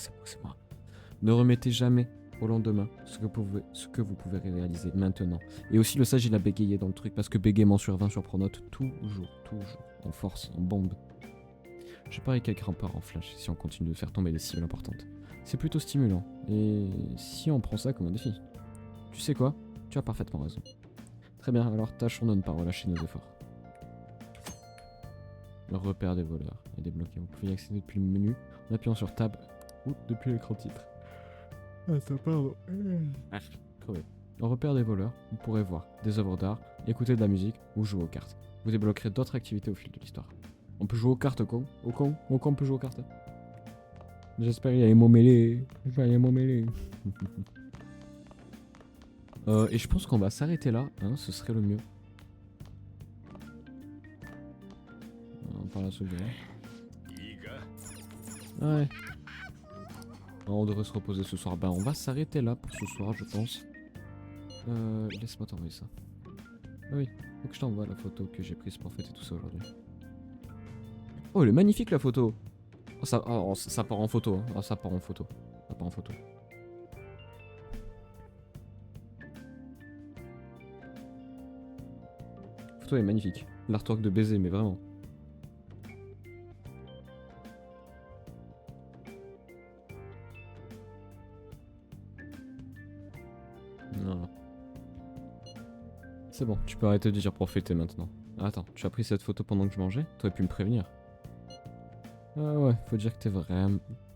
Speaker 1: Ne remettez jamais au lendemain ce que vous pouvez réaliser maintenant. Et aussi le sage il a bégayé dans le truc parce que bégaiement sur 20 sur Pronote, toujours, en force, en bombe. Je parie qu'elle grimpera en flash si on continue de faire tomber des cibles importantes. C'est plutôt stimulant, et si on prend ça comme un défi. Tu sais quoi? Tu as parfaitement raison. Très bien, alors tâchons de ne pas relâcher nos efforts. Le repère des voleurs est débloqué. Vous pouvez y accéder depuis le menu en appuyant sur Tab ou depuis l'écran titre. Ah, ça pardon. Crevé. En repère des voleurs, vous pourrez voir des œuvres d'art, écouter de la musique ou jouer aux cartes. Vous débloquerez d'autres activités au fil de l'histoire. On peut jouer aux cartes, con. Au con, on peut jouer aux cartes. J'espère qu'il y a les mots mêlés. Et je pense qu'on va s'arrêter là, hein, ce serait le mieux. On parle à sauvegarde. Ouais. On devrait se reposer ce soir. Ben, on va s'arrêter là pour ce soir, je pense. Laisse-moi t'envoyer ça. Ah oui, faut que je t'envoie la photo que j'ai prise pour fêter tout ça aujourd'hui. Oh, elle est magnifique la photo. Ça part en photo. Hein. Ça part en photo. La photo est magnifique. L'artwork de baiser, mais vraiment. Non. C'est bon, tu peux arrêter de dire profiter maintenant. Attends, tu as pris cette photo pendant que je mangeais? T'aurais pu me prévenir. Ah ouais, faut dire que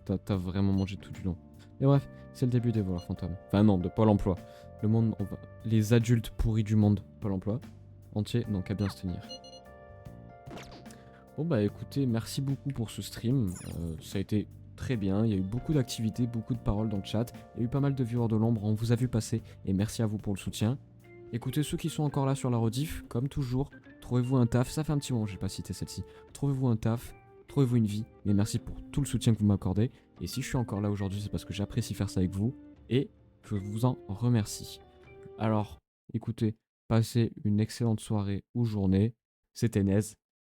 Speaker 1: t'as vraiment mangé tout du long. Et bref, c'est le début des voleurs fantômes. Enfin non, de Pôle emploi. Le monde, les adultes pourris du monde, Pôle emploi. Entier, donc à bien se tenir. Bon bah écoutez, merci beaucoup pour ce stream. Ça a été très bien, il y a eu beaucoup d'activités, beaucoup de paroles dans le chat. Il y a eu pas mal de viewers de l'ombre, on vous a vu passer. Et merci à vous pour le soutien. Écoutez, ceux qui sont encore là sur la rediff, comme toujours, trouvez-vous un taf. Ça fait un petit moment que j'ai pas cité celle-ci. Trouvez-vous un taf, trouvez-vous une vie. Mais merci pour tout le soutien que vous m'accordez. Et si je suis encore là aujourd'hui, c'est parce que j'apprécie faire ça avec vous. Et je vous en remercie. Alors, écoutez, passez une excellente soirée ou journée. C'était Nez.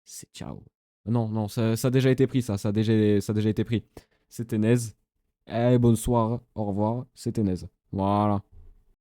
Speaker 1: C'est ciao. Non, non, ça a déjà été pris, ça a déjà été pris. C'était Nez. Allez, bonne soirée, au revoir, c'était Nez. Voilà.